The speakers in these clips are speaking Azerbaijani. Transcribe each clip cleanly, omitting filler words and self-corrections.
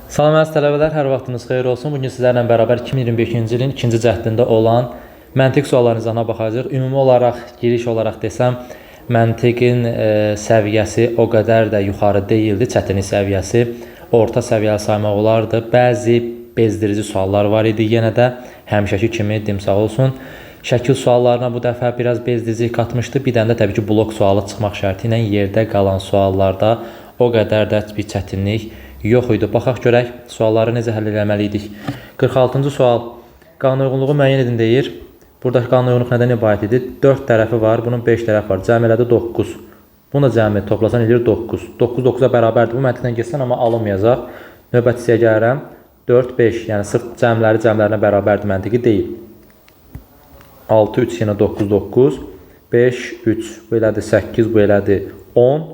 Salam əziz tələbələr, hər vaxtınız xeyir olsun. Bugün sizlərlə bərabər 2025-ci ilin ikinci cəhdində olan məntiq suallarınızına baxacağıq. Ümumi olaraq, giriş olaraq desəm, məntiqin səviyyəsi o qədər də yuxarı deyildi. Çətinlik səviyyəsi orta səviyyəli saymaq olardı. Bəzi bezdirici suallar var idi. Yenə də həmişəki kimi dimsaq olsun. Şəkil suallarına bu dəfə biraz bezdirici qatmışdı. Bir dənə də təbii ki, blok sualı çıxmaq şərti ilə yerdə qalan suallarda o qədər də bir çətinlik yox idi. Baxaq görək sualları necə həll etməliydik. 46-cı sual. Qanun uyğunluğu müəyyən edin deyir. Buradakı qanun uyğunluq nədən ibarət idi? 4 tərəfi var, bunun 5 tərəfi var. Cəmi elədi 9. Bunu da cəmi toplasan edir 9. 9 9-a bərabərdir. Bu məntiqlə getsən amma alınmayacaq. Növbəti hissəyə gəlirəm. 4 5, yəni sırf cəmlərinə bərabərdir məntiqi deyil. 6 3 yenə 9 9. 5 3 bu elədi 8, bu elədi 10.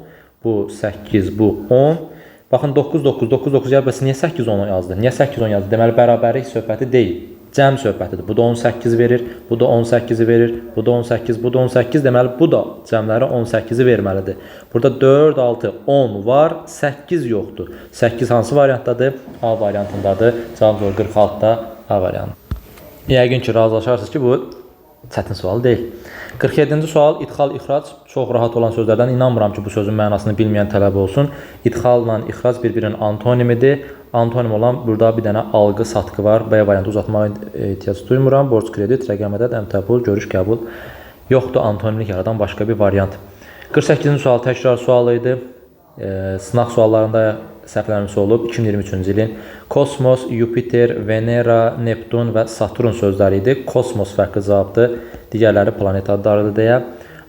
Bu 8, bu 10. Baxın 9 9 9 9 gəlbəsi niyə 8 10 yazdı? Niyə 8 10 yazdı? Deməli bərabərlik söhbəti deyil. Cəm söhbətidir. Bu da 18 verir, bu da 18-i verir, bu da 18, bu da 18. Deməli bu da cəmləri 18-i verməlidir. Burada 4 6 10 var, 8 yoxdur. 8 hansı variantdadır? A variantındadır. Cavab 46-da A variantı. Yəqin ki, razılaşarsınız ki, bu çətin sual deyil. 47-ci sual, idxal, ixrac. Çox rahat olan sözlərdən inanmıram ki, bu sözün mənasını bilməyən tələbə olsun. İdxalla ixrac bir-birinin antonimidir. Antonim olan burada bir dənə alqı, satqı var. B variantı uzatmağa ehtiyac duymuram. Borc, kredit, rəqəm ədəd, əmtəl pul, görüş, qəbul. Yoxdur, antonimlik yaradan başqa bir variant. 48-ci sual təkrar sualı idi. Sınaq suallarında səhvlərimiz olub. 2023-cü ilin kosmos, Yupiter, Venera, Neptun və Saturn sözləri idi. Kosmos fərqli cavabdır. Digərləri planet adlarıdır deyə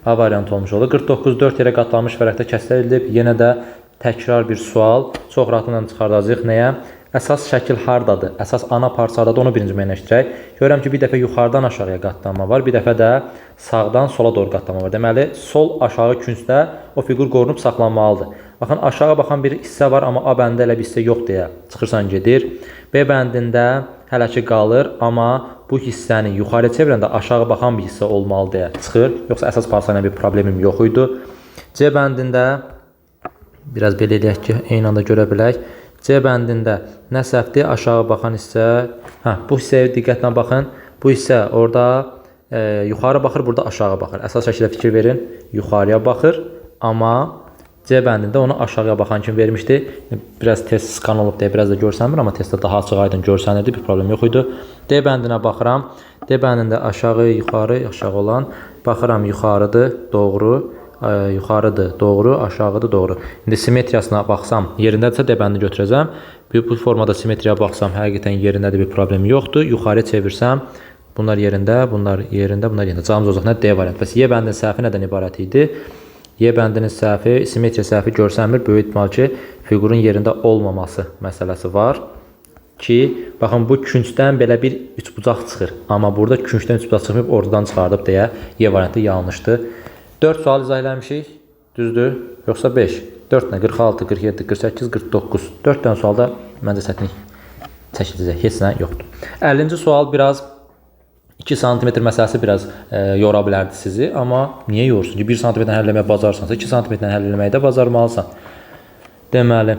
A variantı olmuş olur. 49 4 yerə qatlanmış vərəqdə kəsr edilib. Yenə də təkrar bir sual. Çox rahatlıqla çıxardacağıq. Nəyə? Əsas şəkil hardadır? Əsas ana parçadadır. Onu birinci müəyyənləşdirək. Görürəm ki, bir dəfə yuxarıdan aşağıya qatlanma var. Bir dəfə də sağdan sola doğru qatlanma var. Deməli, sol aşağı küncdə o fiqur qorunub saxlanmalıdır. Baxın, aşağı baxan bir hissə var, amma A bəndində elə bir hissə yox deyə çıxırsan gedir. B bəndində hələ ki qalır, amma bu hissəni yuxarı çevirəndə aşağı baxan bir hissə olmalı deyə çıxır. Yoxsa əsas parça ilə bir problemim yox idi. C bəndində biraz belə eləyək ki, eyni anda görə bilək. C bəndində nə səhvdir? Aşağı baxan hissə. Bu hissəyə diqqətlə baxın. Bu hissə orada yuxarı baxır, burada aşağı baxır. Əsas şəkildə fikir verin. Yuxarıya baxır, amma C bəndində onu aşağıya baxan kimi vermişdi. Biraz test skan olub deyə biraz da görsənmir, amma testdə daha açıq aydın görsənirdi. Bir problem yox idi. D bəndinə baxıram. D bəndində aşağı, yuxarı, aşağı olan. Baxıram yuxarıdır, doğru. Yuxarıdır, doğru, aşağıdır, doğru. İndi simmetriyasına baxsam, yerindədirsə D bəndini götürəcəm. Bu formada simmetriyaya baxsam, həqiqətən yerindədir, bir problem yoxdur. Yuxarı çevirsəm, bunlar yerində, bunlar yerində, bunlar yerində. Cavabımız olacaq nə? D variantı. Bəs Y bəndinin səhvi nədən ibarət idi? Y bəndinin səhvi, simmetriya səhvi görsənmir. Böyük ehtimal ki, fiqurun yerində olmaması məsələsi var. Ki, baxın, bu küncdən belə bir üçbucaq çıxır. Amma burada küncdən üçbucaq çıxmayıb, oradan çıxardıb deyə Y variantı yanlışdır. 4 sual izah eləmişik. Düzdür? Yoxsa 5? 4 nə? 46, 47, 48, 49. 4 dənə sualda məncə çətinlik çəkiləcək. Heç nə yoxdur. 50-ci sual biraz 2 sm məsələsi biraz yora bilərdi sizi. Amma niyə yorsun ki? 1 sm-dən həll eləməyə bacarsansa, 2 sm-dən həll eləməyə də bacarmalısan. Deməli,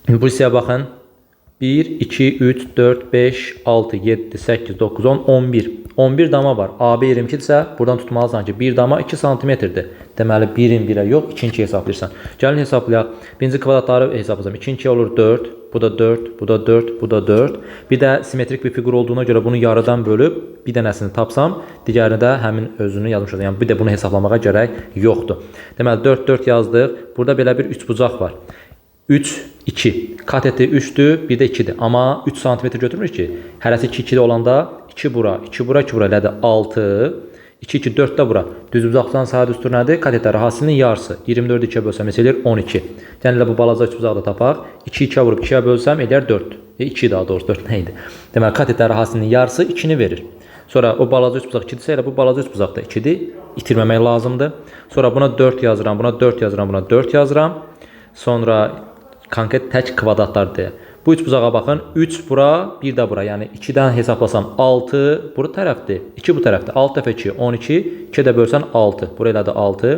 bu hissəyə baxın. 1, 2, 3, 4, 5, 6, 7, 8, 9, 10, 11. 11 dama var. AB 22-dirsə, buradan tutmalısan ki, 1 dama 2 cm-dir. Deməli, 1-in 1-ə yox, 2-2 hesablayırsan. Gəlin hesablayaq. Birinci kvadratları hesablayacağım. 2-2 olur 4, bu da 4, bu da 4, bu da 4. Bir də simmetrik bir fiqur olduğuna görə bunu yarıdan bölüb, bir dənəsini tapsam, digərini də həmin özünü yazmış olacaq. Yəni, bir də bunu hesablamağa gərək yoxdur. Deməli, 4, 4 yazdıq. Burada belə bir üçbucaq var. 3, 2. Kateti 3'dür, bir də 2'dir. Amma 3 cm götürmür ki. Hərəsi 2 olanda 2 bura, 2 bura, 2 bura elədir 6. 2, 2, 4 də bura. Düzbucaqdan sağa düstur nədir? Katetləri hasilinin yarısı. 24 2-yə bölsəm neçə eləyir? 12. Yəni elə bu balaca üçbucağı da tapaq. 2, 2-yə vurub 2-yə bölsəm eləyər 4. 2 daha doğrusu 4 nə idi? Deməli, katetləri hasilinin yarısı 2-ni verir. Sonra o balaca üçbucaq 2-dirsə elə bu balaca üçbucaq da 2-dir. İtirməmək lazımdır. Sonra buna 4 yazıram, buna 4 yazıram, buna 4 yazıram. Sonra konkret tək kvadratlar deyə. Bu üç bucağa baxın. 3 bura, bir də bura. Yəni 2-dən hesablasam 6 bu tərəfdir. 2 bu tərəfdir. 6 dəfə 2 12. 2 də bölsən 6. Bura elədi 6.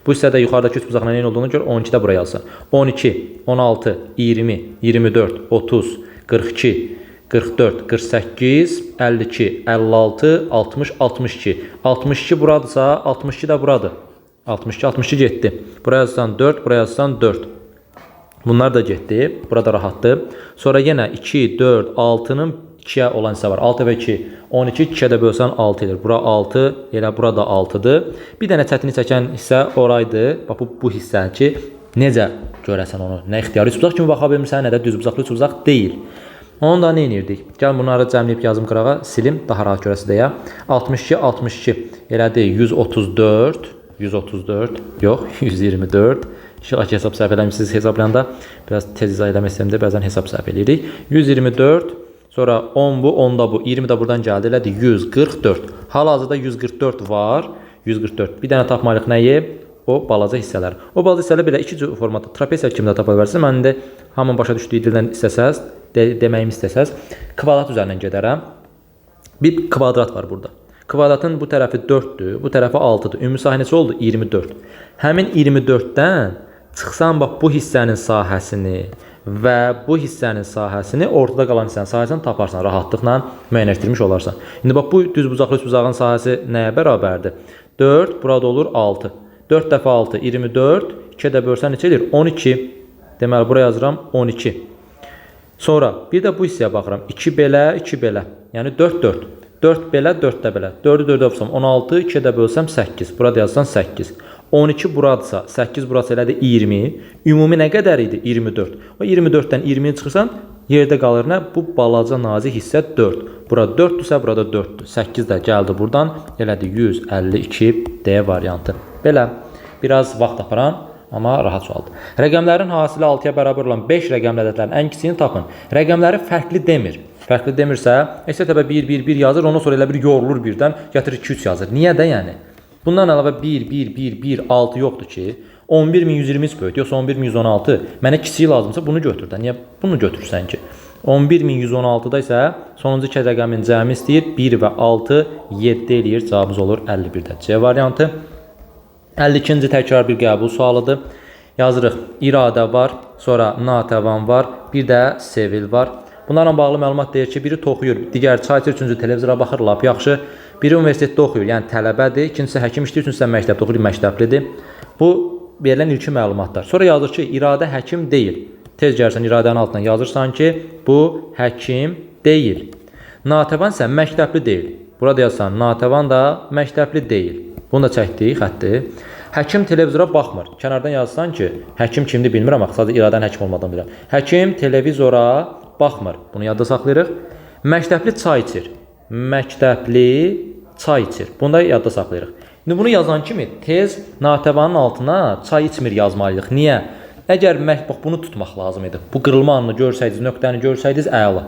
Bu hissədə yuxarıdakı üç bucaqla nə olduğunu gör. 12 də bura yazsın. 12, 16, 20, 24, 30, 42, 44, 48, 52, 56, 60, 62. 62 buradırsa 62 də buradır. 62, 62 getdi. Buraya yazsan 4, buraya yazsan 4. Bunlar da getdi. Burada rahatdır. Sonra yenə 2, 4, 6-nın 2-yə olan hissə var. 6 və 2, 12, 2-yə də bölsən 6 edir. Bura 6, elə burada 6-dır. Bir dənə çətinlik çəkən hissə oraydı. Bax, bu hissə ki, necə görəsən onu? Nə ixtiyari üç bucaq kimi baxa bilmirsən, nə də düz bucaqlı üç bucaq deyil. Onu da nə edirdik? Gəl bunları cəmləyib yazım qırağa, silim, daha rahat görəsiz deyə. 62, 62, elədi 134, 134, yox, 124. İnşallah ki, hesab səhv eləmişsiniz hesablayanda. Biraz tez izah eləmək istəyəndə bəzən hesab səhv eləyirik. 124, sonra 10 bu, 10 da bu, 20 də buradan gəldi, elədi 144. Hal-hazırda 144 var, 144. Bir dənə tapmalıyıq nəyi? O balaca hissələr. O balaca hissələr belə iki formatda trapesiya kimi də tapa bilərsiniz. Mən də hamının başa düşdüyü dildən istəsəz, deməyimi istəsəz, kvadrat üzərindən gedərəm. Bir kvadrat var burada. Kvadratın bu tərəfi 4-dür, bu tərəfi 6-dır. Ümumi sahə neçə oldu? 24. Həmin 24-dən çıxsan bax bu hissənin sahəsini və bu hissənin sahəsini, ortada qalan hissənin sahəsini taparsan, rahatlıqla müəyyənləşdirmiş olarsan. İndi bax bu düz bucaqlı üç bucağın sahəsi nəyə bərabərdir? 4, burada olur 6. 4 dəfə 6, 24, 2-yə də bölsən neçə edir? 12. Deməli, buraya yazıram 12. Sonra bir də bu hissəyə baxıram. 2 belə, 2 belə. Yəni 4, 4. 4 belə, 4 də belə. 4-ü 4-ə bölsəm 16, 2-yə də bölsəm 8. Burada yazsan 8. 12 buradırsa, 8 burası elədi 20. Ümumi nə qədər idi? 24. O 24-dən 20-ni çıxırsan, yerdə qalır nə? Bu balaca nazik hissə 4. Bura 4-dürsə, burada 4-dür. 8 də gəldi buradan, elədi 152 D variantı. Belə, biraz vaxt aparan, amma rahat sualdır. Rəqəmlərin hasili 6-ya bərabər olan 5 rəqəmli ədədlərin ən kiçiyini tapın. Rəqəmləri fərqli demir. Fərqli demirsə, STB 1, 1, 1 yazır, ondan sonra elə bir yorulur birdən, gətirir 2, 3 yazır. Niyə də yəni? Bundan əlavə 1, 1, 1, 1, 6 yoxdur ki, 11123 böyük, yoxsa 11116. Mənə kiçiyi lazımsa bunu götür də. Niyə bunu götürürsən ki? 11116-da isə sonuncu iki rəqəmin cəmi istəyir. 1 və 6, 7 eləyir. Cavabımız olur 51-də. C variantı. 52-ci təkrar bir qəbul sualıdır. Yazırıq. İradə var, sonra natəvan var, bir də sevil var. Bunlarla bağlı məlumat deyir ki, biri toxuyur, digər çay içir, üçüncü televizora baxır, lap yaxşı. Biri universitetdə oxuyur, yəni tələbədir, ikincisi həkim işləyir, üçüncüsü məktəbdə oxuyur, məktəblidir. Bu verilən ilkin məlumatlar. Sonra yazır ki, iradə həkim deyil. Tez gəlsən iradənin altına yazırsan ki, bu həkim deyil. Natəvan isə məktəbli deyil. Burada yazsan, natəvan da məktəbli deyil. Bunu da çəkdik, xətti. Həkim televizora baxmır. Kənardan yazsan ki, həkim kimdir bilmirəm, axı sadəcə iradənin həkim olmadığını bilirəm. Həkim televizora baxmır. Bunu yadda saxlayırıq. Məktəbli çay içir. Məktəbli çay içir. Bunu da yadda saxlayırıq. İndi bunu yazan kimi tez natəvanın altına çay içmir yazmalıyıq. Niyə? Əgər bax bunu tutmaq lazım idi. Bu qırılma anını görsəydiniz, nöqtəni görsəydiniz əla.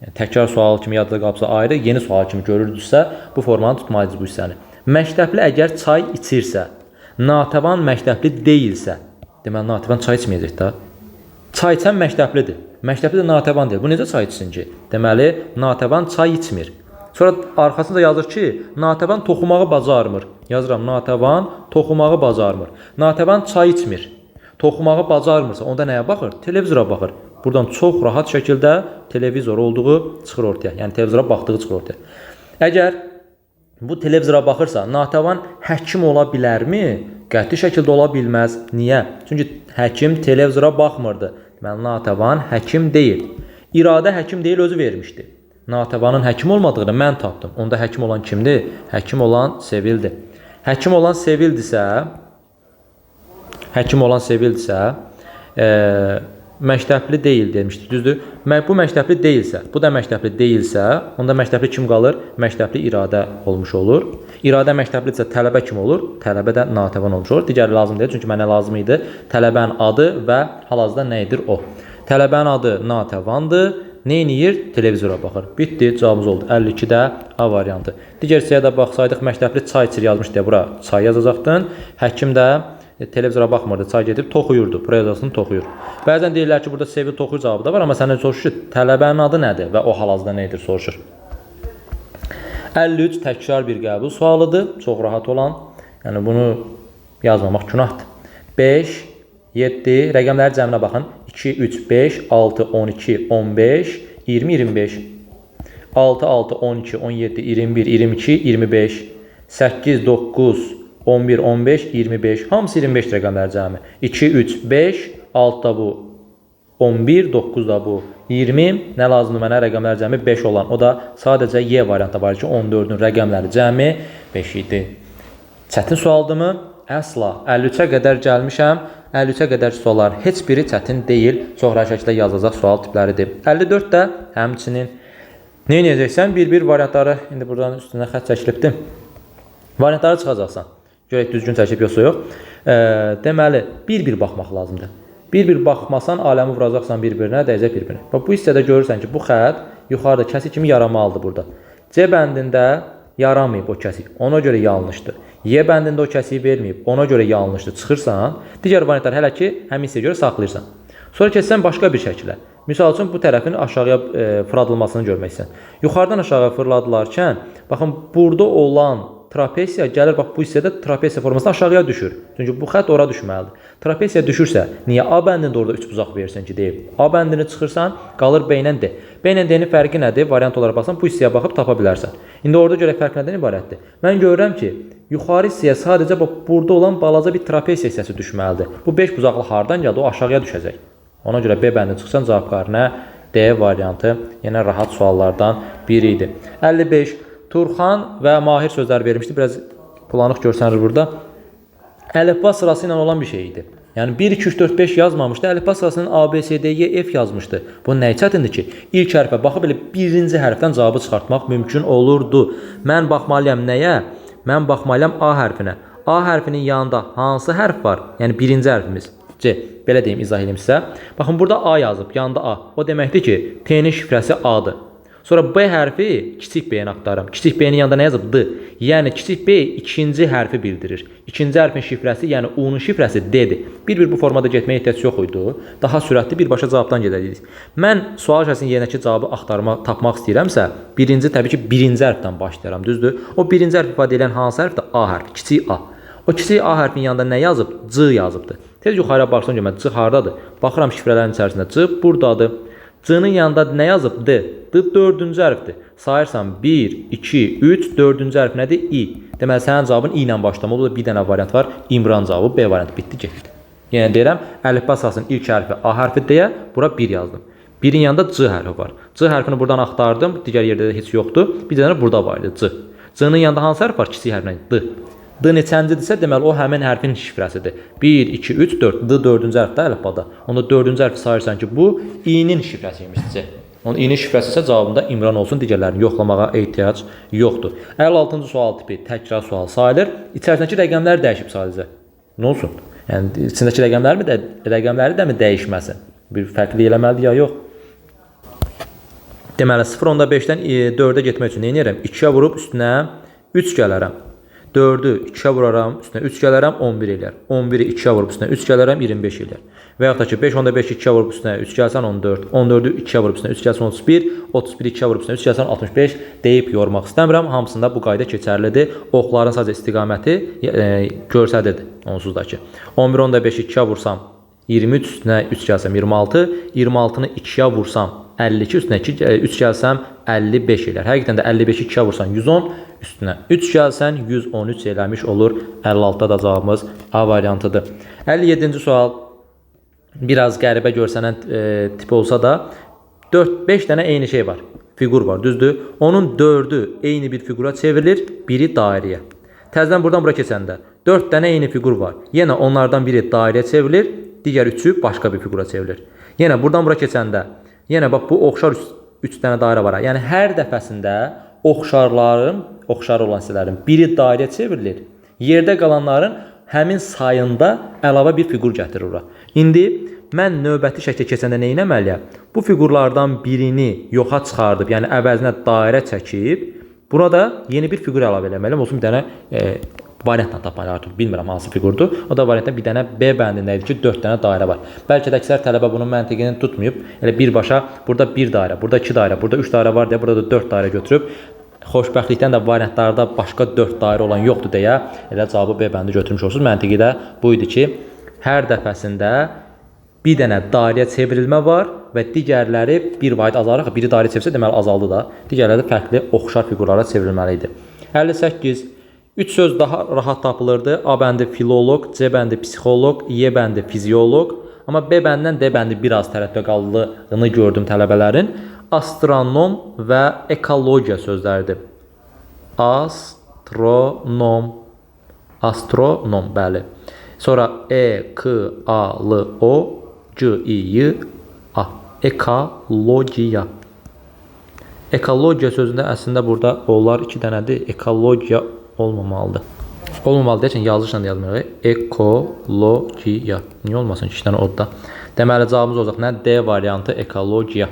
Yəni, təkrar sual kimi yadda qalsa ayrı, yeni sual kimi görürdünüzsə, bu formanı tutmalıyız bu hissəni. Məktəbli əgər çay içirsə, natəvan məktəbli deyilsə, deməli natəvan çay içməyəcək də. Çay içən məktəblidir. Məktəbli də natəvan deyil. Bu necə çay içsin ki? Deməli, natəvan çay içmir. Sonra arxasında yazır ki, natəvan toxumağı bacarmır. Yazıram, natəvan toxumağı bacarmır. Natəvan çay içmir. Toxumağı bacarmırsa, onda nəyə baxır? Televizora baxır. Buradan çox rahat şəkildə televizor olduğu çıxır ortaya. Yəni, televizora baxdığı çıxır ortaya. Əgər bu televizora baxırsa, natəvan həkim ola bilərmi? Qəti şəkildə ola bilməz. Niyə? Çünki həkim televizora baxmırdı. Deməli, natəvan həkim deyil. İradə həkim deyil, özü vermişdi. Natəvanın həkim olmadığını mən tapdım. Onda həkim olan kimdir? Həkim olan sevildir. Həkim olan sevildirsə, məktəbli deyil demişdi, düzdür? Bu məktəbli deyilsə, bu da məktəbli deyilsə, onda məktəbli kim qalır? Məktəbli iradə olmuş olur. İradə məktəblidirsə tələbə kim olur? Tələbə də natəvan olmuş olur. Digəri lazım deyil, çünki mənə lazım idi. Tələbənin adı və hal-hazırda nə edir o? Tələbənin adı natəvandır. Nə edir? Televizora baxır. Bitdi, cavabımız oldu. 52-də A variantı. Digər hissəyə də baxsaydıq, məktəbli çay içir yazmış deyə bura çay yazacaqdın. Həkim də televizora baxmırdı, çay gedib toxuyurdu, proqrezasını toxuyur. Bəzən deyirlər ki, burada Sevil toxuyur cavabı da var, amma səndən soruşur ki, tələbənin adı nədir və o hal-hazırda nə edir soruşur. 53 təkrar bir qəbul sualıdır, çox rahat olan. Yəni bunu yazmamaq günahdır. 5, 7, rəqəmlərin cəminə baxın. 2, 3, 5, 6, 12, 15, 20, 25. 6, 6, 12, 17, 21, 22, 25, 8, 9, 11, 15, 25. Hamısı 25 rəqəmlər cəmi. 2, 3, 5, 6 da bu 11, 9 da bu 20. Nə lazımdır mənə? Rəqəmlər cəmi 5 olan. O da sadəcə Y variantda var ki, 14-ün rəqəmləri cəmi 5 idi. Çətin sualdırmı? Əsla. 53-ə qədər gəlmişəm. 53-ə qədər suallar heç biri çətin deyil. Çox rahat şəkildə yazılacaq sual tipləridir. 54 də həmçinin nə edəcəksən? Bir-bir variantları, indi buradan üstünə xətt çəkilibdir. Variantları çıxacaqsan. Görək düzgün çəkib yoxsa yox. Deməli, bir-bir baxmaq lazımdır. Bir-bir baxmasan, aləmi vuracaqsan bir-birinə, dəyəcək bir-birinə. Bu hissədə görürsən ki, bu xətt yuxarıda kəsik kimi yaramalıdır burada. C bəndində yaramayıb o kəsik, ona görə yanlışdır. Y bəndində o kəsiyi verməyib, ona görə yanlışdır. Çıxırsan, digər variantlar hələ ki, həmin hissəyə görə saxlayırsan. Sonra keçsən başqa bir şəkilə. Misal üçün, bu tərəfin aşağıya fırladılmasını görmək istəyirsən. Yuxarıdan aşağıya fırladılarkən, baxın, burada olan trapesiya gəlir, bax, bu hissədə trapesiya formasında aşağıya düşür. Çünki bu xətt ora düşməlidir. Trapesiya düşürsə, niyə A bəndində orada 3 buzaq verirsən ki, deyil? A bəndini çıxırsan, qalır B ilə D. B ilə D-nin fərqi nədir? Variant olaraq baxsan, bu hissəyə baxıb tapa bilərsən. İndi orada görə fərq nədən ibarətdir? Mən görürəm ki, yuxarı hissəyə sadəcə burada olan balaca bir trapesiya hissəsi düşməlidir. Bu 5 buzaqlı hardan gəldi? O aşağıya düşəcək. Ona görə B bəndini çıxsan, cavablar nə? D variantı yenə rahat suallardan biri idi. 55. Turxan və Mahir sözlər vermişdi. Biraz bulanıq görsənir burada. Əlifba sırası ilə olan bir şey idi. Yəni 1, 2, 3, 4, 5 yazmamışdı. Əlifba sırasının A, B, C, D, Y, F yazmışdı. Bu nə çətindir ki? İlk hərfə baxıb elə birinci hərfdən cavabı çıxartmaq mümkün olurdu. Mən baxmalıyam nəyə? Mən baxmalıyam A hərfinə. A hərfinin yanında hansı hərf var? Yəni birinci hərfimiz. C. Belə deyim, izah edeyim sizə. Baxın, burada A yazıb, yanında A. O deməkdir ki, T-nin şifrəsi A-dır. Sonra B hərfi kiçik B-ni axtarım. Kiçik B-nin yanında nə yazıb? D. Yəni kiçik B ikinci hərfi bildirir. İkinci hərfin şifrəsi, yəni U-nun şifrəsi D-dir. Bir-bir bu formada getməyə ehtiyac yox idi. Daha sürətli birbaşa cavabdan gedəcəyik. Mən sual şəklinin yerinəki cavabı tapmaq istəyirəmsə, birinci təbii ki, birinci hərfdən başlayıram, düzdür? O birinci hərf ifadə edən hansı hərfdir? A hərfi, kiçik A. O kiçik A hərfinin yanında nə yazıb? C yazıbdır. Tez yuxarıya baxsam görməm, C hardadır? Baxıram şifrələrin içərisində C buradadır. C-nin yanında nə yazıb? D. D dördüncü hərfdir. Sayırsan 1, 2, 3, dördüncü hərf nədir? İ. Deməli, sənin cavabın İ ilə başlamalı. Burada bir dənə variant var. İmran cavabı B variantı. Bitdi, getdi. Yəni deyirəm, əlifba sırasının ilk hərfi A hərfi deyə, bura 1 yazdım. Birin yanında C hərfi var. C hərfini buradan axtardım. Digər yerdə də heç yoxdur. Bir dənə burada var idi, C. C-nin yanında hansı hərf var? Kiçik hərflə D. D neçəncidirsə, deməli o həmin hərfin şifrəsidir. 1, 2, 3, 4. D dördüncü hərfdə əlifbada. Onda dördüncü hərfi sayırsan ki, bu İ-nin şifrəsiymiş. Onun İ-nin şifrəsi isə cavabında İmran olsun, digərlərini yoxlamağa ehtiyac yoxdur. 56-cı sual tipi təkrar sual sayılır. İçərisindəki rəqəmlər dəyişib sadəcə. Nə olsun? Yəni içindəki rəqəmləri də mi dəyişməsin? Bir fərqli eləməlidir ya yox? Deməli 0.5-dən 4-ə getmək üçün nə edirəm? 2-yə vurub üstünə 3 gələrəm. 4-ü 2-yə vuraram, üstünə 3 gələrəm, 11 eləyər. 11-i 2-yə vurub üstünə 3 gələrəm, 25 eləyər. Və yaxud da ki, 5.5-i 2-yə vurub üstünə 3 gəlsən, 14. 14-ü 2-yə vurub üstünə 3 gəlsən, 31. 31-i 2-yə vurub üstünə 3 gəlsən, 65 deyib yormaq istəmirəm. Hamısında bu qayda keçərlidir. Oxların sadəcə istiqaməti görsədirdir onsuz da ki. 11.5-i 2-yə vursam, 23 üstünə 3 gəlsəm, 26. 26-nı 2-yə vursam, 52 üstünə 3 gəlsəm, 55 eləyər. Həqiqətən də 55-i 2-yə vursan, 110. Üstünə 3 gəlsən 113 eləmiş olur. 56-da da cavabımız A variantıdır. 57-ci sual biraz qəribə görsənən tip olsa da 4-5 dənə eyni şey var. Fiqur var, düzdür? Onun 4-ü eyni bir fiqura çevrilir, biri dairəyə. Təzədən buradan bura keçəndə 4 dənə eyni fiqur var. Yenə onlardan biri dairəyə çevrilir, digər 3-ü başqa bir fiqura çevrilir. Yenə buradan bura keçəndə yenə bax bu oxşar 3 dənə dairə var. Yəni hər dəfəsində oxşar olan hissələrin biri dairəyə çevrilir. Yerdə qalanların həmin sayında əlavə bir fiqur gətirir ora. İndi mən növbəti şəklə keçəndə nə etməliyəm? Bu fiqurlardan birini yoxa çıxardıb, yəni əvəzinə dairə çəkib, burada yeni bir fiqur əlavə etməliyəm. Olsun bir dənə variantla tapmalı artıq bilmirəm hansı fiqurdur. O da variantda bir dənə B bəndində idi ki, 4 dənə dairə var. Bəlkə də əksər tələbə bunun məntiqini tutmayıb. Elə birbaşa burada 1 dairə, burada 2 dairə, burada 3 dairə var deyə burada da 4 dairə götürüb. Xoşbəxtlikdən də variantlarda başqa 4 dairə olan yoxdur deyə elə cavabı B bəndi götürmüş olsunuz. Məntiqi də bu idi ki, hər dəfəsində bir dənə dairəyə çevrilmə var və digərləri bir vahid azalır. Biri dairə çevirsə deməli azaldı da. Digərləri də fərqli oxşar fiqurlara çevrilməli idi. 58. 3 söz daha rahat tapılırdı. A bəndi filoloq, C bəndi psixoloq, Y bəndi fizioloq. Amma B bəndindən D bəndi biraz tərəddüdə qaldığını gördüm tələbələrin. Astronom və ekologiya sözləridir. Astronom. Astronom, bəli. Sonra E-K-A-L-O C-I-Y-A. Ekologiya. Ekologiya sözündə əslində burada onlar 2 dənədir. Ekologiya olmamalıdır. Olmamalı deyəcək, yazışla da yazmırıq. Ekologiya. Niyə olmasın ki, 2 dənə odda? Deməli, cavabımız olacaq nə? D variantı ekologiya.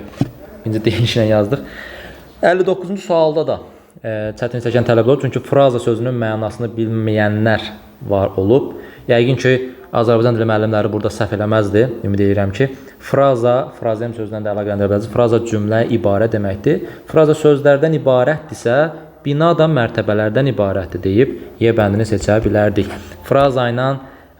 İkinci deyişlə yazdıq. 59-cu sualda da çətin çəkən tələblər olur. Çünki fraza sözünün mənasını bilməyənlər var olub. Yəqin ki, Azərbaycan dili müəllimləri burada səhv eləməzdi. Ümid edirəm ki, frazem sözündən də əlaqələndirə bilərsiniz. Fraza cümlə, ibarə deməkdir. Fraza sözlərdən ibarətdirsə, bina da mərtəbələrdən ibarətdir deyib Y bəndini seçə bilərdik.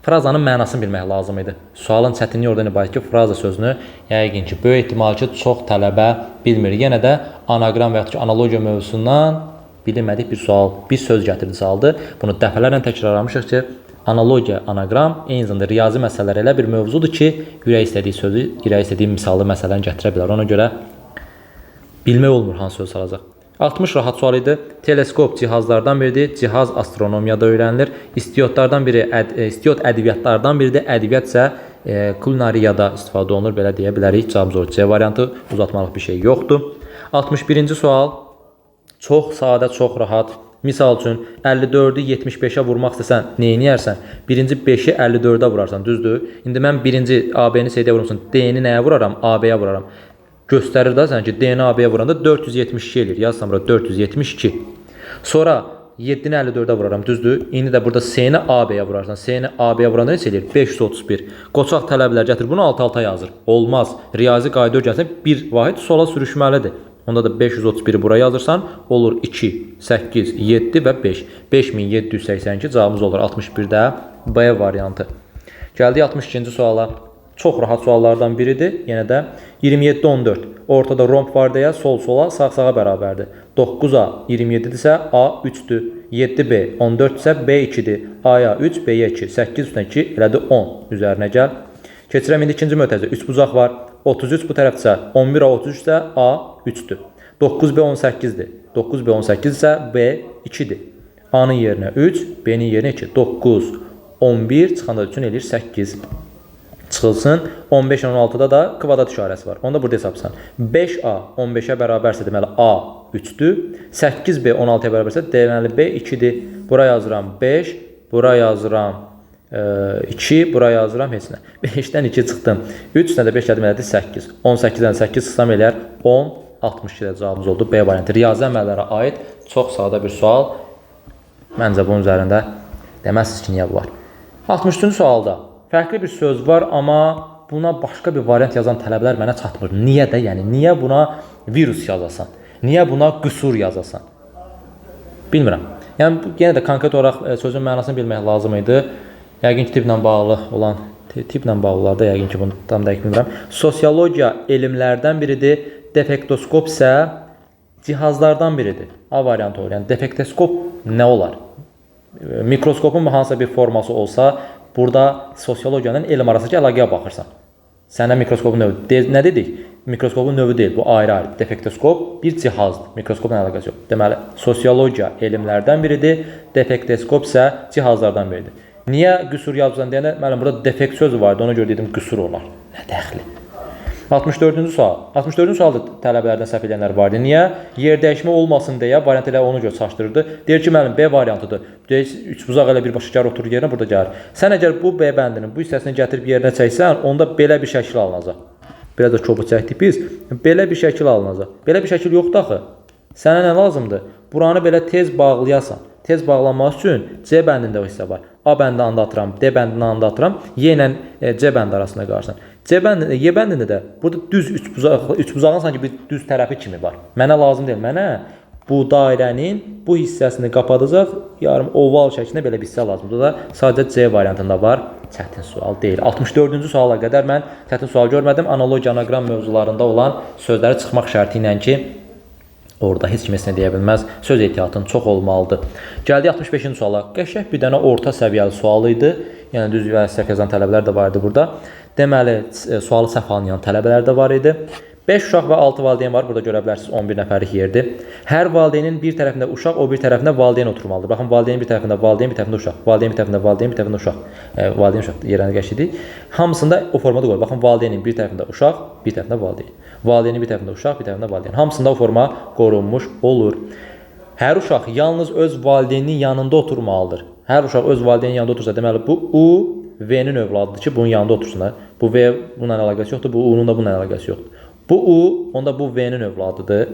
Frazanın mənasını bilmək lazım idi. Sualın çətinliyi oradan ibarət ki, fraza sözünü yəqin ki, böyük ehtimal ki, çox tələbə bilmir. Yenə də anagram və yaxud ki, analogiya mövzusundan bilinmədik bir sual, bir söz gətirdi saldı. Bunu dəfələrlə təkrarlamışıq ki, analogiya, anagram eyni zamanda riyazi məsələlər elə bir mövzudur ki, ürək istədiyi sözü, ürək istədiyi misallı məsələni gətirə bilər. Ona görə bilmək olmur hansı söz salacaq. 60 rahat sual idi. Teleskop cihazlardan biridir. Cihaz astronomiyada öyrənilir. İstiotlardan biri, istiot ədəbiyyatlardan biridir. Ədəbiyyat isə kulinariyada istifadə olunur. Belə deyə bilərik. Cavabımız olur. C variantı, uzatmalıq bir şey yoxdur. 61-ci sual. Çox sadə, çox rahat. Misal üçün 54-ü 75-ə vurmaq istəsən, neyini yersən? Birinci 5-i 54-ə vurarsan, düzdür? İndi mən birinci AB-ni CD-yə vurmuşsun, D-ni nəyə vuraram? AB-yə vuraram. Göstərir da sən ki, D-ni AB-yə vuranda 472 eləyir. Yazsam bura 472. Sonra 7-ni 54-ə vuraram, düzdür? İndi də burada C-ni AB-yə vurarsan. C-ni AB-yə vuranda neçə eləyir? 531. Qoçaq tələblər gətir, bunu alt-alta yazır. Olmaz. Riyazi qayda öyrənsən, bir vahid sola sürüşməlidir. Onda da 531-i buraya yazırsan, olur 2, 8, 7 və 5. 5782 cavabımız olur 61-də B variantı. Gəldik 62-ci suala. Çox rahat suallardan biridir. Yenə də 27-14. Ortada romb var deyə sol-sola, sağ-sağa bərabərdir. 9A 27-dirsə A 3-dür. 7B 14-dirsə B 2-dir. A-ya 3, B-yə 2. 8 üstünə 2 elədi 10. Üzərinə gəl. Keçirəm indi ikinci mötərizə. 3 bucaq var. 33 bu tərəfdirsə 11A 33 isə A 3-dür. 9B 18-dir. 9B 18 isə B 2-dir. A-nın yerinə 3, B-nin yerinə 2. 9, 11 çıxanda üçün eləyir 8. Çıxılsın. 15 16-da da kvadrat işarəsi var. Onda burada hesabsan. 5A 15-ə bərabərsə deməli A 3-dür. 8B 16-ya bərabərsə deməli B 2-dir. Bura yazıram 5, bura yazıram 2, buraya yazıram heç nə. 5-dən 2 çıxdım. 3 üstə də 5 gəldim elədi 8. 18-dən 8 çıxsam eləyər 10, 62 də cavabımız oldu. B variantı. Riyazi əməllərə aid çox sadə bir sual. Məncə bunun üzərində deməzsiniz ki, niyə bu var. 63-cü sualda fərqli bir söz var, amma buna başqa bir variant yazan tələblər mənə çatmır. Niyə də? Yəni, niyə buna virus yazasan? Niyə buna qüsur yazasan? Bilmirəm. Yəni, yenə də konkret olaraq sözün mənasını bilmək lazım idi. Yəqin ki, tiplə bağlı olan, tiplə bağlılarda yəqin ki, bunu tam dəqiq bilmirəm. Sosiologiya elmlərdən biridir. Defektoskop isə cihazlardan biridir. A variantı olur. Yəni, defektoskop nə olar? Mikroskopun hansısa bir forması olsa, burada sosiologiyanın elm arasındakı əlaqəyə baxırsan. Sənə mikroskopun növü. Nə dedik? Mikroskopun növü deyil, bu ayrı-ayrı. Defektoskop bir cihazdır. Mikroskopla əlaqəsi yox. Deməli, sosiologiya elmlərdən biridir. Defektoskop isə cihazlardan biridir. Niyə qüsur yazırsan deyəndə, müəllim, burada defekt sözü vardı, ona görə dedim qüsur olar. Nə dəxli? 64-cü sual. 64-cü sualda tələbələrdən səhv edənlər vardı. Niyə? Yer dəyişmə olmasın deyə variant elə onu görə çaşdırırdı. Deyir ki, müəllim, B variantıdır. Deyir, 3 buzaq elə birbaşa gəlir, oturur yerinə, burada gəlir. Sən əgər bu B bəndinin bu hissəsini gətirib yerinə çəksən, onda belə bir şəkil alınacaq. Biraz da kobud çəkdik biz. Belə bir şəkil alınacaq. Belə bir şəkil yoxdur axı. Sənə nə lazımdır? Buranı belə tez bağlayasan. Tez bağlanması üçün C bəndində o hissə var. A bəndini anlatıram, D bəndini anlatıram. Y ilə C bəndi arasında qarşısan. Y bəndində də burada düz üçbucağın sanki bir düz tərəfi kimi var. Mənə lazım deyil. Mənə bu dairənin bu hissəsini qapadacaq yarım oval şəklində belə bir hissə lazımdır. Bu da sadəcə C variantında var. Çətin sual deyil. 64-cü suala qədər mən çətin sual görmədim. Analogiya, anagram mövzularında olan sözləri çıxmaq şərti ilə ki, orada heç kim heç nə deyə bilməz. Söz ehtiyatın çox olmalıdır. Gəldik 65-ci suala. Qəşəng bir dənə orta səviyyəli sual idi. Yəni düz və səhv yazan tələbələr də var idi burada. Deməli, sualı səhv anlayan tələbələr də var idi. 5 uşaq və 6 valideyn var. Burada görə bilərsiniz 11 nəfərlik yerdir. Hər valideynin bir tərəfində uşaq, o bir tərəfində valideyn oturmalıdır. Baxın, valideynin bir tərəfində valideyn, bir tərəfində uşaq. Valideyn bir tərəfində valideyn, bir tərəfində uşaq. Valideyn uşaq yerlərini qəşidik. Hamısında o formada qoyulur. Baxın, valideynin bir tərəfində uşaq, bir tərəfində valideyn. Valideynin bir tərəfində uşaq, bir tərəfində valideyn. Hamısında o forma qorunmuş olur. Hər uşaq yalnız öz valideyninin yanında oturmalıdır. Hər uşaq öz valideynin yanında otursa, deməli bu U V-nin övladıdır ki, bunun yanında otursunlar. Bu V bununla əlaqəsi yoxdur, bu U-nun da bununla əlaqəsi yoxdur. Bu U, onda bu V-nin övladıdır.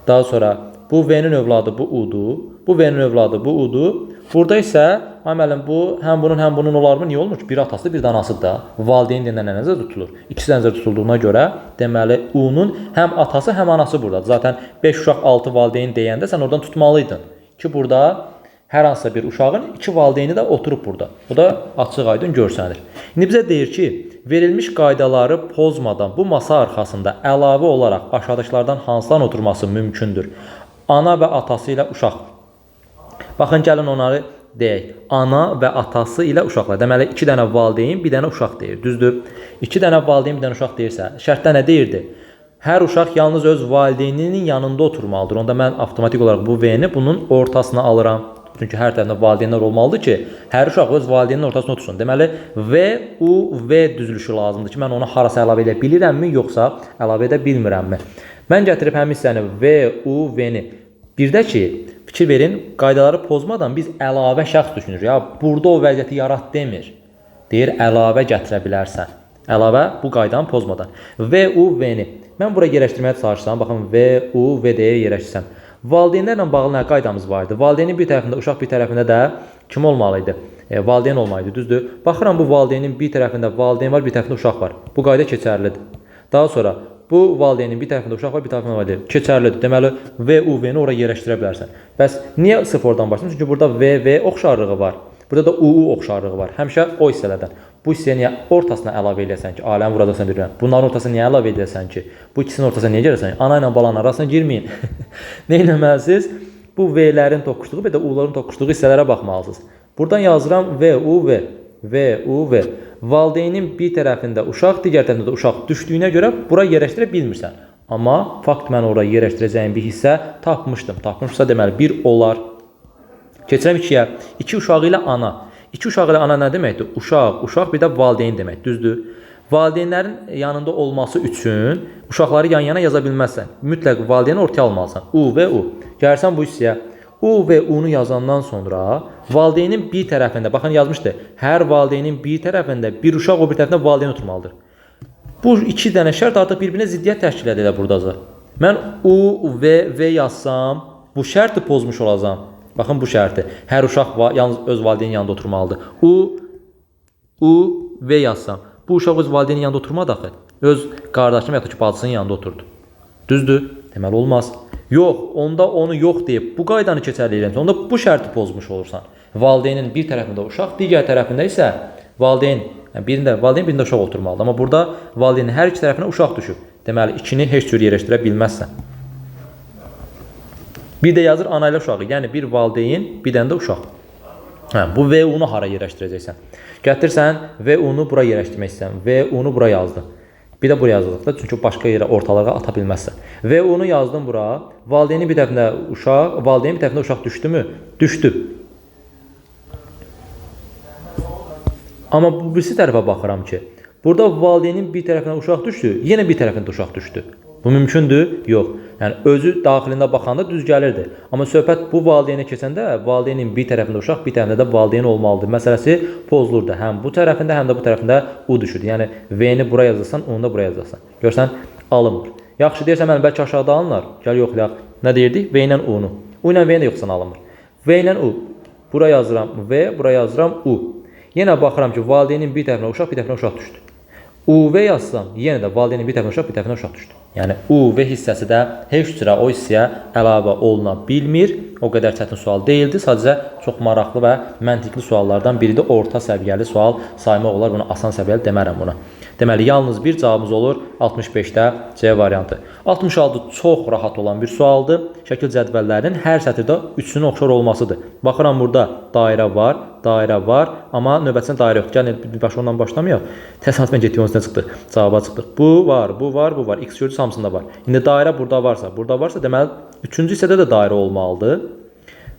Daha sonra bu V-nin övladı bu U-dur. Bu V-nin övladı bu U-dur. Burada isə müəllim bu həm bunun olarmı? Niyə olmur ki? Bir atası, bir də anasıdır da. Valideyn deyilən nə nəzərdə tutulur? İkisi nəzərdə tutulduğuna görə deməli U-nun həm atası, həm anası burdadır. Zaten 5 uşaq, 6 valideyn deyəndə sən oradan tutmalıydın ki, burada hər hansısa bir uşağın 2 valideyni də oturub burada. Bu da açıq-aydın görsənir. İndi bizə deyir ki, verilmiş qaydaları pozmadan bu masa arxasında əlavə olaraq aşağıdakılardan hansıların oturması mümkündür? Ana və atası ilə uşaq. Baxın, gəlin onları deyək. Ana və atası ilə uşaqlar. Deməli, 2 dənə valideyn, bir dənə uşaq deyir. Düzdür? 2 dənə valideyn, bir dənə uşaq deyirsə, şərtdə nə deyirdi? Hər uşaq yalnız öz valideyninin yanında oturmalıdır. Onda mən avtomatik olaraq bu V-ni bunun ortasına alıram. Çünki hər tərəfdə valideynlər olmalıdır ki, hər uşaq öz valideyninin ortasına otursun. Deməli, V, U, V düzülüşü lazımdır ki, mən onu harasa əlavə edə bilirəmmi, yoxsa əlavə edə bilmirəmmi? Mən gətirib həmin hissəni V, U, V-ni. Bir də ki, fikir verin, qaydaları pozmadan biz əlavə şəxs düşünürük. Ya, burada o vəziyyəti yarat demir. Deyir, əlavə gətirə bilərsən. Əlavə bu qaydanı pozmadan. V, U, V-ni. Mən bura yerləşdirməyə çalışsam, baxın, V, U, V deyə yerləşdirsəm. Valideynlərlə bağlı nə qaydamız vardı? Valideynin bir tərəfində uşaq, bir tərəfində də kim olmalıydı? Valideyn olmalıydı, düzdür? Baxıram, bu valideynin bir tərəfində valideyn var, bir tərəfində uşaq var. Bu qayda keçərlidir. Daha sonra bu valideynin bir tərəfində uşaq var, bir tərəfində valideyn. Keçərlidir. Deməli, V, U, V-ni oraya yerləşdirə bilərsən. Bəs niyə sıfırdan başlayın? Çünki burada V, V oxşarlığı var. Burada da U, U oxşarlığı var. Həmişə o hissələrdən. Bu hissəyə niyə ortasına əlavə edəsən ki, aləmi vuracaqsan bir-birinə? Bunların ortasına niyə əlavə edəsən ki? Bu ikisinin ortasına niyə gəlirsən? Ana ilə balanın arasına girməyin. Nə etməlisiniz? Bu V-lərin toqquşduğu və də U-ların toqquşduğu hissələrə baxmalısınız. Buradan yazıram V, U, V. V, U, V. Valideynin bir tərəfində uşaq, digər tərəfində də uşaq düşdüyünə görə bura yerləşdirə bilmirsən. Amma fakt mən oraya yerləşdirəcəyim bir hissə tapmışdım. Tapmışsa deməli 1 olar. Keçirəm 2-yə. 2 uşağı ilə ana. 2 uşaq ilə ana nə deməkdir? Uşaq, uşaq bir də valideyn demək, düzdür? Valideynlərin yanında olması üçün uşaqları yan-yana yaza bilməzsən. Mütləq valideyni ortaya almalısan. U və U. Gəlirsən bu hissəyə. U və U-nu yazandan sonra valideynin bir tərəfində, baxın yazmışdı, hər valideynin bir tərəfində bir uşaq, o bir tərəfində valideyn oturmalıdır. Bu 2 dənə şərt artıq bir-birinə ziddiyyət təşkil edir buradaca. Mən U və V yazsam, bu şərti pozmuş olacağam. Baxın bu şərti. Hər uşaq yalnız öz valideynin yanında oturmalıdır. U, V yazsam. Bu uşaq öz valideynin yanında oturmadı axı. Öz qardaşının və ya ki bacısının yanında oturdu. Düzdür? Deməli olmaz. Yox, onda onu yox deyib bu qaydanı keçərli edirsən. Onda bu şərti pozmuş olursan. Valideynin bir tərəfində uşaq, digər tərəfində isə valideyn, yəni birində valideyn, birində uşaq oturmalıdır. Amma burada valideynin hər iki tərəfinə uşaq düşüb. Deməli, ikini heç cür yerləşdirə bilməzsən. Bir də yazır ana ilə uşağı, yəni bir valideyn, bir dənə də uşaq. Bu V, U-nu hara yerləşdirəcəksən? Gətirsən, V, U-nu bura yerləşdirmək istəyirsən. V, U-nu bura yazdın. Bir də buraya yazdıq da, çünki başqa yerə ortalığa ata bilməzsən. V, U-nu yazdım bura. Valideynin bir tərəfində uşaq, valideynin bir tərəfində uşaq düşdümü? Düşdü. Amma bu birisi tərəfə baxıram ki, burada valideynin bir tərəfinə uşaq düşdü, yenə bir tərəfində uşaq düşdü. Bu mümkündür? Yox. Yəni, özü daxilində baxanda düz gəlirdi. Amma söhbət bu valideynə keçəndə, valideynin bir tərəfində uşaq, bir tərəfində də valideyn olmalıdır. Məsələsi pozulurdu. Həm bu tərəfində, həm də bu tərəfində U düşürdü. Yəni, V-ni bura yazırsan, onu da bura yazırsan. Görsən, alınmır. Yaxşı, deyirsən, mən bəlkə aşağıda alınır. Gəl, yoxlayaq. Nə deyirdik? V ilə U-nu. U ilə V-ni də yoxsan alınmır. V ilə U. Bura yazıram V, bura yazıram U. Yenə baxıram ki, valideynin bir tərəfinə uşaq, bir tərəfinə uşaq düşdü. UV yazsam, yenə də valideynin bir tərəfinə uşaq, bir tərəfinə uşaq düşdü. Yəni UV hissəsi də heç cürə o hissəyə əlavə oluna bilmir. O qədər çətin sual deyildi. Sadəcə çox maraqlı və məntiqli suallardan biridir. Orta səviyyəli sual saymaq olar. Bunu asan səviyyəli demərəm buna. Deməli, yalnız bir cavabımız olur 65-də C variantı. 66 çox rahat olan bir sualdır. Şəkil cədvəllərinin hər sətirdə üçünün oxşar olmasıdır. Baxıram, burada dairə var, amma növbətisində dairə yoxdur. Gəlin, birbaşa ondan başlamayaq. Təsadüfən getdik, onun üstünə çıxdıq, cavaba çıxdıq. Bu var. X gördüyünüz hamısında var. İndi dairə burada varsa, deməli, üçüncü hissədə də dairə olmalıdır.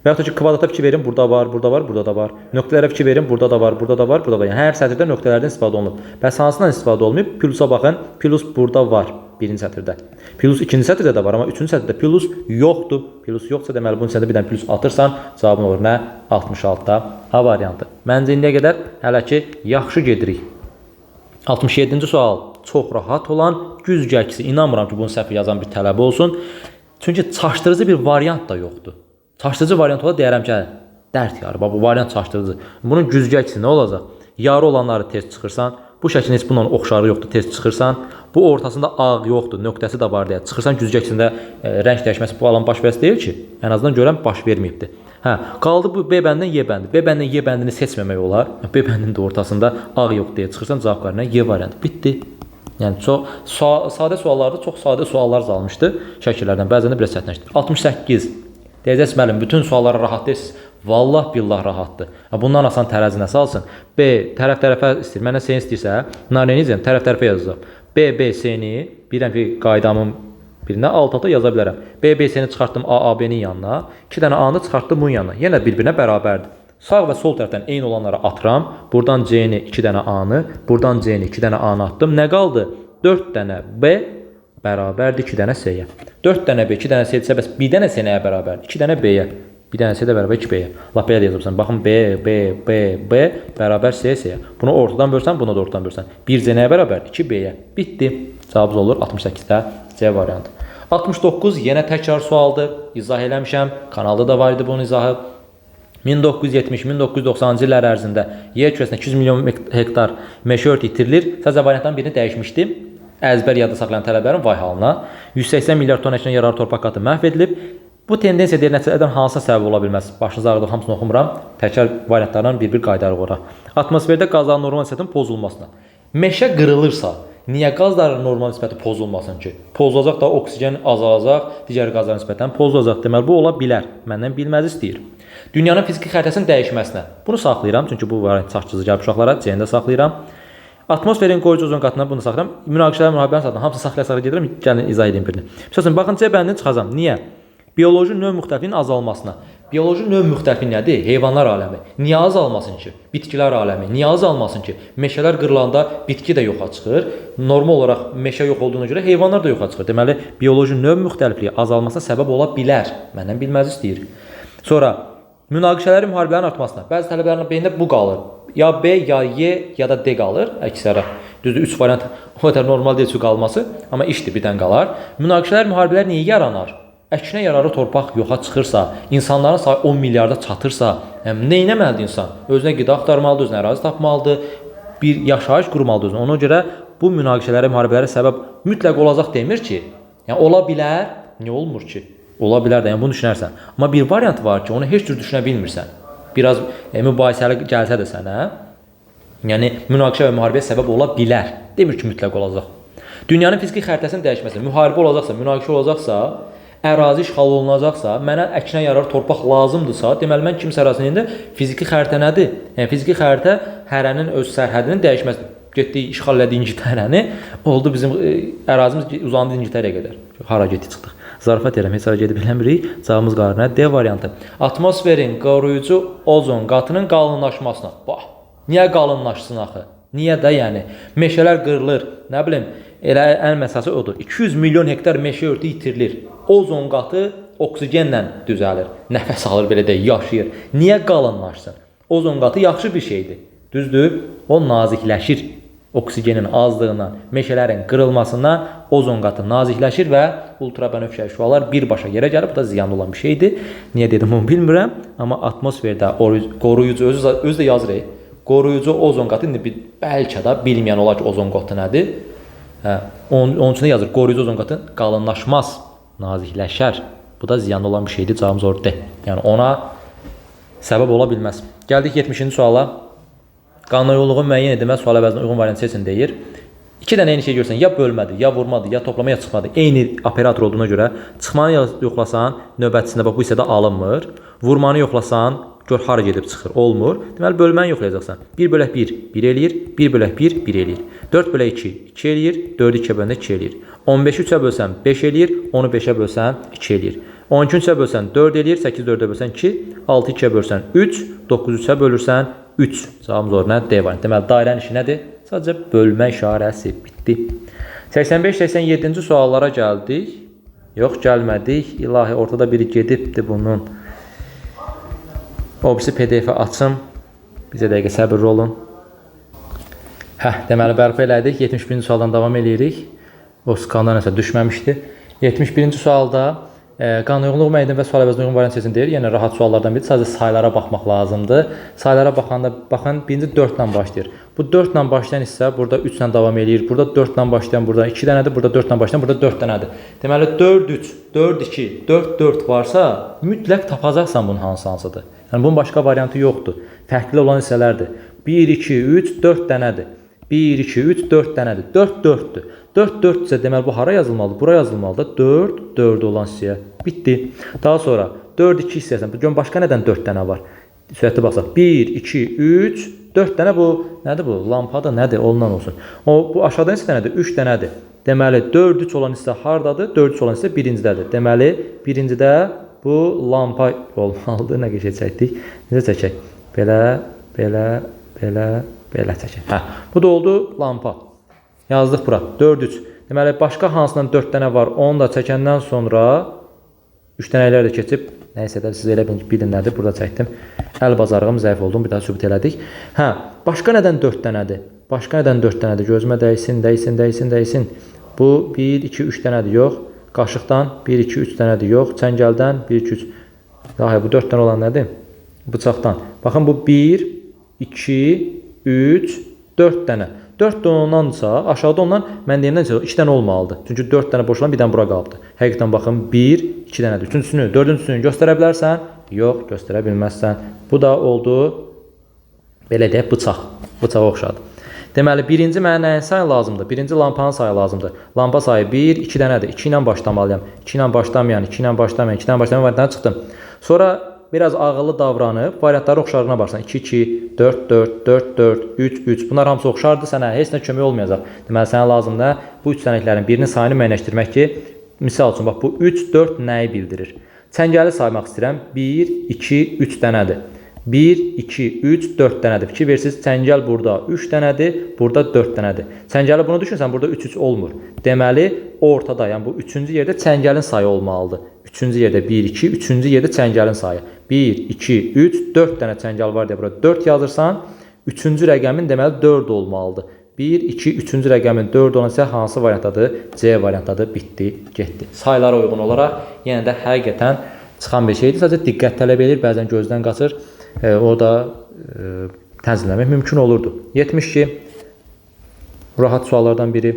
Və yaxud da ki, kvadrata fikir verin, burada var, burada da var. Nöqtələrə fikir verin, burada da var. Yəni, hər sətirdə nöqtələrdən istifadə olunur. Bəs hansından istifadə olunmayıb? Plusa baxın, plus burada var birinci sətirdə. Plus ikinci sətirdə də var, amma üçüncü sətirdə plus yoxdur. Plus yoxsa, deməli, bunun içində bir dənə plus atırsan, cavabın olur nə? 66-da A variantı. Məncə indiyə qədər hələ ki, yaxşı gedirik. 67-ci sual. Çox rahat olan güzgəksi. İnanmıram ki, bunu səhv yazan bir tələbə olsun. Çünki çaşdırıcı bir variant da yoxdur. Çaşdırıcı variant ola deyərəm ki, dərd yarı, bu variant çaşdırıcı. Bunun güzgəksi nə olacaq? Yarı olanları tez çıxırsan, bu şəklin heç bununla oxşarı yoxdur, tez çıxırsan, bu ortasında ağ yoxdur, nöqtəsi də var deyə çıxırsan, güzgəksində rəng dəyişməsi bu alan baş verəsi deyil ki, ən azından görəm baş verməyibdir. Qaldı bu B bəndən Y bəndi. B bəndən Y bəndini seçməmək olar. B bəndinin də ortasında ağ yox deyə çıxırsan, cavab qarinə Y variantı. Bitdi. Yəni çox sadə suallarda çox sadə suallar almışdı şəkillərdən. Bəzən də biraz çətinləşdi. 68. Deyəcəksiniz, müəllim, bütün suallara rahat deyilsiniz. Vallah billah rahatdır. Bundan asan tərəzi nəsə alsın. B tərəf-tərəfə istəyir. Mənə S istəyirsə, necə tərəf-tərəfə yazacaq. B S-ni birəm ki, qaydamın birinə alt-alta yaza bilərəm. B S-ni çıxartdım A-B-nin yanına, 2 dənə A-nı çıxartdım bunun yanına. Yenə bir-birinə bərabərdir. Sağ və sol tərəfdən eyni olanlara atıram. Buradan C-ni 2 dənə A-nı, buradan C-ni 2 dənə A-nı atdım. Nə qaldı? 4 dənə B bərabərdir 2 dənə S-yə. 4 dənə B, 2 dənə S-yə, bəs 1 dənə S-nəyə bərabərdir? 2 dənə B-yə. 1 dənə S-də bərabər 2 B-yə. Lap belə yazıbsan. Baxın, B bərabər S-yə. Bunu ortadan bölsən, bunu da ortadan bölsən. 1 C-nəyə bərabərdir? 2 B-yə. Bitdi. Cavabımız olur 68-də C variantı. 69 yenə təkrar sualdır. İzah eləmişəm. Kanalda da var idi bunun izahı. 1970-1990-cı illər ərzində yer kürəsində 200 milyon hektar meşə örtüyü itirilir. Sadəcə variantdan birini dəyişmişdim. Əzbər yadda saxlayan tələbələrin vay halına. 180 milyard ton əkinə yararlı torpaq qatı məhv edilib. Bu tendensiya deyil, nəticələrdən hansısa səbəb ola bilməz. Başınız ağrıdır, hamısını oxumuram. Təkrar variantlardan bir-bir qaydarıq ora. Atmosferdə qazların normal nisbətinin pozulmasına. Meşə qırılırsa, niyə qazların normal nisbəti pozulmasın ki? Pozulacaq da oksigen azalacaq, digər qazların nisbətən pozulacaq. Deməli, bu ola bilər. Məndən bilməz istəyir. Dünyanın fiziki xəritəsinin dəyişməsinə. Bunu saxlayıram, çünki bu variant çaşdırıcı gəlib uşaqlara. C-ni də saxlayıram. Atmosferin qoruyucu ozon qatına bunu saxlayıram. Münaqişələr, müharibənin saxlayıram. Hamısı saxlaya gedirəm. Gəlin izah edeyim birini. Məsələn, baxın, C bəndini çıxacam. Niyə? Bioloji növ müxtəlifliyin azalmasına. Bioloji növ müxtəlifliyi nədir? Heyvanlar aləmi. Niyə azalmasın ki? Bitkilər aləmi. Niyə azalmasın ki? Meşələr qırılanda bitki də yoxa çıxır. Normal olaraq meşə yox olduğuna görə heyvanlar da yoxa çıxır. Deməli, bioloji növ müxtəlifliyi azalmasına səbəb ola bilər. Məndən bilməz istəyir. Sonra münaqişələrin, müharibələrin artmasına. Bəzi tələbələrin beynində bu qalır. Ya B, ya Y, ya da D qalır əksərə. Düzdür, 3 variant o qədər normal deyil qalması, amma işdir, birdən qalar. Münaqişələr, müharibələr niyə yaranar? Əkinə yararlı torpaq yoxa çıxırsa, insanların sayı 10 milyarda çatırsa, nə etməlidir insan? Özünə qida axtarmalıdır, özünə ərazi tapmalıdır, bir yaşayış qurmalıdır özünə. Ona görə bu münaqişələrə, müharibələrə səbəb mütləq olacaq demir ki, yəni ola bilər, niyə olmur ki? Ola bilər də, yəni bunu düşünərsən. Amma bir variant var ki, onu heç cür düşünə bilmirsən. Biraz mübahisəli gəlsə də sənə, yəni münaqişə və müharibəyə səbəb ola bilər. Demir ki, mütləq olacaq. Dünyanın fiziki xəritəsinin dəyişməsi, müharibə olacaqsa, münaqişə olacaqsa, ərazi işğal olunacaqsa, mənə əkinə yararlı torpaq lazımdırsa, deməli mən kimsə ərazisində fiziki xəritə nədir? Yəni fiziki xəritə hərənin öz sərhədinin dəyişməsidir. Getdik, işğal elədik İngiltərəni, oldu bizim ərazimiz uzandı İngiltərəyə qədər. Hara getdik, çıxdıq. Zarafat edirəm, heç hara gedib bilmirik. Cavabımız qarinə D variantı. Atmosferin qoruyucu ozon qatının qalınlaşmasına. Bax, niyə qalınlaşsın axı? Niyə də yəni? Meşələr qırılır, nə bilim, elə ən məsələsi odur. 200 milyon hektar meşə örtüyü itirilir. Ozon qatı oksigenlə düzəlir. Nəfəs alır belə də, yaşayır. Niyə qalınlaşsın? Ozon qatı yaxşı bir şeydir. Düzdür? O nazikləşir. oksigenin azlığından, meşələrin qırılmasından ozon qatı nazikləşir və ultrabənövşəyi şüalar birbaşa yerə gəlib. Bu da ziyanlı olan bir şeydir. Niyə dedim onu bilmirəm, amma atmosferdə qoruyucu özü də yazır. Qoruyucu ozon qatı, indi bəlkə də bilməyən olar ki, ozon qatı nədir? Onun üçün də yazır, qoruyucu ozon qatı qalınlaşmaz, nazikləşər. Bu da ziyanlı olan bir şeydir, cavabımız orada. Yəni ona səbəb ola bilməz. Gəldik 70-ci suala. Qanunauyğunluğu müəyyən edilməz, sual əvəzinə uyğun variant seçin deyir. İki dənə eyni şey görsən, ya bölmədi, ya vurmadı, ya toplama, ya çıxmadı. Eyni operator olduğuna görə çıxmanı yoxlasan, növbətisində bax bu hissədə alınmır. Vurmanı yoxlasan, gör hara gedib çıxır, olmur. Deməli, bölməni yoxlayacaqsan. 1 bölək 1, 1 eləyir. 1 bölək 1, 1 eləyir. 4 bölək 2, 2 eləyir. 4-ü 2-yə böləndə 2 eləyir. 15-i 3-ə bölsən 5 eləyir. 10-u 5-ə bölsən 2 eləyir. 12-i 3-ə bölsən 4 eləyir. 8-i 4-ə bölsən 2. 6-ı 2-yə bölsən 3. 9-u 3-ə bölürsən 3. Cavabımız orada D variantı. Deməli, dairənin işi nədir? Sadəcə bölmə işarəsi. Bitdi. 85-87-ci suallara gəldik. Yox, gəlmədik. İlahi, ortada biri gedibdi bunun. O birisi PDF-i açım. Bizə dəqiqə səbirli olun. Deməli, bərpa elədik. 71-ci sualdan davam edirik. O skandan nəsə düşməmişdi. 71-ci sualda qanunauyğunluq müəyyən və sual əvəzinə uyğun variant seçin deyir. Yəni rahat suallardan biri. Sadəcə saylara baxmaq lazımdır. Saylara baxanda baxın, birinci 4 ilə başlayır. Bu 4 ilə başlayan hissə burada 3 ilə davam edir. Burada 4 ilə başlayan burada 2 dənədir. Burada 4 ilə başlayan burada 4 dənədir. Deməli 4 3, 4 2, 4 4 varsa mütləq tapacaqsan bunun hansıdır. Yəni bunun başqa variantı yoxdur. Fərqli olan hissələrdir. 1 2 3 4 dənədir. 1 2 3 4 dənədir. 4 4-dür. 4 4 isə deməli bu hara yazılmalıdır? Bura yazılmalıdır. 4 4 olan hissəyə. Bitdi. Daha sonra 4 2 hissəsən. Bu gün başqa nədən 4 dənə var? Sürətli baxsaq 1 2 3 4 dənə bu nədir bu? Lampada nədir? Ondan olsun. Bu aşağıdan neçə dənədir? 3 dənədir. Deməli 4 3 olan hissə hardadır? 4 3 olan hissə birincdədir. Deməli birincidə bu lampa olmalıdır. Nə keçəcəkdik? Necə çəkək? Belə, belə, belə, belə çəkək. Bu da oldu lampa. Yazdıq bura. 4 3. Deməli başqa hansından 4 dənə var? Onu da çəkəndən sonra 3 dənələr də keçib. Nəysə də siz elə bilin nədir? Burada çəkdim. Əl bacarığım zəif oldum. Bir daha sübut elədik. Başqa nədən 4 dənədir? Başqa nədən 4 dənədir? Gözümə dəysin, dəysin, dəysin, dəysin. Bu 1 2 3 dənədir, yox. Qaşıqdan 1 2 3 dənədir, yox. Çəngəldən 1 2 3. Daha bu 4 dənə olan nədir? Bıçaqdan. Baxın bu 1 2 3 4 dənə. 4 dənə ondansa, aşağıda ondan mən deyimdən 2 dənə olmalıdır. Çünki 4 dənə boşalan bir dənə bura qalıbdır. Həqiqətən baxın 1 2 dənədir. Üçüncüsünü, dördüncüsünü göstərə bilərsən? Yox, göstərə bilməzsən. Bu da oldu belə deyək bıçaq. Bıçağa oxşadı. Deməli birinci mənə nəyin sayı lazımdır? Birinci lampanın sayı lazımdır. Lampa sayı 1 2 dənədir. 2 ilə başlamalıyam. 2 ilə başlamayan, 2 ilə başlamayan, 2 ilə başlamayan variantdan çıxdım. Sonra biraz ağıllı davranıb variantları oxşarlığına baxsan. 2 2 4 4 4 4 3 3. Bunlar hamısı oxşardır. Sənə heç nə kömək olmayacaq. Deməli sənə lazımdır bu 3 dənəklərin birinin sayını müəyyənləşdirmək ki, misal üçün bax bu 3 4 nəyi bildirir? Çəngəli saymaq istəyirəm. 1 2 3 dənədir. 1 2 3 4 dənədir. Fikir versiniz, çəngəl burada 3 dənədir, burada 4 dənədir. Çəngəli bunu düşünsən, burada 3 3 olmur. Deməli ortada, yəni bu 3-cü yerdə çəngəlin sayı olmalıdır. 3-cü yerdə 1 2, 3-cü yerdə çəngəlin sayı. 1 2 3 4 dənə çəngəl var deyə burada 4 yazırsan, 3-cü rəqəmin deməli 4 olmalıdır. 1 2 3-cü rəqəmin 4 olan isə hansı variantdadır? C variantdadır. Bitdi, getdi. Sayılara uyğun olaraq yenə də həqiqətən çıxan bir şeydir. Sadəcə diqqət tələb edir, bəzən gözdən qaçır. Orada tənzimləmək mümkün olurdu. 72 rahat suallardan biri.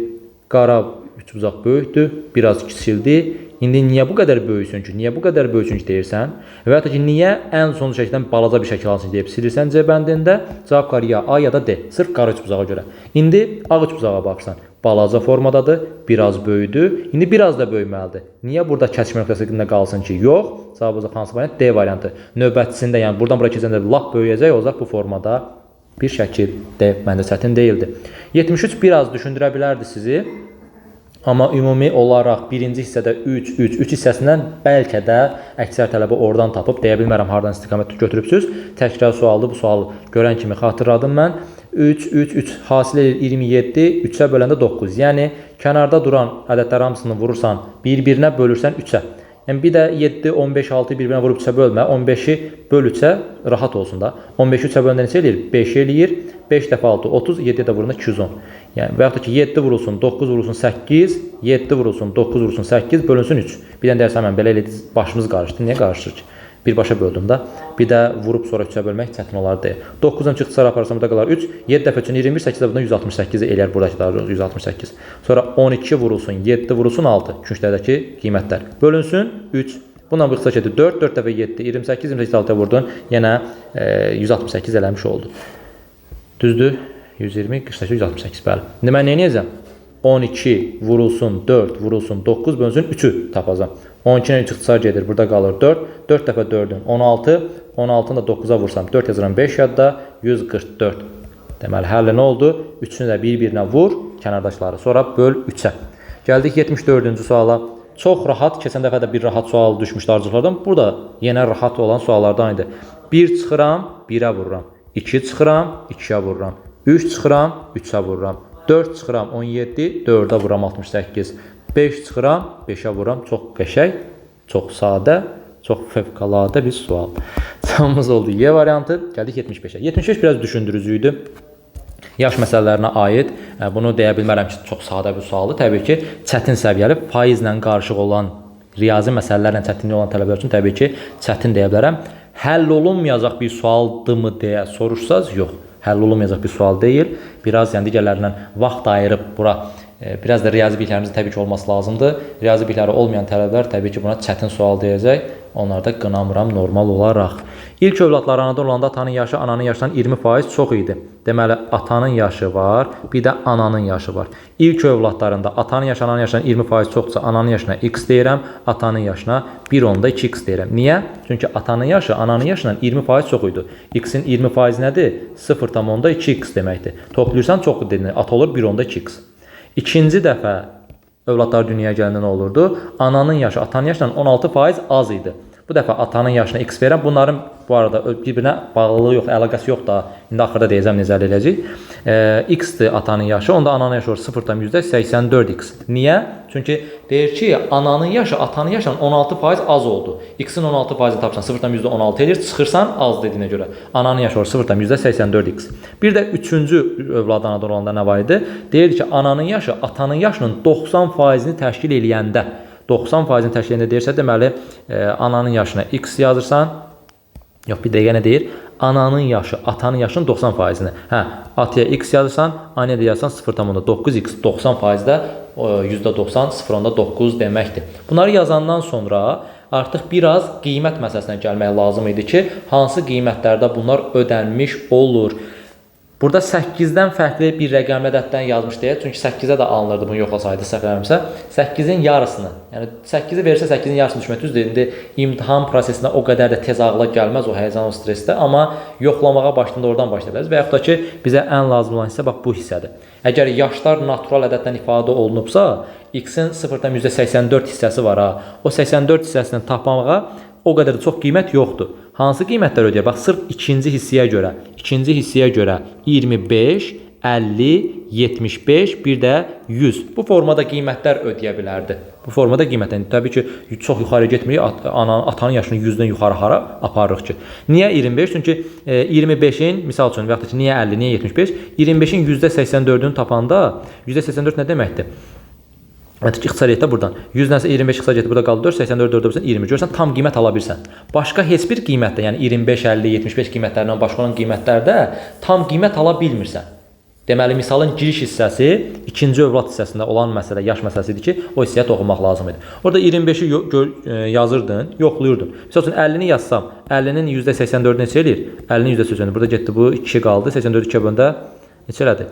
Qara üçbucaq böyükdür, biraz kiçildi. İndi niyə bu qədər böyüsün ki? Niyə bu qədər böyüsün ki deyirsən? Və ya da ki, niyə ən son şəkildən balaca bir şəkil alsın deyib silirsən C bəndində? Cavab var ya A ya da D. Sırf qara üçbucağa görə. İndi ağ üçbucağa baxsan. Balaca formadadır, biraz böyüdü. İndi biraz da böyüməlidir. Niyə burada kəsmə nöqtəsində qalsın ki? Yox. Cavabımız hansı variant? D variantı. Növbətisində, yəni buradan bura keçəndə lap böyüyəcək, o zaman bu formada bir şəkil D məndə çətin deyildi. 73 biraz düşündürə bilərdi sizi. Amma ümumi olaraq birinci hissədə 3 3 3 hissəsindən bəlkə də əksər tələbə oradan tapıb deyə bilmərəm hardan istiqamət götürübsüz. Təkrar sualdır. Bu sualı görən kimi xatırladım mən. 3 3 3 hasil edir 27, 3-ə böləndə 9. Yəni kənarda duran ədədlər hamısını vurursan, bir-birinə bölürsən 3-ə. Yəni bir də 7 15 6 bir-birinə vurub 3-ə bölmə. 15-i böl 3-ə rahat olsun da. 15-i 3-ə böləndə neçə eləyir? 5 eləyir. 5 dəfə 6 30, 7 də vurunda 210. Yəni və yaxud da ki 7 vurulsun 9 vurulsun 8, 7 vurulsun 9 vurulsun 8 bölünsün 3. Bir dənə dərsəm mən belə elədik, başımız qarışdı. Niyə qarışır ki? Birbaşa böldüm də. Bir də vurub sonra 3-ə bölmək çətin olar deyə. 9-dan çıxsara aparsam burada qalar 3. 7 dəfə üçün 21, 8 dəfədən 168 eləyər buradakılar 168. Sonra 12 vurulsun, 7 vurulsun 6. Künclərdəki qiymətlər. Bölünsün 3. Bundan bu qısa edir 4, 4 dəfə 7, 28, 28 6-ya vurdun. Yenə 168 eləmiş oldu. Düzdür? 120, 48, 168 bəli. İndi mən nə edəcəm? 12 vurulsun 4 vurulsun 9 bölünsün 3-ü tapacam. 12-dən 3 ixtisar gedir. Burada qalır 4. 4 dəfə 4-ün 16. 16-nı da 9-a vursam 4 yazıram 5 yadda 144. Deməli həlli nə oldu? 3-ünü də bir-birinə vur kənardakıları. Sonra böl 3-ə. Gəldik 74-cü suala. Çox rahat, keçən dəfə də bir rahat sual düşmüşdü arzulardan. Burada yenə rahat olan suallardan idi. 1 çıxıram, 1-ə vururam. 2 çıxıram, 2-yə vururam. 3 çıxıram, 3-ə vururam. 4 çıxıram, 17, 4-ə vururam 68. 5 çıxıram, 5-ə vururam. Çox qəşəng, çox sadə, çox fövqəladə bir sual. Cavabımız oldu Y variantı. Gəldik 75-ə. 75 biraz düşündürücü idi. Yaş məsələlərinə aid. Bunu deyə bilmərəm ki, çox sadə bir sualdır. Təbii ki, çətin səviyyəli, faizlə qarışıq olan, riyazi məsələlərlə çətinlik olan tələbələr üçün təbii ki, çətin deyə bilərəm. Həll olunmayacaq bir sualdırmı deyə soruşsaz, yox. Həll olunmayacaq bir sual deyil. Biraz yəni digərlərindən vaxt ayırıb bura biraz da riyazi biliklərimizin təbii ki olması lazımdır. Riyazi bilikləri olmayan tələbələr təbii ki buna çətin sual deyəcək. Onlarda qınamıram normal olaraq. İlk övladlar anadan olanda atanın yaşı ananın yaşından 20% çox idi. Deməli atanın yaşı var, bir də ananın yaşı var. İlk övladlarında atanın yaşı ananın yaşından 20% çoxsa ananın yaşına x deyirəm, atanın yaşına 1/2x deyirəm. Niyə? Çünki atanın yaşı ananın yaşından 20% çox idi. X-in 20% nədir? 0,2x deməkdir. Toplayırsan çox dediyin at olur 1/2x. İkinci dəfə övladlar dünyaya gələndə nə olurdu? Ananın yaşı atanın yaşından 16% az idi. Bu dəfə atanın yaşına x verirəm. Bunların bu arada bir-birinə bağlılığı yox, əlaqəsi yox da. İndi axırda deyəcəm necə əldə edəcəyik. X-dir atanın yaşı, onda ananın yaşı olur 0,84x. Niyə? Çünki deyir ki, ananın yaşı atanın yaşından 16% az oldu. X-in 16%-ni tapsan 0,16 edir, çıxırsan az dediyinə görə. Ananın yaşı olur 0,84x. Bir də üçüncü övlad anadan olanda nə var idi? Deyir ki, ananın yaşı atanın yaşının 90%-ni təşkil eləyəndə 90%-ni təşkil edəndə deyirsə, deməli, ananın yaşına x yazırsan, yox, bir dəqiqə nə deyir? Ananın yaşı, atanın yaşının 90%-ni. Hə, atıya x yazırsan, anaya da yazsan 0,9x, 90%-də %90, 0,9 deməkdir. Bunları yazandan sonra artıq biraz qiymət məsələsinə gəlmək lazım idi ki, hansı qiymətlərdə bunlar ödənmiş olur. Burada 8-dən fərqli bir rəqəmli ədəddən yazmış deyə. Çünki 8-ə də alınırdı bunu yoxlasaydı, səhv eləmirəmsə. 8-in yarısını, yəni 8-i verirsə 8-in yarısını düşmək düzdür. İndi imtahan prosesində o qədər də tez ağla gəlməz o həyəcan, o stressdə. Amma yoxlamağa başlayanda oradan başlaya biləriz. Və yaxud da ki, bizə ən lazım olan hissə bax bu hissədir. Əgər yaşlar natural ədəddən ifadə olunubsa, x-in 0,84 hissəsi var ha. O 84 hissəsini tapmağa o qədər də çox qiymət yoxdur. Hansı qiymətlər ödəyir? Bax, sırf ikinci hissəyə görə. İkinci hissəyə görə 25, 50, 75, bir də 100. Bu formada qiymətlər ödəyə bilərdi. Bu formada qiymətlər. Təbii ki, çox yuxarı getmirik. Atanın yaşını 100-dən yuxarı hara aparırıq ki. Niyə 25? Çünki 25-in, misal üçün, və yaxud da ki, niyə 50, niyə 75? 25-in %84-ünü tapanda, %84 nə deməkdir? İxtisariyyətdə buradan 100-dən 25 ixtisar getdi, burada qaldı 4, 84 4-dən 20. Görürsən, tam qiymət ala bilirsən. Başqa heç bir qiymətdə, yəni 25, 50, 75 qiymətlərindən başqa olan qiymətlərdə tam qiymət ala bilmirsən. Deməli, misalın giriş hissəsi ikinci övlad hissəsində olan məsələ, yaş məsələsi idi ki, o hissəyə toxunmaq lazım idi. Orada 25-i yazırdın, yoxluyurdun. Misal üçün 50-ni yazsam, 50-nin %84-ü neçə eləyir? 50-nin %84-ü. Burada getdi, bu 2 qaldı. 84 2 böləndə neçə elədi?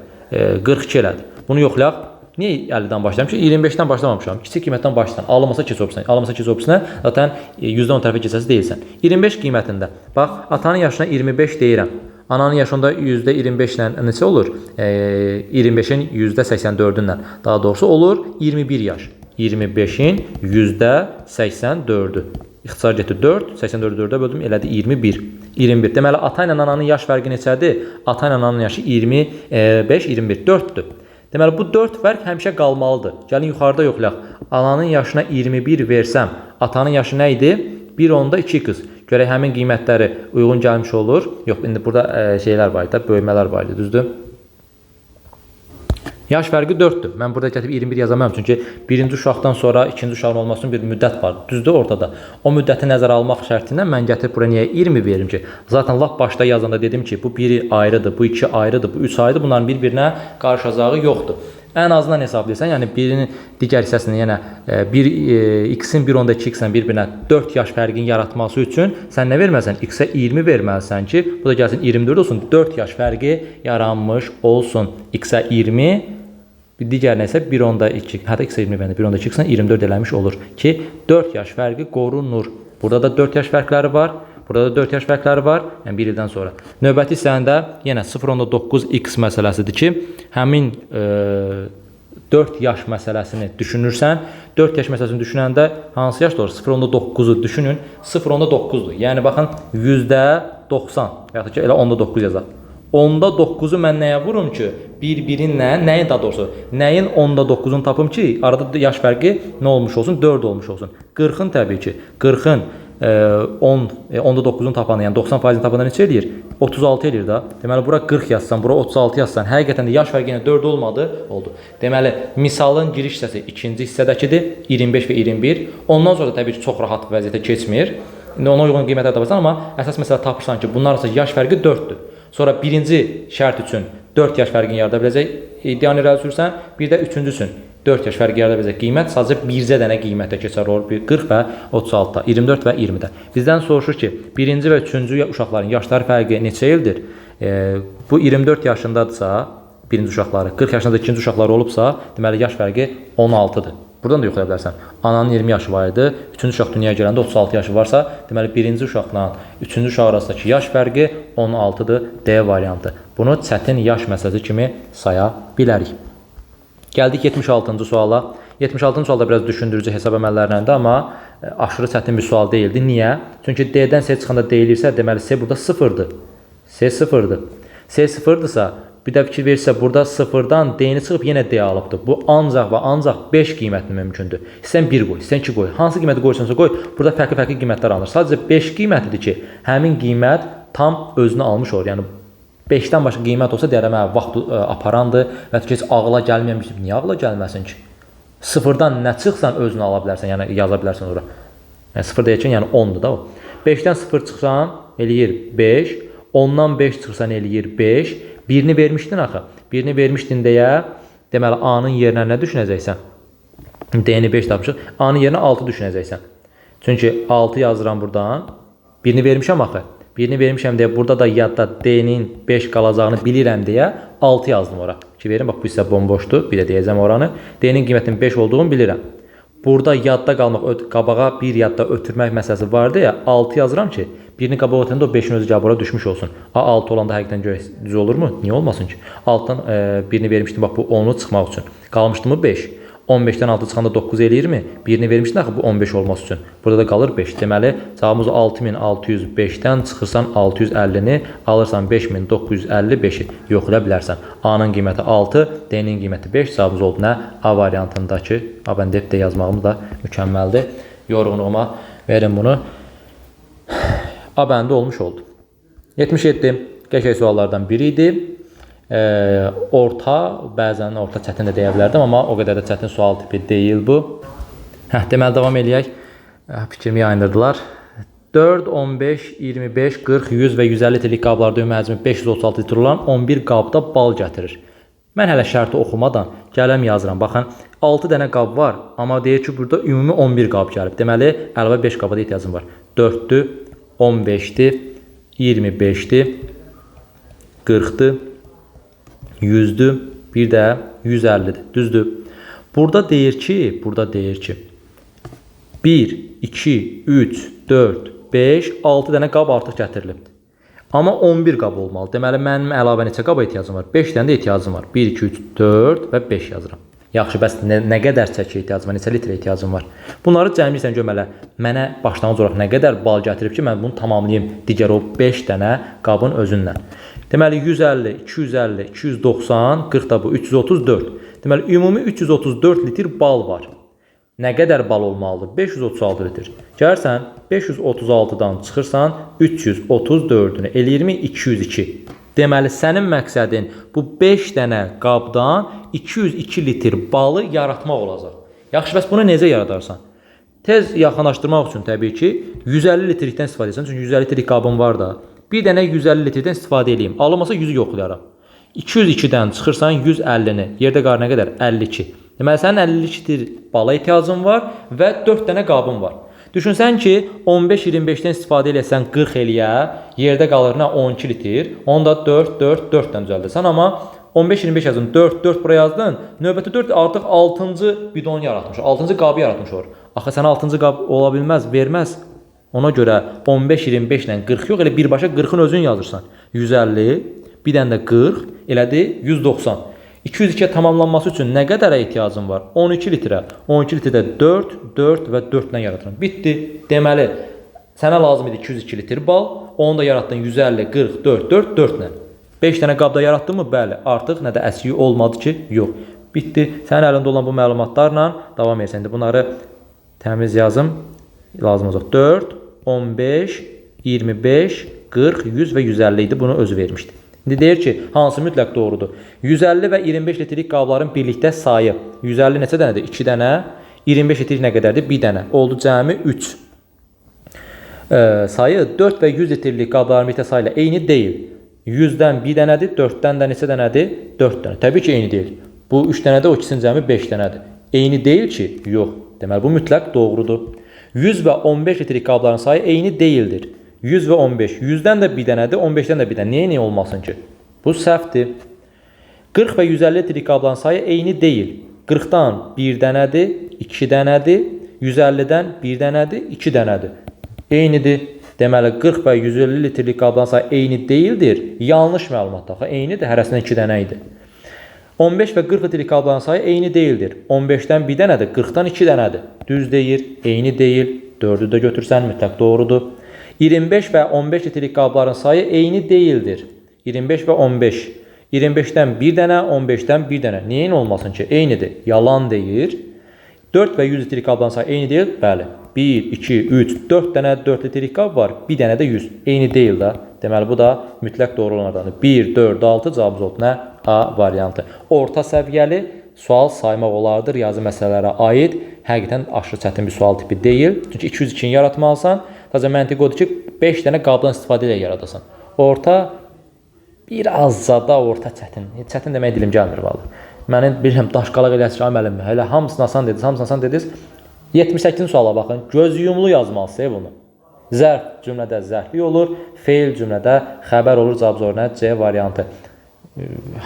42 elədi. Bunu yoxlayaq. Niyə 50-dən başlayam ki? 25-dən başlamamışam. Kiçik qiymətdən başlayam. Alınmasa keç opsiyasına. Alınmasa keç opsiyasına zaten %10 tərəfə keçəsi deyilsən. 25 qiymətində. Bax, atanın yaşına 25 deyirəm. Ananın yaşında %25 ilə neçə olur? 25-in %84-dən. Daha doğrusu olur 21 yaş. 25-in %84-ü. İxtisar getdi 4, 84-ü 4-ə böldüm, elədi 21. 21. Deməli, ata ilə ananın yaş fərqi neçədir? Ata ilə ananın yaşı 25, 21, 4-dür. Deməli, bu 4 fərq həmişə qalmalıdır. Gəlin, yuxarıda yoxlayaq. Ananın yaşına 21 versəm, atanın yaşı nə idi? 1/2x. Görək, həmin qiymətləri uyğun gəlmiş olur. Yox, indi burada şeylər var idi, böyümələr var idi, düzdür? Yaş fərqi 4-dür. Mən burada gətirib 21 yazamam çünki birinci uşaqdan sonra ikinci uşağın olması üçün bir müddət var. Düzdür ortada. O müddəti nəzərə almaq şərtilə mən gətirib bura niyə 20 verim ki? Zaten lap başda yazanda dedim ki, bu biri ayrıdır, bu iki ayrıdır, bu üç ayrıdır. Bunların bir-birinə qarışacağı yoxdur. Ən azından hesablayırsan, yəni birinin digər hissəsini, yəni x-in 1.2 x-lə bir-birinə 4 yaş fərqini yaratması üçün sən nə verməlisən? X-ə 20 verməlisən ki, bu da gəlsin 24 olsun. 4 yaş fərqi yaranmış olsun. X-ə 20, bir digərinə isə 1.2, hətta x-ə 20 verəndə 1.2 x-lə 24 eləmiş olur ki, 4 yaş fərqi qorunur. Burada da 4 yaş fərqləri var. Burada da 4 yaş fərqləri var, yəni 1 ildən sonra. Növbəti hissəndə yenə 0.9x məsələsidir ki, həmin 4 yaş məsələsini düşünürsən. 4 yaş məsələsini düşünəndə hansı yaş olur? 0.9-u düşünün, 0.9-dur. Yəni, baxın, %90, yaxud ki, elə 10.9 yazaq. 10.9-u mən nəyə vurum ki, bir-birinlə, nəyin daha doğrusu, nəyin 10.9-unu tapım ki, arada yaş fərqi nə olmuş olsun? 4 olmuş olsun. 40-ın təbii ki, 40-ın 10.9-un tapanı, yəni 90%-in tapanı neçə eləyir? 36 eləyir da. Deməli, bura 40 yazsan, bura 36 yazsan, həqiqətən də yaş fərqi yenə 4 olmadı, oldu. Deməli, misalın giriş hissəsi ikinci hissədəkidir, 25 və 21. Ondan sonra təbii ki, çox rahat vəziyyətə keçmir. İndi ona uyğun qiymətlər tapırsan, amma əsas məsələ tapırsan ki, bunlar arasında yaş fərqi 4-dür. Sonra birinci şərt üçün 4 yaş fərqini yarada biləcək iddianı irəli sürsən, bir də üçüncü üçün 4 yaş fərqi yarada biləcək qiymət sadəcə bircə dənə qiymətə keçər olur. 40 və 36-da, 24 və 20-də. Bizdən soruşur ki, birinci və üçüncü uşaqların yaşları fərqi neçə ildir? Bu 24 yaşındadırsa, birinci uşaqları, 40 yaşında ikinci uşaqları olubsa, deməli yaş fərqi 16-dır. Buradan da yoxlaya bilərsən. Ananın 20 yaşı var idi, üçüncü uşaq dünyaya gələndə 36 yaşı varsa, deməli birinci uşaqla üçüncü uşaq arasındakı yaş fərqi 16-dır, D variantı. Bunu çətin yaş məsələsi kimi saya bilərik. Gəldik 76-cı suala. 76-cı sualda biraz düşündürücü hesab əməllərindədir, amma aşırı çətin bir sual deyildi. Niyə? Çünki D-dən C çıxanda deyilirsə, deməli C burada 0-dır. C 0-dır. C 0-dırsa, bir də fikir verirsə, burada 0-dan D-ni çıxıb yenə D alıbdır. Bu ancaq və ancaq 5 qiymətli mümkündür. Sən 1 qoy, sən 2 qoy. Hansı qiyməti qoysansa qoy, burada fərqli qiymətlər alınır. Sadəcə 5 qiymətidir ki, həmin qiymət tam özünü almış olur. Yəni 5-dən başqa qiymət olsa deyərəm, vaxt aparandır və heç ağla gəlməyəmişdir. Niyə ağla gəlməsin ki? 0-dan nə çıxsan özünü ala bilərsən, yəni yaza bilərsən ora. Yəni 0 deyəcəkən, yəni 10-dur da o. 5-dən 0 çıxsan eləyir 5, 10-dan 5 çıxsan eləyir 5. Birini vermişdin axı. Birini vermişdin deyə, deməli A-nın yerinə nə düşünəcəksən? D-ni 5 tapmışıq. A-nın yerinə 6 düşünəcəksən. Çünki 6 yazıram buradan. Birini vermişəm axı. Birini vermişəm deyə, burada da yadda D-nin 5 qalacağını bilirəm deyə 6 yazdım ora. Ki verin, bax bu hissə bomboşdur. Bir də deyəcəm oranı. D-nin qiymətinin 5 olduğunu bilirəm. Burada yadda qalmaq, qabağa bir yadda ötürmək məsələsi vardı ya, 6 yazıram ki, birini qabağa ötürəndə o 5-in özü cavabına düşmüş olsun. A6 olanda həqiqətən düz olurmu? Niyə olmasın ki? 6-dan birini vermişdim, bax bu 10-u çıxmaq üçün. Qalmışdı mı 5? 15-dən 6 çıxanda 9 eləyirmi? Birini vermişdin axı bu 15 olması üçün. Burada da qalır 5. Deməli, cavabımız 6605-dən çıxırsan 650-ni, alırsan 5955-i yoxlaya bilərsən. A-nın qiyməti 6, D-nin qiyməti 5, cavabımız oldu nə? A variantındakı, A-bəndə yazmağımız da mükəmməldir. Yorğunluğuma verin bunu. A-bəndə olmuş oldu. 77. Qəşəng suallardan biri idi. Orta, bəzən orta çətin də deyə bilərdim, amma o qədər də çətin sual tipi deyil bu. Deməli, davam eləyək. Fikrimi yayındırdılar. 4, 15, 25, 40, 100 və 150 litrlik qablarda ümumi həcmi 536 litr olan 11 qabda bal gətirir. Mən hələ şərti oxumadan gələm yazıram. Baxın, 6 dənə qab var, amma deyir ki, burada ümumi 11 qab gəlib. Deməli, əlavə 5 qaba da ehtiyacım var. 4-dür, 15-dir, 25-dir, 40-dır, 100-dür, bir də 150-dir. Düzdür. Burada deyir ki, 1, 2, 3, 4, 5, 6 dənə qab artıq gətirilibdir. Amma 11 qab olmalı. Deməli, mənim əlavə neçə qaba ehtiyacım var? 5 dənə də ehtiyacım var. 1, 2, 3, 4 və 5 yazıram. Yaxşı, bəs nə qədər çəki ehtiyacım var? Neçə litrə ehtiyacım var? Bunları cəmləyirsən görmələ. Mənə başlanğıc olaraq nə qədər bal gətirib ki, mən bunu tamamlayayım digər o 5 dənə qabın özünlə. Deməli, 150, 250, 290, 40 da bu, 334. Deməli, ümumi 334 litr bal var. Nə qədər bal olmalıdır? 536 litr. Gəlirsən, 536-dan çıxırsan, 334-ünü eləyirmi? 202. Deməli, sənin məqsədin bu 5 dənə qabdan 202 litr balı yaratmaq olacaq. Yaxşı, bəs bunu necə yaradarsan? Tez yaxınlaşdırmaq üçün təbii ki, 150 litrlikdən istifadə edirsən. Çünki 150 litrlik qabım var da. Bir dənə 150 litrdən istifadə edeyim. Alınmasa 100-ü yoxlayaram. 202-dən çıxırsan 150-ni. Yerdə qalır nə qədər? 52. Deməli, sənin 52 litr bala ehtiyacın var və 4 dənə qabın var. Düşünsən ki, 15-25-dən istifadə eləsən 40 eləyə, yerdə qalır nə 12 litr. Onu da 4-4-4-dən düzəldəsən. Amma 15-25 yazın, 4-4 buraya yazdın. Növbəti 4 artıq 6-cı bidonu yaratmış, 6-cı qabı yaratmış olur. Axı sənə 6-cı qab ola bilməz, verməz. Ona görə 15-25 ilə 40 yox, elə birbaşa 40-ın özün yazırsan. 150, bir dənə də 40, elədi 190. 202-yə tamamlanması üçün nə qədərə ehtiyacın var? 12 litrə. 12 litrdə 4, 4 və 4-dən yaratıram. Bitdi. Deməli, sənə lazım idi 202 litr bal, onu da yaratdın 150, 40, 4, 4, 4-lə. 5 dənə qabda yarattın mı? Bəli. Artıq nə də əskiyi olmadı ki, yox. Bitdi. Sənin əlində olan bu məlumatlarla davam edirsən. İndi bunları təmiz yazım. Lazım olacaq 4, 15, 25, 40, 100 və 150 idi. Bunu özü vermişdi. İndi deyir ki, hansı mütləq doğrudur? 150 və 25 litrlik qabların birlikdə sayı. 150 neçə dənədir? 2 dənə. 25 litrik nə qədərdir? 1 dənə. Oldu cəmi 3. Sayı 4 və 100 litrlik qabların birlikdə sayı ilə eyni deyil. 100-dən 1 dənədir, 4-dən də neçə dənədir? 4 dənə. Təbii ki, eyni deyil. Bu 3 dənədir, o ikisinin cəmi 5 dənədir. Eyni deyil ki, yox. Deməli, bu mütləq doğrudur. 100 və 15 litrik qabların sayı eyni deyildir. 100 və 15. 100-dən də 1 dənədir, 15-dən də 1 dənə. Niyə eyni olmasın ki? Bu səhvdir. 40 və 150 litrik qabların sayı eyni deyil. 40-dan 1 dənədir, 2 dənədir. 150-dən 1 dənədir, 2 dənədir. Eynidir. Deməli, 40 və 150 litrlik qabların sayı eyni deyildir. Yanlış məlumat axı. Eynidir, hərəsindən 2 dənə idi. 15 və 40 litrlik qabların sayı eyni deyildir. 15-dən 1 dənədir, 40-dan 2 dənədir. Düz deyir, eyni deyil. 4-ü də götürsən, mütləq doğrudur. 25 və 15 litrlik qabların sayı eyni deyildir. 25 və 15. 25-dən 1 dənə, 15-dən 1 dənə. Niyə eyni olmasın ki? Eynidir. Yalan deyir. 4 və 100 litrlik qabların sayı eyni deyil. Bəli. 1, 2, 3, 4 dənə 4 litrlik qab var. Bir dənə də 100. Eyni deyil də. Deməli, bu da mütləq doğru olanlardandır. 1, 4, 6 cavabımız oldu. Nə? A variantı. Orta səviyyəli sual saymaq olardı riyazi məsələlərə aid. Həqiqətən aşırı çətin bir sual tipi deyil. Çünki 202-ni yaratmalısan. Sadəcə məntiq odur ki, 5 dənə qabdan istifadə ilə yaradasan. Orta, biraz da orta çətin. Çətin demək dilim gəlmir vallahi. Mənim bilirəm daşqalaq eləsi müəllim. Elə hamısını asan dediniz, hamısını asan dediniz. 78-ci suala baxın. Göz yumulu yazmalısınız bunu. Zərf cümlədə zərfli olur, feil cümlədə xəbər olur. Cavab zoruna C variantı.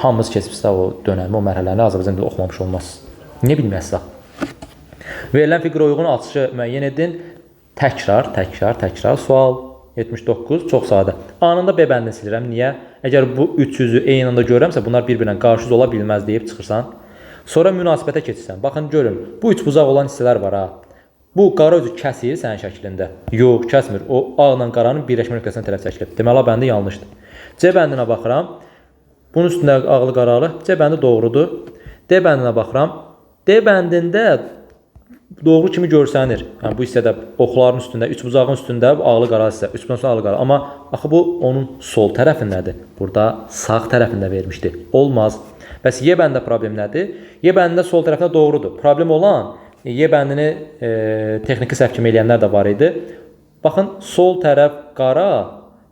Hamımız keçmişsə o dönəmi, o mərhələni Azərbaycan dilində oxumamış olmaz. Niyə bilməzsə? Verilən fiqrə uyğun açışı müəyyən edin. Təkrar. Sual 79. Çox sadə. Anında B bəndini silirəm. Niyə? Əgər bu 300-ü eyni anda görəmsə, bunlar bir-birinə qarşıd ola bilməz deyib çıxırsan. Sonra münasibətə keçirsən. Baxın, görün. Bu üç buzaq olan hissələr var ha. Bu qara özü kəsir sənin şəklində. Yox, kəsmir. O ağla qaranın birləşmə nöqtəsinə tərəf çəkilir. Deməli, bəndi yanlışdır. C bəndinə baxıram. Bunun üstündə ağlı qaralı. C bəndi doğrudur. D bəndinə baxıram. D bəndində doğru kimi görsənir. Yəni, bu hissədə oxların üstündə, üç buzağın üstündə bu ağlı qara hissə. Üç buzağın ağlı qara. Amma axı bu onun sol tərəfindədir. Burada sağ tərəfində vermişdi. Olmaz. Bəs Y bəndə problem nədir? Y bəndində sol tərəfində doğrudur. Problem olan Y bəndini texniki səhv kimi eləyənlər də var idi. Baxın, sol tərəf qara,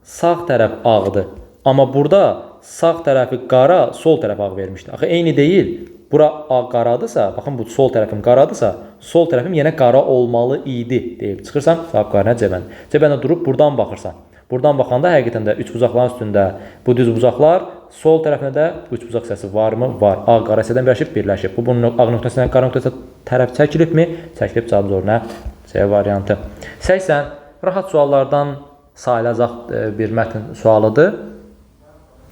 sağ tərəf ağdır. Amma burada sağ tərəfi qara, sol tərəf ağ vermişdi. Axı eyni deyil. Bura ağ qaradırsa, baxın bu sol tərəfim qaradırsa, sol tərəfim yenə qara olmalı idi deyib çıxırsan. Cavab qarına C bəndi. C bəndə durub buradan baxırsan. Buradan baxanda həqiqətən də üç buzaqların üstündə bu düz buzaqlar, sol tərəfində də üç buzaq hissəsi varmı? Var. Ağ qara hissədən birləşib. Bu bunun ağ nöqtəsindən qara nöqtəsinə tərəf çəkilibmi? Çəkilib, cavab zoruna C variantı. 80. Rahat suallardan sayılacaq bir mətn sualıdır.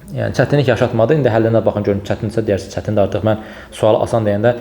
Yəni çətinlik yaşatmadı. İndi həllinə baxın, görün çətinsə deyərsiniz, çətindir artıq. Mən sualı asan deyəndə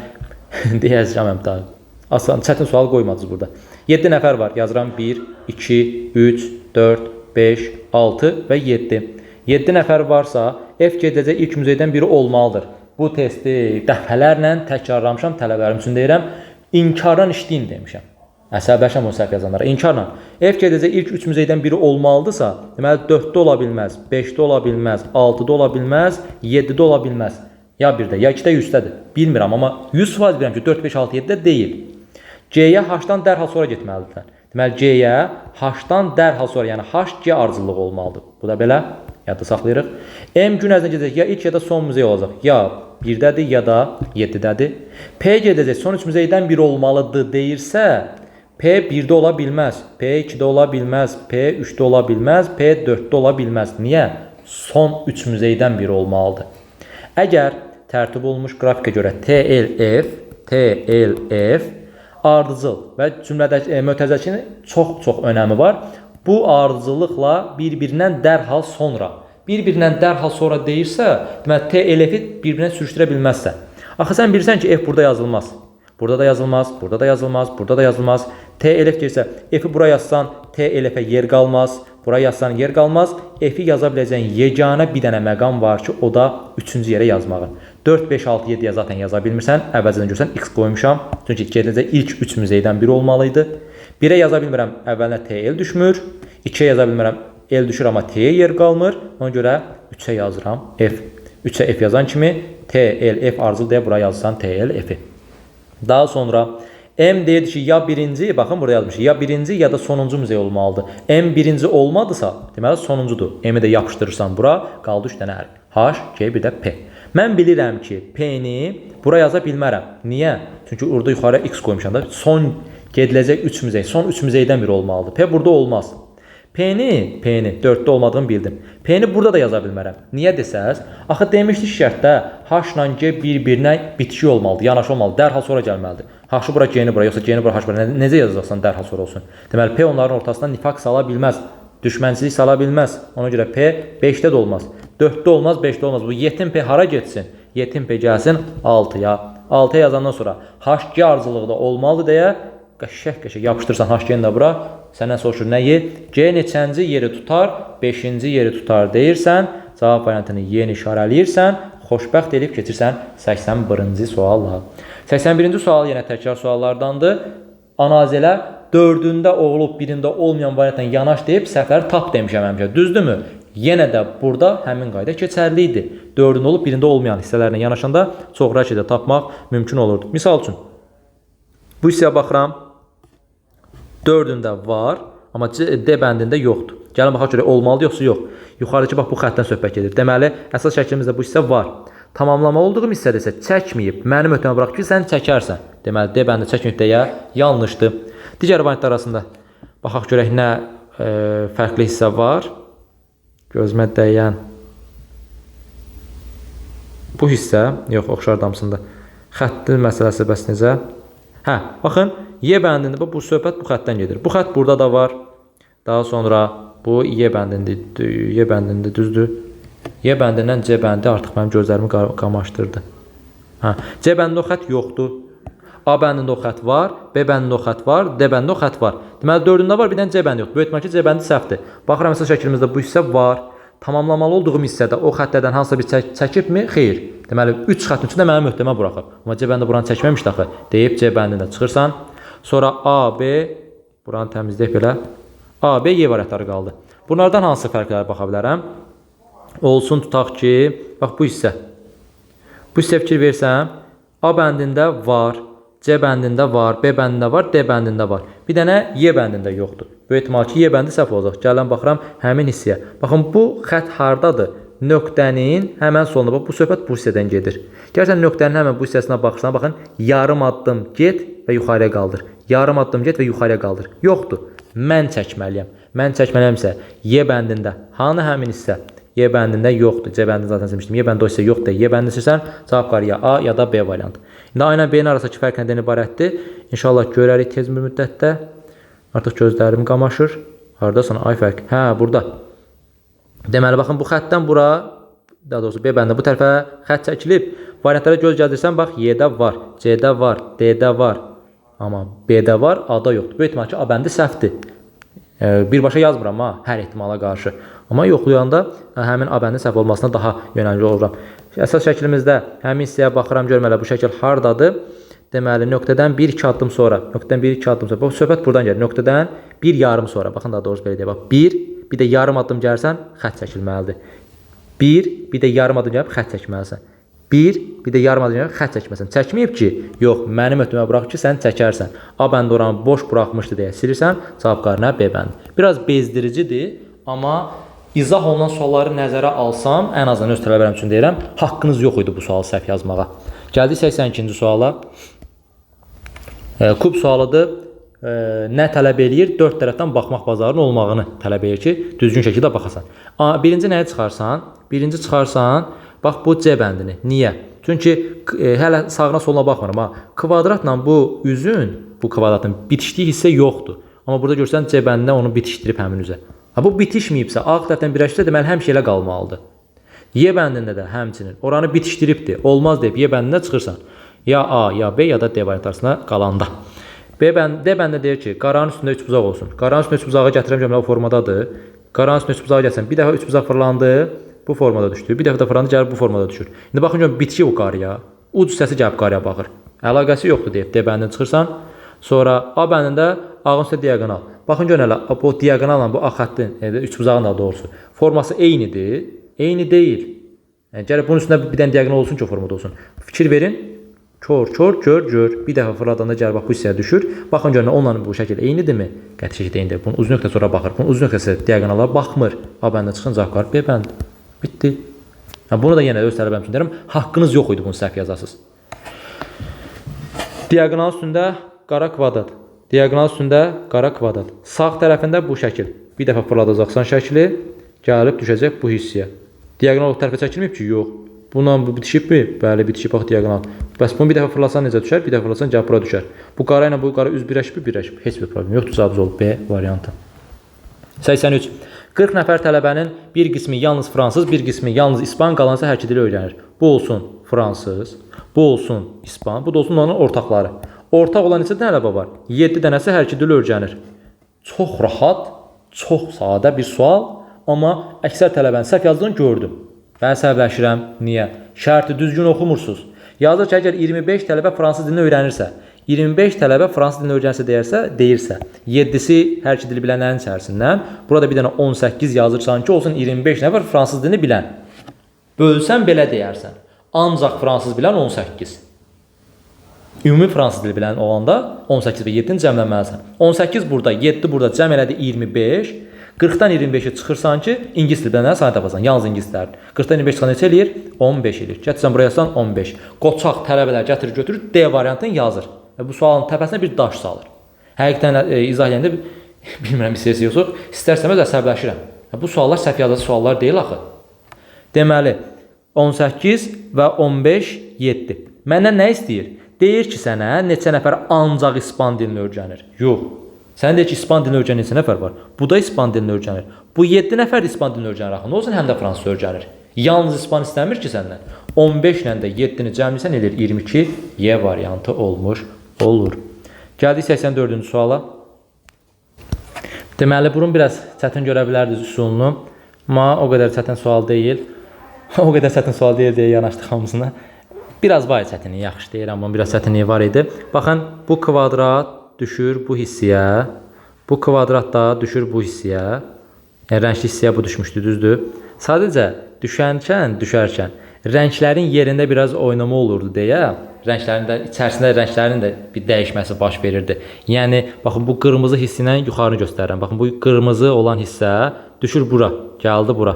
deyəcəm daha. Asan, çətin sual qoymadınız burada. 7 nəfər var. Yazıram 1, 2, 3, 4, 5, 6 və 7. 7 nəfər varsa, F gedəcək ilk müzeydən biri olmalıdır. Bu testi dəfələrlə təkrarlamışam, tələbələrim üçün deyirəm. İnkardan işləyin demişəm. Əsəbləşəm o səhv yazanlara. İnkarla. F gedəcək ilk 3 müzeydən biri olmalıdırsa, deməli 4-də ola bilməz, 5-də ola bilməz, 6-da ola bilməz, 7-də ola bilməz. Ya 1-də, ya 2-də, 100-dədir. Bilmirəm, amma 100% bilirəm ki, 4, 5, 6, 7-də deyil. C-yə H-dan dərhal sonra getməlidir. Deməli, C-yə H-dan dərhal sonra, yəni H-C ardıcıllığı olmalıdır. Bu da belə, yadda saxlayırıq. M gün ərzində gedəcək, ya ilk ya da son muzey olacaq. Ya 1-dədir, ya da 7-dədir. P gedəcək, son 3 muzeydən biri olmalıdır deyirsə, P 1-də ola bilməz, P 2-də ola bilməz, P 3-də ola bilməz, P 4-də ola bilməz. Niyə? Son 3 muzeydən biri olmalıdır. Əgər tərtib olunmuş qrafikə görə TLF ardıcıl və cümlədəki mötəzəkinin çox önəmi var. Bu ardıcıllıqla bir-birindən dərhal sonra. Bir-birindən dərhal sonra deyirsə, deməli TLF-i bir-birinə sürüşdürə bilməzsən. Axı sən bilirsən ki, F burada yazılmaz. Burada da yazılmaz, burada da yazılmaz, burada da yazılmaz. TLF gəlsə, F-i bura yazsan, TLF-ə yer qalmaz. Bura yazsan yer qalmaz. F-i yaza biləcəyin yeganə bir dənə məqam var ki, o da 3-cü yerə yazmağı. 4, 5, 6, 7-yə zaten yaza bilmirsən. Əvvəlcədən görsən, X qoymuşam. Çünki gedəcək ilk 3 müzeydən biri olmalıydı. 1-ə yaza bilmirəm, əvvəlinə TL düşmür. 2-yə yaza bilmirəm, L düşür, amma T-yə yer qalmır. Ona görə 3-ə yazıram F. 3-ə F yazan kimi TLF ardıcıl deyə bura yazsan TLF-i. Daha sonra M deyirdi ki, ya birinci, baxın burada yazmış, ya birinci ya da sonuncu muzey olmalıdır. M birinci olmadısa, deməli sonuncudur. M-i də yapışdırırsan bura, qaldı 3 dənə hərf. H, C, bir də P. Mən bilirəm ki, P-ni bura yaza bilmərəm. Niyə? Çünki orada yuxarıya X qoymuşam da, son gediləcək 3 muzey, son 3 muzeydən biri olmalıdır. P burada olmaz. P-ni 4-də olmadığını bildim. P-ni burada da yaza bilmərəm. Niyə desəz? Axı demişdik şərtdə H-la G bir-birinə bitişik olmalıdır, yanaşı olmalıdır, dərhal sonra gəlməlidir. H-ı bura, G-ni bura, yoxsa G-ni bura, H bura. Necə yazacaqsan dərhal sonra olsun? Deməli, P onların ortasına nifaq sala bilməz, düşmənçilik sala bilməz. Ona görə P 5-də də olmaz, 4-də olmaz, 5-də olmaz. Bu yetim P hara getsin? Yetim P gəlsin 6-ya. 6-ya yazandan sonra H-G ardıcılığı da olmalıdır deyə qəşəng yapışdırsan H-G-ni də bura. Səndən soruşur nəyi? G neçənci yeri tutar? 5-ci yeri tutar deyirsən, cavab variantını yeni işarələyirsən, xoşbəxt edib keçirsən 81-ci sualla. 81-ci sual yenə təkrar suallardandır. Anazilə 4-ündə olub, 1-də olmayan variantla yanaş deyib səhvləri tap demişəm həmişə. Düzdürmü? Yenə də burada həmin qayda keçərli idi. 4-ündə olub, 1-də olmayan hissələrlə yanaşanda çox rəşədə tapmaq mümkün olurdu. Misal üçün, bu hissəyə baxıram. 4-ündə var, amma D bəndində yoxdur. Gəlin baxaq görə olmalıdır yoxsa yox. Yuxarıdakı bax bu xəttdən söhbət gedir. Deməli, əsas şəklimizdə bu hissə var. Tamamlamalı olduğum hissədə isə çəkməyib, mənim ötəmə bıraq ki, sən çəkərsən. Deməli, D bəndi çəkməyib deyə yanlışdır. Digər variantlar arasında baxaq görək nə fərqli hissə var. Gözümə dəyən bu hissə, yox, oxşar damsında. Xəttin məsələsi bəs necə? Hə, baxın, Y bəndində bu söhbət bu xəttdən gedir. Bu xətt burada da var. Daha sonra bu Y bəndində düzdür. Y bəndindən C bəndi artıq mənim gözlərimi qamaşdırdı. Hə, C bəndində o xətt yoxdur. A bəndində o xətt var, B bəndində o xətt var, D bəndində o xətt var. Deməli 4-ündə var, bir dənə C bəndi yoxdur. Böyük ehtimal ki, C bəndi səhvdir. Baxıram məsəl şəklimizdə bu hissə var. Tamamlamalı olduğum hissədə o xəttlərdən hansısa bir çəkibmi? Xeyr. Deməli 3 xəttin içində mənim möhtəmə buraxıb. Amma C bəndi buranı çəkməmişdi axı. Deyib C bəndində çıxırsan. Sonra A, B, buranı təmizləyək belə. A, B, Y variantları qaldı. Bunlardan hansı fərqlərə baxa bilərəm? Olsun tutaq ki, bax bu hissə. Bu hissə fikir versəm, A bəndində var, C bəndində var, B bəndində var, D bəndində var. Bir dənə Y bəndində yoxdur. Böyük ehtimal ki, Y bəndi səhv olacaq. Gələn baxıram həmin hissəyə. Baxın, bu xətt hardadır? Nöqtənin həmən solunda. Bu söhbət bu hissədən gedir. Gəlsən nöqtənin həmən bu hissəsinə baxırsan, baxın, yarım addım get və yuxarıya qaldır. Yarım addım get və yuxarıya qaldır. Yoxdur. Mən çəkməliyəm. Mən çəkməliyəmsə Y bəndində. Hanı həmin hissə? Y bəndində yoxdur. C bəndində zaten seçmişdim. Y bəndində o hissə yoxdur. Y bəndində seçsən, cavab var ya A ya da B variantı. İndi A ilə B-nin arasındakı fərq nədən ibarətdir? İnşallah görərik tez bir müddətdə. Artıq gözlərim qamaşır. Haradasan ay fərq? Hə, burada. Deməli, baxın, bu xəttdən bura, daha doğrusu B bəndində bu tərəfə xətt çəkilib. Variantlara göz gəldirsən, bax, Y-də var, C-də var, D-də var. Amma B-də var, A-da yoxdur. Böyük ehtimal ki, A bəndi səhvdir. Birbaşa yazmıram ha, hər ehtimala qarşı. Amma yoxlayanda həmin A bəndin səhv olmasına daha yönəmli oluram. Əsas şəklimizdə həmin hissəyə baxıram, görməli bu şəkil hardadır? Deməli, nöqtədən 1-2 addım sonra, nöqtədən 1-2 addım sonra, bax, söhbət buradan gəlir. Nöqtədən 1 yarım sonra, baxın daha doğrusu belə deyək, bax, 1 də yarım addım gəlsən, xətt çəkilməlidir. 1 də yarım addım gəlib, xətt çəkməlisən. 1 də yarım addım gəlib, xətt çəkməlisən. Çəkməyib ki, yox, mənim ötümə burax ki, sən çəkərsən. A bəndi oranı boş buraxmışdı deyə silirsən, cavab qarına B bəndi. Biraz bezdiricidir, amma izah olunan sualları nəzərə alsam, ən azından öz tələbələrim üçün deyirəm, haqqınız yox idi bu sualı səhv yazmağa. Gəldik 82-ci suala. Kub sualıdır. Nə tələb eləyir? 4 tərəfdən baxmaq bazarının olmağını tələb eləyir ki, düzgün şəkildə baxasan. Birinci nəyə çıxarsan? Birinci çıxarsan, bax bu C bəndini. Niyə? Çünki hələ sağına soluna baxmıram. Kvadratla bu üzün, bu kvadratın bitişdiyi hissə yoxdur. Amma burada görsən C bəndində onu bitişdirib həmin üzə. Bu bitişməyibsə, A tərəfdən birləşdirsə, deməli həmişə elə qalmalıdır. Y bəndində də həmçinin oranı bitişdiribdir. Olmaz deyib Y bəndində çıxırsan. Ya A, ya B, ya da D variant arasında qalanda. D bəndə deyir ki, qaranın üstündə üçbuzaq olsun. Qaranın üstündə üçbuzağı gətirəm cəmlə o formadadır. Qaranın üstündə üçbuzağı gətirsən, bir dəfə üçbuzaq fırlandı, bu formada düşdü. Bir dəfə də fırlandı, gəlib bu formada düşür. İndi baxın görün, bitki o qarıya. Uc hissəsi gəlib qarıya baxır. Əlaqəsi yoxdur deyib D bəndində çıxırsan. Sonra A bəndində A-nın üstə diaqonal. Baxın görün hələ, bu diaqonalla bu A xəttin, üçbuzağın da doğrusu, forması eynidir. Eyni deyil. Gəlib bunun üstündə bir dənə diaqonal olsun ki, o formada olsun. Fikir verin. Kör, gör. Bir dəfə fırladanda gəlir, bax bu hissəyə düşür. Baxın görün, onunla bu şəkil eynidirmi? Qəti şəkildə eynidir. Bunun uzun nöqtəsi sonra baxır. Bunun uzun nöqtəsi diaqonala baxmır. A bəndə çıxın, cavab qarşı B bənd. Bitdi. Bunu da yenə öz tələbəm üçün deyirəm. Haqqınız yox idi bunu səhv yazasınız. Diaqonal üstündə qara kvadrat. Diaqonal üstündə qara kvadrat. Sağ tərəfində bu şəkil. Bir dəfə fırladacaqsan şəkli, gəlib düşəcək bu hissəyə. Diaqonal o tərəfə çəkilməyib ki, yox. Bununla bu bitişibmi? Bəli, bitişib, bax diaqonal. Bəs bunu bir dəfə fırlasan necə düşər? Bir dəfə fırlasan gəlib bura düşər. Bu qara ilə bu qara üz birləşib. Heç bir problem yoxdur, cavabımız olub B variantı. 83. 40 nəfər tələbənin bir qismi yalnız fransız, bir qismi yalnız ispan, qalansa hər iki dili öyrənir. Bu olsun fransız, bu olsun ispan, bu da olsun onların ortaqları. Ortaq olan neçə tələbə var? 7 dənəsi hər iki dili öyrənir. Çox rahat, çox sadə bir sual, amma əksər tələbənin səhv yazdığını gördüm. Mən səbəbləşirəm. Niyə? Şərti düzgün oxumursuz. Yazır ki, əgər 25 tələbə fransız dilini öyrənirsə, 25 tələbə fransız dilini öyrənirsə deyirsə, 7-si hər iki dili bilənlərin içərisindən, burada bir dənə 18 yazırsan ki, olsun 25 nəfər fransız dilini bilən. Bölsən belə deyərsən. Ancaq fransız bilən 18. Ümumi fransız dili bilən olanda 18 və 7-ni cəmləməlisən. 18 burada, 7 burada cəm elədi 25. 40-dan 25-ə çıxırsan ki, ingilis dili bilənləri sayı tapasan, yalnız ingilislərin. 40-dan 25 çıxan neçə eləyir? 15 eləyir. Gətirsən buraya yazsan 15. Qoçaq tələbələr gətirir, götürür, D variantını yazır. Bu sualın təpəsinə bir daş salır. Həqiqətən izah edəndə bilmirəm hissəsi yoxsa, istərsəməz əsəbləşirəm. Bu suallar səhv yazılı suallar deyil axı. Deməli, 18 və 15, 7. Məndən nə istəyir? Deyir ki, sənə neçə nəfər ancaq ispan dilini öyrənir? Yox. Sən deyir ki, ispan dilini öyrənən neçə nəfər var? Bu da ispan dilini öyrənir. Bu 7 nəfər ispan dilini öyrənir axı. Nə olsun, həm də fransız öyrənir. Yalnız ispan istəmir ki səndən. 15 ilə də 7-ni cəmlisən edir 22. Y variantı olmuş olur. Gəldik 84-cü suala. Deməli, bunun biraz çətin görə bilərdiniz üsulunu. Amma o qədər çətin sual deyil. O qədər çətin sual deyil deyə yanaşdıq hamısına. Biraz var çətinliyi, yaxşı deyirəm, amma biraz çətinliyi var idi. Baxın, bu kvadrat düşür bu hissəyə. Bu kvadrat da düşür bu hissəyə. Yəni, rəngli hissəyə bu düşmüşdü, düzdür. Sadəcə düşərkən rənglərin yerində biraz oynama olurdu deyə, içərisində rənglərin də bir dəyişməsi baş verirdi. Yəni, baxın, bu qırmızı hissi ilə yuxarını göstərirəm. Baxın, bu qırmızı olan hissə düşür bura, gəldi bura.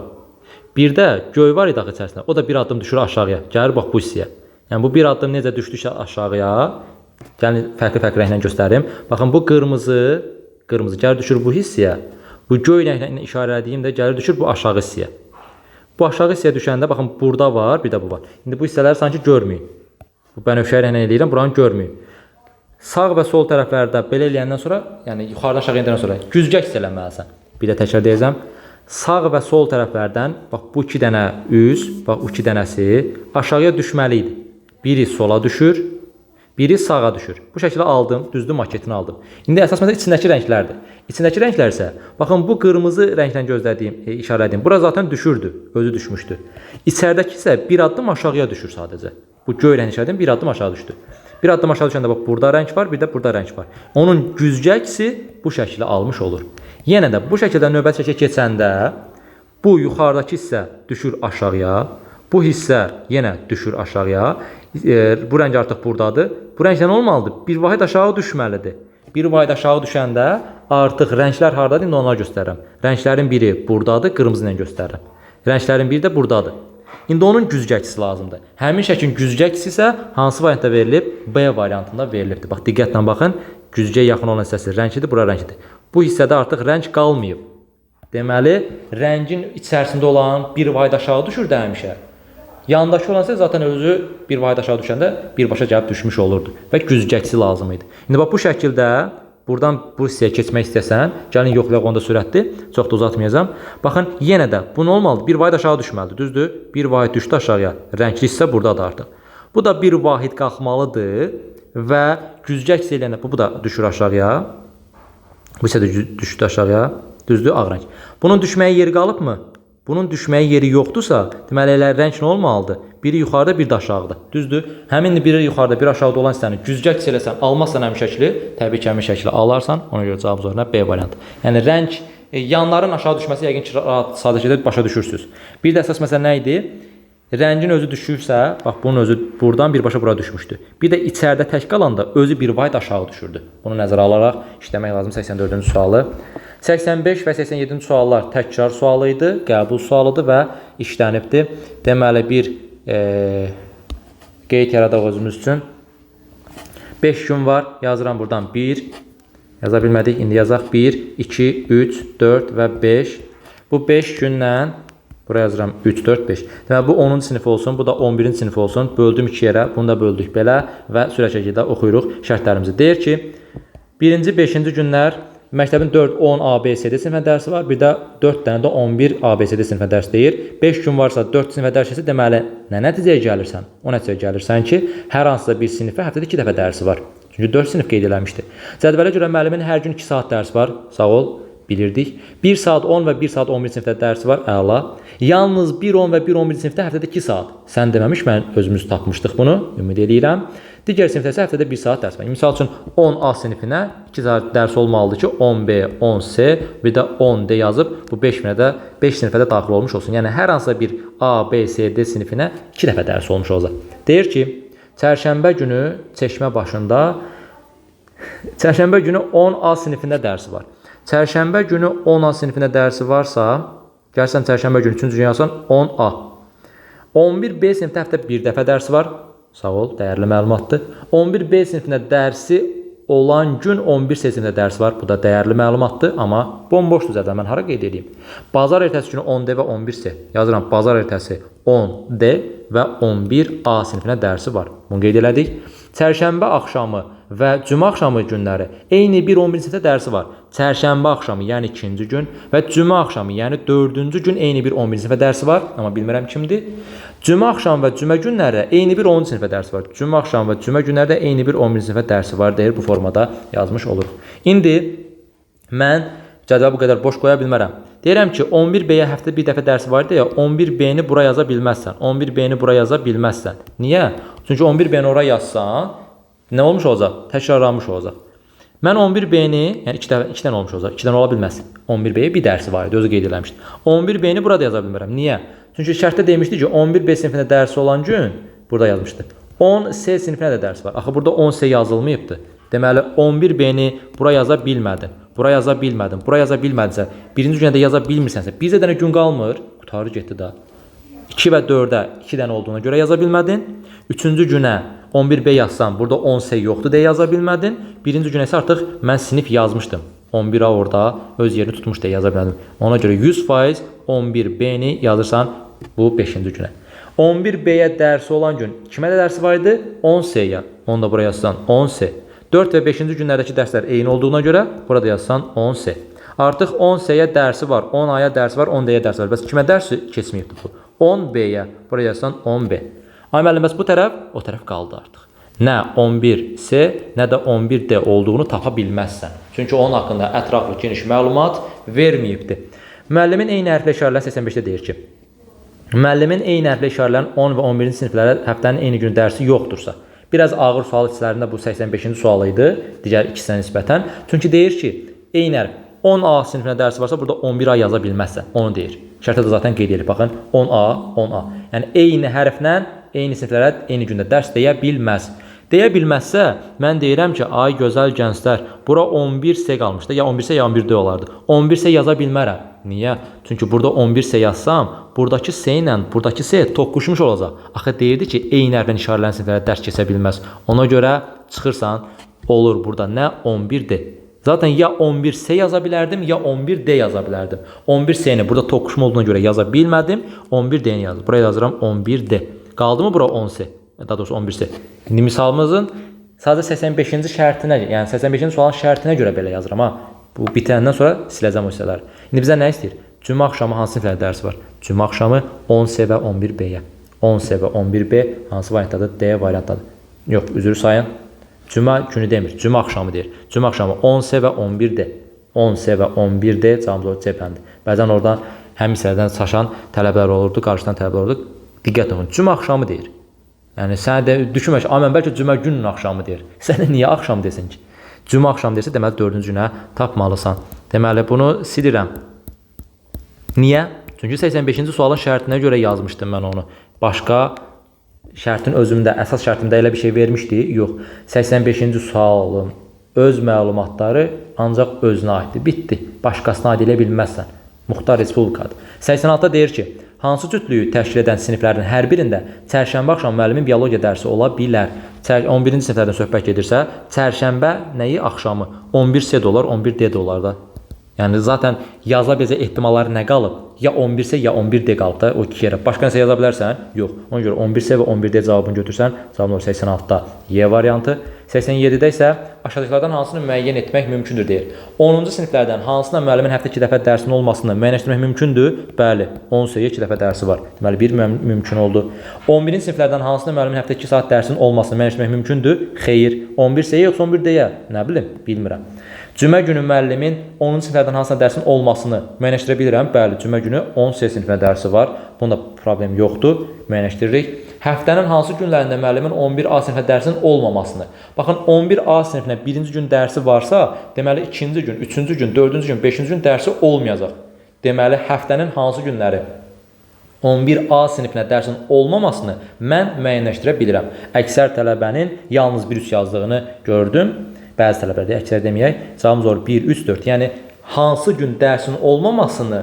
Bir də göy var idi axı içərisində, o da bir addım düşür aşağıya, gəlir bax bu hissəyə. Yəni, bu bir addım necə düşdüksə aşağıya, gəlin fərqli rənglə göstərim. Baxın, bu qırmızı gəlir düşür bu hissəyə. Bu göy rənglə işarələdiyim də gəlir düşür bu aşağı hissəyə. Bu aşağı hissəyə düşəndə, baxın, burada var, bir də bu var. İndi bu hissələri sanki görməyin. Bu bənövşəyi rənglə eləyirəm, buranı görməyin. Sağ və sol tərəflərdə belə eləyəndən sonra, yəni yuxarıdan aşağı indikdən sonra güzgə hiss eləməlisən. Bir də təkrar deyəcəm. Sağ və sol tərəflərdən, bax, bu 2 dənə üz, bax, 2 dənəsi aşağıya düşməli idi. Biri sola düşür, biri sağa düşür. Bu şəkildə aldım, düzdür, maketini aldım. İndi əsas məsələ içindəki rənglərdir. İçindəki rənglər isə, baxın, bu qırmızı rənglə gözlədiyim, işarələdiyim, bura zaten düşürdü, özü düşmüşdü. İçəridəki isə bir addım aşağıya düşür sadəcə. Bu göy rəng işarələdiyim bir addım aşağı düşdü. Bir addım aşağı düşəndə bax burada rəng var, bir də burada rəng var. Onun güzgü əksi bu şəkli almış olur. Yenə də bu şəkildə növbəti şəklə keçəndə bu yuxarıdakı hissə düşür aşağıya, bu hissə yenə düşür aşağıya. Bu rəng artıq buradadır. Bu rəng nə olmalıdır? Bir vahid aşağı düşməlidir. Bir vahid aşağı düşəndə artıq rənglər hardadır? İndi onları göstərirəm. Rənglərin biri buradadır, qırmızı ilə göstərirəm. Rənglərin biri də buradadır. İndi onun güzgü əksisi lazımdır. Həmin şəklin güzgü əksisi isə hansı variantda verilib? B variantında verilibdir. Bax, diqqətlə baxın. Güzgüyə yaxın olan hissəsi rənglidir, bura rənglidir. Bu hissədə artıq rəng qalmayıb. Deməli, rəngin içərisində olan bir vahid aşağı düşür də həmişə. Yandakı olan isə zaten özü bir vahid aşağı düşəndə birbaşa gəlib düşmüş olurdu və güzgü əksi lazım idi. İndi bax bu şəkildə buradan bu hissəyə keçmək istəsən, gəlin yoxlayaq onu da sürətli, çox da uzatmayacağam. Baxın, yenə də bu nə olmalıdır? Bir vahid aşağı düşməlidir, düzdür? Bir vahid düşdü aşağıya, rəngli hissə buradadır artıq. Bu da bir vahid qalxmalıdır və güzgü əksi eləyəndə bu da düşür aşağıya. Bu isə də düşdü aşağıya, düzdür? Ağ rəng. Bunun düşməyə yeri qalıbmı? Bunun düşməyə yeri yoxdursa, deməli elə rəng nə olmalıdır? Biri yuxarıda, biri də aşağıda. Düzdür? Həmin biri yuxarıda, biri aşağıda olan hissəni güzgü əks eləsən, almazsan həmin şəkli, təbii ki, həmin şəkli alarsan. Ona görə cavab zoruna B variantı. Yəni rəng yanların aşağı düşməsi yəqin ki, sadəcə başa düşürsüz. Bir də əsas məsələ nə idi? Rəngin özü düşürsə, bax bunun özü buradan birbaşa bura düşmüşdü. Bir də içəridə tək qalanda özü bir vahid aşağı düşürdü. Bunu nəzərə alaraq işləmək lazım 84-cü sualı. 85 və 87-ci suallar təkrar sualı idi, qəbul sualıdır və işlənibdir. Deməli, bir qeyd yaradaq özümüz üçün. 5 gün var, yazıram buradan 1, yaza bilmədik, indi yazaq 1, 2, 3, 4 və 5. Bu 5 gündən, buraya yazıram 3, 4, 5. Deməli, bu 10-cu sinif olsun, bu da 11-ci sinif olsun. Böldüm 2 yerə, bunu da böldük belə və sürəcəkdə oxuyuruq şərtlərimizi. Deyir ki, 1-ci, 5-ci günlər məktəbin 4, 10 ABCD sinifə dərsi var. Bir də 4 dənə də 11 ABCD sinifə dərs deyir. 5 gün varsa 4 sinifə dərs isə deməli nə nəticəyə gəlirsən? O nəticəyə gəlirsən ki, hər hansısa bir sinifə həftədə 2 dəfə dərsi var. Çünki 4 sinif qeyd eləmişdi. Cədvələ görə müəllimin hər gün 2 saat dərsi var. Sağ ol, bilirdik. 1 saat 10 və 1 saat 11 sinifdə dərsi var. Əla. Yalnız 1, 10 və 1, 11 sinifdə həftədə 2 saat. Sən deməmiş, mən özümüz tapmışdıq bunu. Ümid edirəm. Digər sinifdə isə həftədə 1 saat dərs var. Misal üçün 10A sinifinə 2 saat dərs olmalıdır ki, 10B, 10C, bir də 10D yazıb bu 5 sinifə də daxil olmuş olsun. Yəni hər hansısa bir A, B, C, D sinifinə 2 dəfə dərs olmuş olacaq. Deyir ki, çərşənbə günü çeşmə başında 10A sinifində dərsi var. Çərşənbə günü 10A sinifində dərsi varsa, gəlsən çərşənbə günü 3-cü gün yazsan 10A. 11B sinifdə həftə 1 dəfə dərsi var. Sağ ol, dəyərli məlumatdır. 11B sinifində dərsi olan gün 11C sinifində dərsi var. Bu da dəyərli məlumatdır, amma bomboşdur zədə. Mən hara qeyd edeyim? Bazar ertəsi günü 10D və 11C. Yazıram, bazar ertəsi 10D və 11A sinifinə dərsi var. Bunu qeyd elədik. Çərşənbə axşamı və cümə axşamı günləri eyni bir 11 sinifdə dərsi var. Çərşənbə axşamı, yəni 2-ci gün və cümə axşamı, yəni 4-cü gün eyni bir 11 sinifdə dərsi var. Amma bilmirəm kimdir. Cümə axşamı və cümə günləri eyni bir 10 sinifə dərsi var. Cümə axşamı və cümə günləri də eyni bir 11 sinifə dərsi var deyir. Bu formada yazmış oluruq. İndi mən cədvələ bu qədər boş qoya bilmərəm. Deyirəm ki, 11B-yə həftədə bir dəfə dərsi var deyə 11B-ni bura yaza bilməzsən. 11B-ni bura yaza bilməzsən. Niyə? Çünki 11B-ni ora yazsan, nə olmuş olacaq? Təkrarlanmış olacaq. Mən 11B-ni, yəni 2 dənə olmuş olacaq. 2 dənə ola bilməz. 11B-yə bir dərsi var idi, özü qeyd eləmişdi. 11B-ni burada yaza bilmərəm. Niyə? Çünki şərtdə demişdi ki, 11B sinifində dərsi olan gün burada yazmışdı. 10C sinifinə də dərs var. Axı burada 10C yazılmayıbdı. Deməli 11B-ni bura yaza bilmədin. Bura yaza bilmədin. Bura yaza bilmədinsə, birinci günə də yaza bilmirsənsə, bizə dənə gün qalmır. Qutarı getdi da. 2 və 4-ə 2 dənə olduğuna görə yaza bilmədin. 3-cü günə 11B yazsan, burada 10C yoxdur deyə yaza bilmədin. Birinci günə isə artıq mən sinif yazmışdım. 11A orada öz yerini tutmuş deyə yaza bilmədim. Ona görə 100% 11B-ni yazırsan bu 5-ci günə. 11B-yə dərsi olan gün kimə də dərsi var idi? 10C-yə. Onu da buraya yazsan 10C. 4 və 5-ci günlərdəki dərslər eyni olduğuna görə burada yazsan 10C. Artıq 10C-yə dərsi var, 10A-ya dərsi var, 10D-yə dərsi var. Bəs kimə dərsi keçməyibdir bu? 10B-yə buraya yazsan 10B. Ay müəllim, bəs bu tərəf, o tərəf qaldı artıq. Nə 11C, nə də 11D olduğunu tapa bilməzsən. Çünki onun haqqında ətraflı geniş məlumat verməyibdir. Müəllimin eyni hərflə işarələrini 85-də deyir ki, müəllimin eyni hərflə işarələrin 10 və 11-ci siniflərə həftənin eyni günü dərsi yoxdursa, Biraz ağır sual içərisində bu 85-ci sual idi, digər ikisinə nisbətən. Çünki deyir ki, eyni hərf 10A sinifinə dərsi varsa, burada 11A yaza bilməzsən. Onu deyir. Şərtdə də zaten qeyd edilib. Baxın, 10A, 10A. Yəni, eyni hərflə, eyni siniflərə, eyni gündə dərs deyə bilməz. Deyə bilməzsə, mən deyirəm ki, ay gözəl gənclər, bura 11C qalmışdı. Ya 11C, ya 11D olardı. 11C yaza bilmərəm. Niyə? Çünki burada 11C yazsam, buradakı C ilə buradakı C toqquşmuş olacaq. Axı deyirdi ki, eyni hərflə işarələnən siniflərə dərs keçə bilməz. Ona görə çıxırsan, olur burada nə? 11D. Zaten ya 11C yaza bilərdim, ya 11D yaza bilərdim. 11C-ni burada toqquşma olduğuna görə yaza bilmədim. 11D-ni yazdım. Buraya yazıram 11D. Qaldı mı bura 10C? Daha doğrusu 11C. İndi misalımızın sadəcə 85-ci şərtinə, yəni 85-ci sualın şərtinə görə belə yazıram. Ha. Bu bitəndən sonra siləcəm o hissələri. İndi bizə nə istəyir? Cümə axşamı hansı siniflərdə dərsi var? Cümə axşamı 10C və 11B-yə. 10C və 11B hansı variantdadır? D variantdadır. Yox, üzrü sayın. Cümə günü demir, cümə axşamı deyir. Cümə axşamı 10C və 11D. 10C və 11D cavabımız C bəndir. Bəzən oradan həm hissələrdən çaşan tələbələr olurdu, qarşıdan tələbələr olurdu. Diqqət olun, cümə axşamı deyir. Yəni, sən də düşünmə ki, mən bəlkə cümə günün axşamı deyir. Sənə niyə axşam desin ki? Cümə axşam deyirsə, deməli 4-cü günə tapmalısan. Deməli, bunu silirəm. Niyə? Çünki 85-ci sualın şərtinə görə yazmışdım mən onu. Başqa şərtin özümdə, əsas şərtimdə elə bir şey vermişdi. Yox, 85-ci sualın öz məlumatları ancaq özünə aiddir. Bitdi. Başqasına aid elə bilməzsən. Muxtar Respublikadır. 86-da deyir ki, hansı cütlüyü təşkil edən siniflərin hər birində çərşənbə axşam müəllimin biologiya dərsi ola bilər? 11-ci siniflərdən söhbət gedirsə, çərşənbə nəyi axşamı? 11C də olar, 11D də olar da. Yəni, zaten yaza biləcək ehtimalları nə qalıb? Ya 11C, ya 11D qalıb da o iki yerə. Başqa nəsə yaza bilərsən? Yox. Ona görə 11C və 11D cavabını götürsən, cavabın olur 86-da Y variantı. 87-də isə aşağıdakilərdən hansını müəyyən etmək mümkündür deyir. 10-cu siniflərdən hansına müəllimin həftə 2 dəfə dərsinin olmasını müəyyənləşdirmək mümkündür? Bəli, 10C-yə 2 dəfə dərsi var. Deməli, bir mümkün oldu. 11-ci siniflərdən hansına müəllimin həftə 2 saat dərsinin olmasını müəyyənləşdirmək mümkündür? Xeyr. 11C-yə yoxsa 11D-yə? Nə bilim, bilmirəm. Cümə günü müəllimin 10-cu siniflərdən hansına dərsin olmasını müəyyənləşdirə bilirəm? Bəli, cümə günü 10C sinifində dərsi var. Bunda problem yoxdur. Müəyyənləşdiririk. Həftənin hansı günlərində müəllimin 11A sinifə dərsinin olmamasını. Baxın, 11A sinifinə birinci gün dərsi varsa, deməli, ikinci gün, üçüncü gün, dördüncü gün, beşinci gün dərsi olmayacaq. Deməli, həftənin hansı günləri 11A sinifinə dərsin olmamasını mən müəyyənləşdirə bilirəm. Əksər tələbənin yalnız 1-3 yazdığını gördüm. Bəzi tələbələrdə əksər deməyək. Cavabımız olur 1, 3, 4. Yəni, hansı gün dərsin olmamasını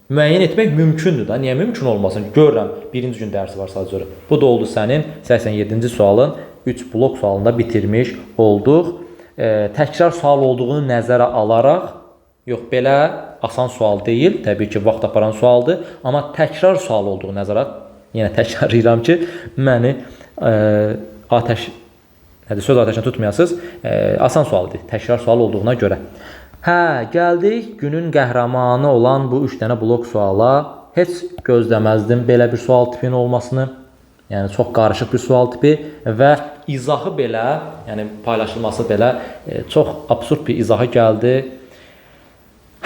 müəyyən etmək mümkündür da. Niyə mümkün olmasın? Görürəm, birinci gün dərsi var sadəcə. Bu da oldu sənin 87-ci sualın 3 blok sualında bitirmiş olduq. Təkrar sual olduğunu nəzərə alaraq, yox, belə asan sual deyil, təbii ki, vaxt aparan sualdır, amma təkrar sual olduğu nəzərə, yenə təkrarlayıram ki, məni söz atəşini tutmayasınız, asan sualdır, təkrar sual olduğuna görə. Hə, gəldik günün qəhrəmanı olan bu 3 dənə blok suala. Heç gözləməzdim belə bir sual tipinin olmasını. Yəni, çox qarışıq bir sual tipi və izahı belə, yəni paylaşılması belə çox absurd bir izahı gəldi.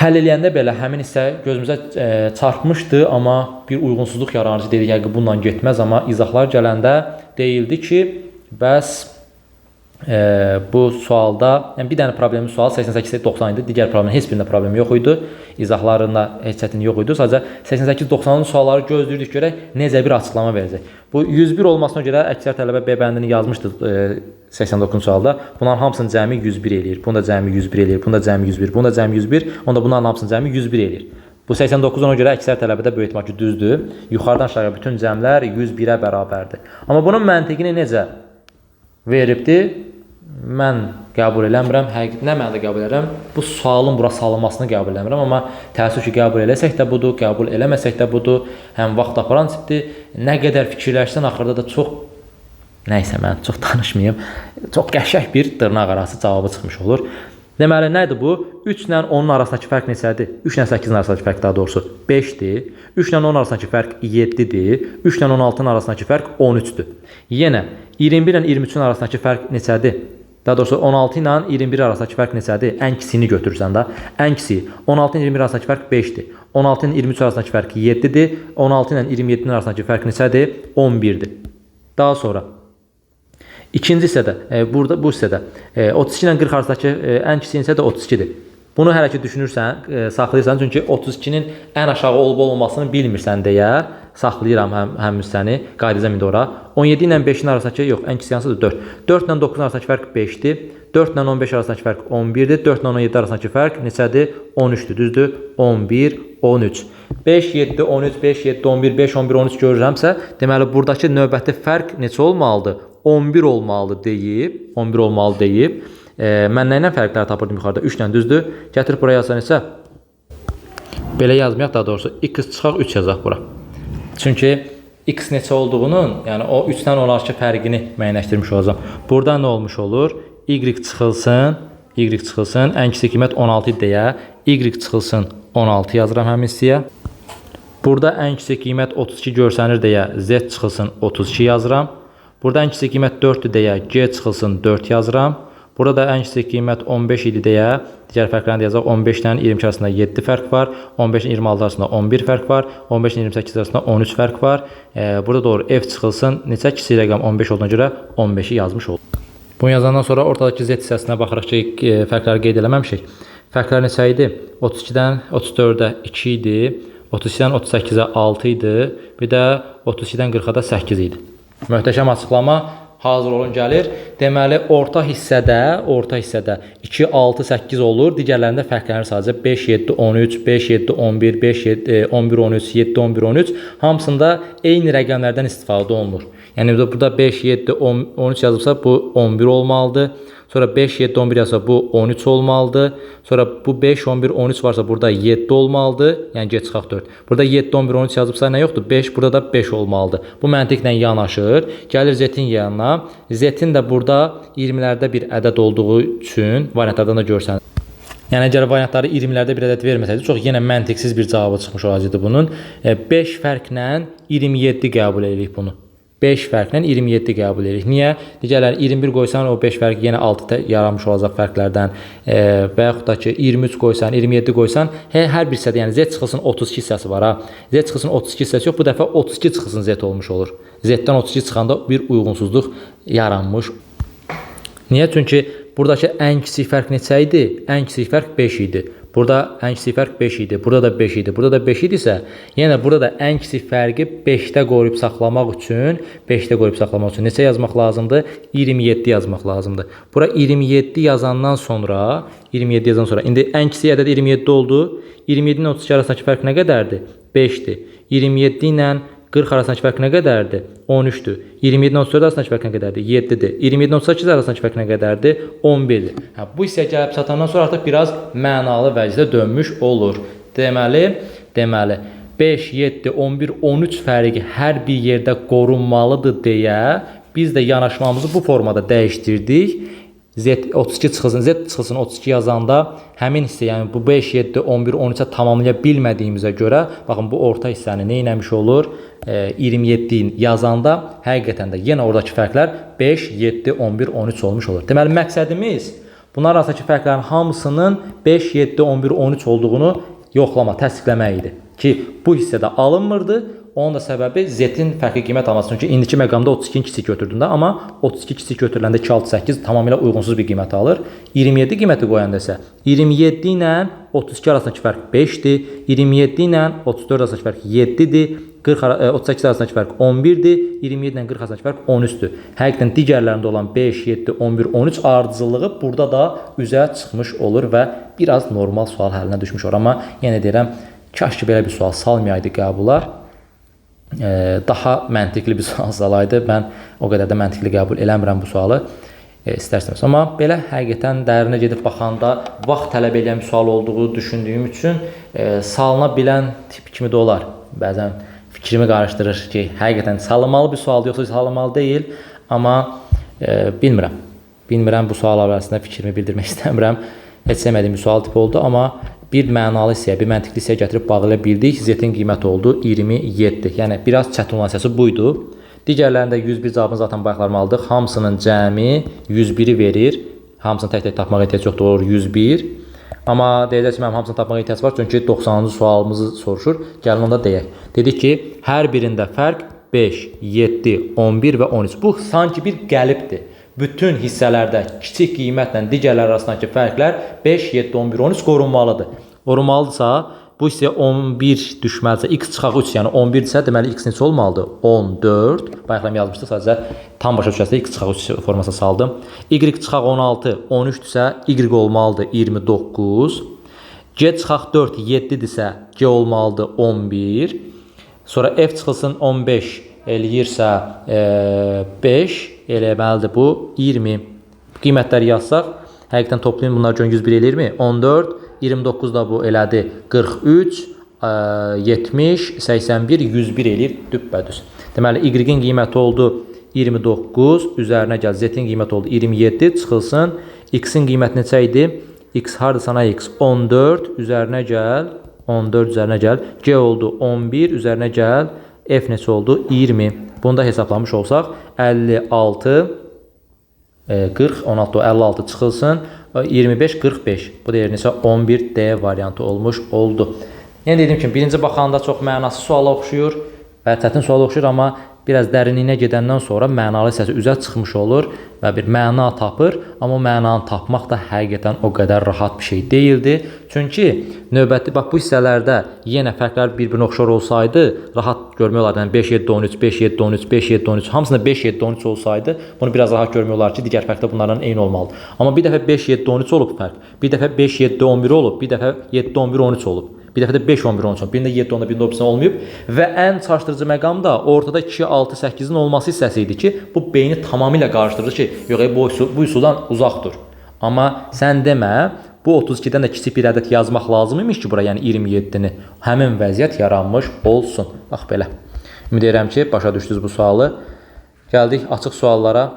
Həll eləyəndə belə həmin hissə gözümüzə çarpmışdı, amma bir uyğunsuzluq yaranıcı dedik, yəni bununla getməz, amma izahlar gələndə deyildi ki, bəs bu sualda, yəni bir dənə problemli sual 88-90 idi, digər problem heç birində problem yox idi, izahlarında heç çətin yox idi, sadəcə 88-90-ın sualları gözləyirdik görək necə bir açıqlama verəcək. Bu 101 olmasına görə əksər tələbə B bəndini yazmışdı 89 sualda, bunların hamısını cəmi 101 eləyir, bunu da cəmi 101 eləyir, bunu da cəmi 101, bunu da cəmi 101, onda bunların hamısını cəmi 101 eləyir. Bu 89 ona görə əksər tələbədə böyük ehtimal ki, düzdür, yuxarıdan aşağıya bütün cəmlər 101-ə bərabərdir. Amma bunun məntiqini necə veribdir? Mən qəbul eləmirəm, nə mənada qəbul edirəm? Bu sualın bura salınmasını qəbul eləmirəm, amma təəssüf ki, qəbul eləsək də budur, qəbul eləməsək də budur, həm vaxt aparan tipdir, nə qədər fikirləşsən, axırda da çox, nəysə mən çox danışmayayım, çox qəşəng bir dırnaq arası cavabı çıxmış olur. Deməli, nədir bu? 3 ilə 10-un arasındakı fərq neçədir? 3 ilə 8-in arasındakı fərq daha doğrusu 5-dir, 3 ilə 10 arasındakı fərq 7-dir, 3 ilə 16-nın arasındakı fərq 13-dür. Yenə, 21 ilə 23-ün arasındakı fərq neçədir? Daha doğrusu 16 ilə 21 arasındakı fərq neçədir? Ən kisini götürürsən da. Ən kisi 16 ilə 21 arasındakı fərq 5-dir. 16 ilə 23 arasındakı fərq 7-dir. 16 ilə 27-nin arasındakı fərq neçədir? 11-dir. Daha sonra İkinci hissədə, burada bu hissədə 32 ilə 40 arasındakı ən kiçik hissə də 32-dir. Bunu hələ ki düşünürsən, saxlayırsan, çünki 32-nin ən aşağı olub-olmamasını bilmirsən deyə saxlayıram həm hissəni, qaydacam indi ora. 17 ilə 5-in arasındakı, yox, ən kiçik hansıdır? 4. 4 ilə 9-un arasındakı fərq 5-dir. 4 ilə 15 arasındakı fərq 11-dir. 4 ilə 17 arasındakı fərq neçədir? 13-dür, düzdür? 11, 13. 5, 7, 13, 5, 7, 11, 5, 11, 13 görürəmsə, deməli, buradakı növbəti fərq neçə olmalıdır? 11 olmalı deyib, 11 olmalı deyib. Mən nə ilə fərqləri tapırdım yuxarıda? 3 ilə, düzdür? Gətirib buraya yazsan isə, belə yazmayaq, daha doğrusu, x çıxaq 3 yazaq bura. Çünki x neçə olduğunun, yəni o 3-dən olarkı fərqini müəyyənləşdirmiş olacaq. Burada nə olmuş olur? Y çıxılsın, ən kiçik qiymət 16 deyə, y çıxılsın 16 yazıram həmin hissəyə. Burada ən kiçik qiymət 32 görsənir deyə, z çıxılsın 32 yazıram. Burada ən kiçik qiymət 4-dür deyə, g çıxılsın 4 yazıram. Burada ən kiçik qiymət 15 idi deyə, digər fərqlərini yazaq. 15 ilə 22 arasında 7 fərq var. 15 ilə 26 arasında 11 fərq var. 15 ilə 28 arasında 13 fərq var. Burada doğru f çıxılsın. Neçə kiçik rəqəm 15 olduğuna görə 15-i yazmış oldu. Bunu yazandan sonra ortadakı z hissəsinə baxırıq ki, fərqləri qeyd eləməmişik. Fərqlər neçə idi? 32-dən 34-ə 2 idi. 32-dən 38-ə 6 idi. Bir də 32-dən 40-a da 8 idi. Möhtəşəm açıqlama. Hazır olun gəlir. Deməli, orta hissədə 2, 6, 8 olur. Digərlərində fərqlənir sadəcə 5, 7, 13, 5, 7, 11, 5, 7, 11, 13, 7, 11, 13. Hamısında eyni rəqəmlərdən istifadə olunur. Yəni, burada 5, 7, 13 yazıbsa, bu 11 olmalıdır. Sonra 5, 7, 11 yazsa bu 13 olmalıdır. Sonra bu 5, 11, 13 varsa burada 7 olmalıdır. Yəni get çıxaq 4. Burada 7, 11, 13 yazıbsa nə yoxdur? 5, burada da 5 olmalıdır. Bu məntiqlə yanaşır. Gəlir z-in yanına. Z-in də burada 20-lərdə bir ədəd olduğu üçün variantlardan da görsənir. Yəni əgər variantları 20-lərdə bir ədəd verməsəydi, çox yenə məntiqsiz bir cavabı çıxmış olacaqdı bunun. 5 fərqlə 27 qəbul edirik bunu. 5 fərqlə 27 qəbul edirik. Niyə? Digərləri 21 qoysan, o 5 fərq yenə 6-da yaranmış olacaq fərqlərdən. Və yaxud da ki, 23 qoysan, 27 qoysan, hər bir hissədə, yəni z çıxılsın 32 hissəsi var ha. Z çıxılsın 32 hissəsi yox, bu dəfə 32 çıxılsın z olmuş olur. Z-dən 32 çıxanda bir uyğunsuzluq yaranmış. Niyə? Çünki buradakı ən kiçik fərq neçə idi? Ən kiçik fərq 5 idi. Burada ən kiçik fərq 5 idi. Burada da 5 idi. Burada da 5 idisə, yenə burada da ən kiçik fərqi 5-də qoyub saxlamaq üçün, neçə yazmaq lazımdır? 27 yazmaq lazımdır. Bura 27 yazandan sonra, indi ən kiçik ədəd 27 oldu. 27 ilə 32 arasındakı fərq nə qədərdir? 5-dir. 27 ilə 40 arasındakı fərq nə qədərdir? 13-dür. 27 ilə 34 arasındakı fərq nə qədərdir? 7-dir. 27 ilə 38 arasındakı fərq nə qədərdir? 11-dir. Bu hissəyə gəlib çatandan sonra artıq biraz mənalı vəcdə dönmüş olur. Deməli, 5, 7, 11, 13 fərqi hər bir yerdə qorunmalıdır deyə biz də yanaşmamızı bu formada dəyişdirdik. Z 32 çıxılsın, Z çıxılsın 32 yazanda həmin hissə, yəni bu 5, 7, 11, 13-ə tamamlaya bilmədiyimizə görə, baxın bu orta hissəni nə etmiş olur? 27-in yazanda həqiqətən də yenə oradakı fərqlər 5, 7, 11, 13 olmuş olur. Deməli, məqsədimiz bunlar arasındakı fərqlərin hamısının 5, 7, 11, 13 olduğunu yoxlama, təsdiqləmək idi ki, bu hissədə alınmırdı. Onun da səbəbi Z-in fərqli qiymət alması. Çünki indiki məqamda 32-ni kiçik götürdüyündə, amma 32 kiçik götürüləndə 2, 6, 8 tamamilə uyğunsuz bir qiymət alır. 27 qiyməti qoyanda isə 27 ilə 32 arasındakı fərq 5-dir, 27 ilə 34 arasındakı fərq 7-dir, 38 arasındakı fərq 11-dir, 27 ilə 40 arasındakı fərq 13-dür. Həqiqətən digərlərində olan 5, 7, 11, 13 ardıcıllığı burada da üzə çıxmış olur və biraz normal sual həlinə düşmüş olur. Amma yenə deyirəm, kaş ki belə bir sual salmayaydı qəbula. Daha məntiqli bir sual salaydı. Mən o qədər də məntiqli qəbul eləmirəm bu sualı. İstərsəniz. Amma belə həqiqətən dərinə gedib baxanda vaxt tələb edən bir sual olduğu düşündüyüm üçün salına bilən tip kimi də olar. Bəzən fikrimi qarışdırır ki, həqiqətən salınmalı bir sual yoxsa salınmalı deyil. Amma bilmirəm. Bilmirəm, bu suallar arasında fikrimi bildirmək istəmirəm. Heç sevmədiyim bir sual tipi oldu, amma bir mənalı hissəyə, bir məntiqli hissəyə gətirib bağlaya bildik. Z-in qiyməti oldu 27. Yəni, biraz çətin olan hissəsi buydu. Digərlərində 101 cavabını zaten bayaqlarmalıyıq. Hamısının cəmi 101-i verir. Hamısını tək-tək tapmağa ehtiyac yoxdur, olur 101. Amma deyəcək ki, mənim hamısını tapmağa ehtiyac var, çünki 90-cı sualımızı soruşur. Gəlin onda deyək. Dedik ki, hər birində fərq 5, 7, 11 və 13. Bu sanki bir qəlibdir. bütün hissələrdə kiçik qiymətlə digərləri arasındakı fərqlər 5, 7, 11, 13 qorunmalıdır. Qorunmalıdırsa, bu hissəyə 11 düşməlisə, x çıxaq 3, yəni 11 isə deməli x neçə olmalıdır? 14. Bayaqlar yazmışdıq, sadəcə tam başa düşəsə x çıxaq 3 formasına saldım. Y çıxaq 16, 13-dürsə y olmalıdır 29. C çıxaq 4, 7-dirsə C olmalıdır 11. Sonra f çıxılsın 15 eləyirsə 5 eləməlidir bu 20. Qiymətləri yazsaq, həqiqətən toplayın bunlar üçün 101 eləyirmi? 14, 29 da bu elədi 43, 70, 81, 101 eləyir düppədüz. Deməli y-in qiyməti oldu 29, üzərinə gəl z-in qiyməti oldu 27, çıxılsın. X-in qiyməti neçə idi? X harda sana x? 14, üzərinə gəl. 14 üzərinə gəl. C oldu 11, üzərinə gəl. F neçə oldu? 20. Bunu da hesablamış olsaq 56, 40, 16, 56 çıxılsın. 25, 45. Bu da neçə? 11D variantı olmuş oldu. Yəni dedim ki, birinci baxanda çox mənasız suala oxşuyur və çətin suala oxşuyur, amma biraz dərinliyinə gedəndən sonra mənalı hissəsi üzə çıxmış olur və bir məna tapır. Amma mənanı tapmaq da həqiqətən o qədər rahat bir şey deyildi. Çünki növbəti bax bu hissələrdə yenə fərqlər bir-birinə oxşar olsaydı rahat görmək olardı. Yəni 5, 7, 13, 5, 7, 13, 5, 7, 13 hamısında 5, 7, 13 olsaydı bunu biraz rahat görmək olar ki, digər fərqlər bunlardan eyni olmalıdır. Amma bir dəfə 5, 7, 13 olub fərq. Bir dəfə 5, 7, 11 olub, bir dəfə 7, 11, 13 olub. Bir dəfə də 5, 11, 13 olub. Birində 7, 10, birində 11 olmayıb. Və ən çaşdırıcı məqam da ortada 2, 6, 8-in olması hissəsi idi ki, bu beyni tamamilə qarışdırır ki, yox, bu üsuldan uzaq dur. Amma sən demə, bu 32-dən də kiçik bir ədəd yazmaq lazım imiş ki, bura, yəni 27-ni. Həmin vəziyyət yaranmış olsun. Bax belə. Ümid edirəm ki, başa düşdünüz bu sualı. Gəldik açıq suallara.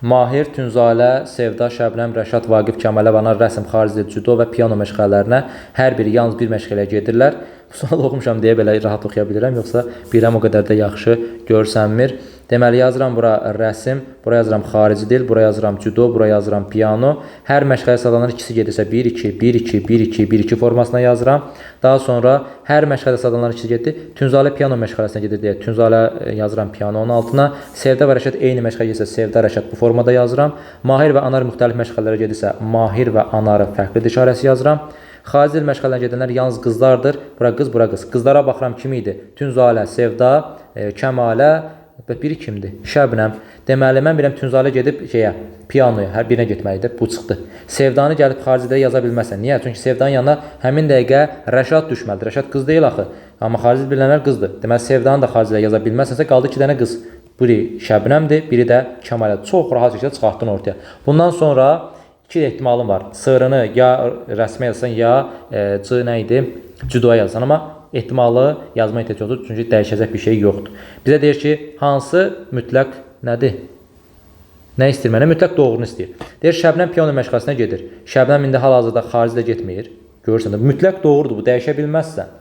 Mahir, Tünzalə, Sevda, Şəbnəm, Rəşad, Vaqif, Kəmalə, Anar, rəsm, xarici, cüdo və piano məşğələlərinə hər biri yalnız bir məşğələ gedirlər. Bu sualı oxumuşam deyə belə rahat oxuya bilirəm, yoxsa bilirəm o qədər də yaxşı görsənmir. Deməli, yazıram bura rəsm, bura yazıram xarici dil, bura yazıram cüdo, bura yazıram piano. Hər məşğələ sadalanır, ikisi gedirsə 1, 2, 1, 2, 1, 2, 1, 2 formasına yazıram. Daha sonra hər məşğələ sadalanır, ikisi gedir. Tünzalə piano məşğələsinə gedir deyə Tünzalə yazıram pianonun altına. Sevda və Rəşad eyni məşğələ gedirsə Sevda, Rəşad bu formada yazıram. Mahir və Anar müxtəlif məşğələlərə gedirsə Mahir və Anarı fərqlidir işarəsi yazıram. Xarici dil məşğələlərə gedənlər yalnız qızlardır. Bura qız, bura qız. Qızlara baxıram kim idi? Tünzalə, Sevda, Kəmalə. Biri kimdir? Şəbnəm. Deməli, mən biləm Tünzalə gedib pianoya, hər birinə getməlidir. Bu çıxdı. Sevdanı gəlib xaricidə yaza bilməsən. Niyə? Çünki Sevdanın yanına həmin dəqiqə Rəşad düşməlidir. Rəşad qız deyil axı. Amma xarici bilənlər qızdır. Deməli, Sevdanı da xaricidə yaza bilməsənsə, qaldı 2 dənə qız. Biri Şəbnəmdir, biri də Kəmalə. Çox rahat şəkildə çıxartdın ortaya. Bundan sonra 2 ehtimalım var. Sığırını ya rəsmə yazsan, ya nə idi? Cüdoya yazsan. Amma ehtimalı yazma ehtiyac yoxdur, çünki dəyişəcək bir şey yoxdur. Bizə deyir ki, hansı mütləq nədir? Nə istəyir mənə? Mütləq doğrunu istəyir. Deyir, Şəbnəm piano məşğələsinə gedir. Şəbnəm indi hal-hazırda xaricdə getmir. Görürsən də, mütləq doğrudur, bu dəyişə bilməzsən.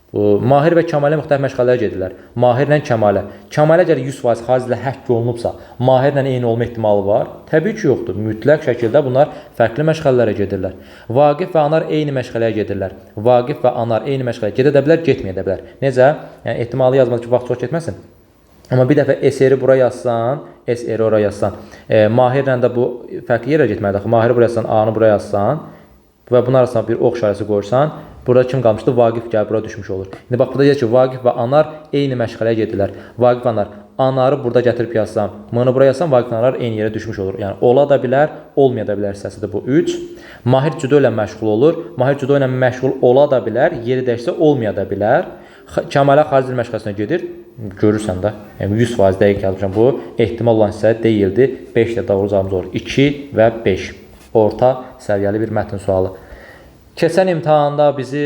Mahir və Kəmalə müxtəlif məşğələlərə gedirlər. Mahirlə Kəmalə. Kəmalə əgər 100% xariclə həkk olunubsa, Mahirlə eyni olma ehtimalı var? Təbii ki, yoxdur. Mütləq şəkildə bunlar fərqli məşğələlərə gedirlər. Vaqif və Anar eyni məşğələyə gedirlər. Vaqif və Anar eyni məşğələyə gedə də bilər, getməyə də bilər. Necə? Yəni ehtimalı yazmadı ki, vaxt çox getməsin. Amma bir dəfə SR-i bura yazsan, SR-i ora yazsan, Mahirlə də bu fərqli yerə getməlidir. Mahiri bura yazsan, A-nı bura yazsan və bunun arasına bir ox işarəsi qoysan, burada kim qalmışdı? Vaqif gəlib bura düşmüş olur. İndi bax, burada deyir ki, Vaqif və Anar eyni məşğələyə gedirlər. Vaqif və Anar. Anarı burada gətirib yazsam, M-nı buraya yazsam, Vaqif və Anar eyni yerə düşmüş olur. Yəni, ola da bilər, olmaya da bilər hissəsidir bu 3. Mahir cüdo ilə məşğul olur. Mahir cüdo ilə məşğul ola da bilər, yeri dəyişsə olmaya da bilər. Kəmalə xarici dil məşğələsinə gedir. Görürsən də, yəni 100% dəqiq yazmışam. Bu ehtimal olan hissə deyildi. 5 də doğru cavabımız olur. 2 və 5. Orta səviyyəli bir mətn sualı. Keçən imtahanda bizi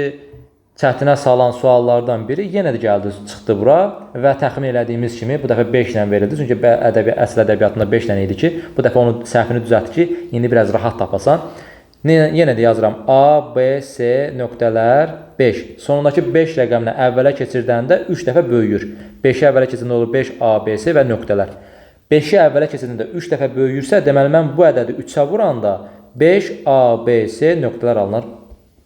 çətinə salan suallardan biri yenə də gəldi, çıxdı bura və təxmin elədiyimiz kimi bu dəfə 5 ilə verildi. Çünki əsl ədəbiyyatında 5 ilə idi ki, bu dəfə onun səhvini düzəltdi ki, indi biraz rahat tapasan. Yenə də yazıram A, B, C nöqtələr 5. Sonundakı 5 rəqəmlə əvvələ keçirdəndə 3 dəfə böyüyür. 5-i əvvələ keçirdəndə olur 5, A, B, C və nöqtələr. 5-i əvvələ keçirdəndə 3 dəfə böyüyürsə, deməli mən bu ədədi 3-ə vuranda 5, A, B, C nöqtələr alınır.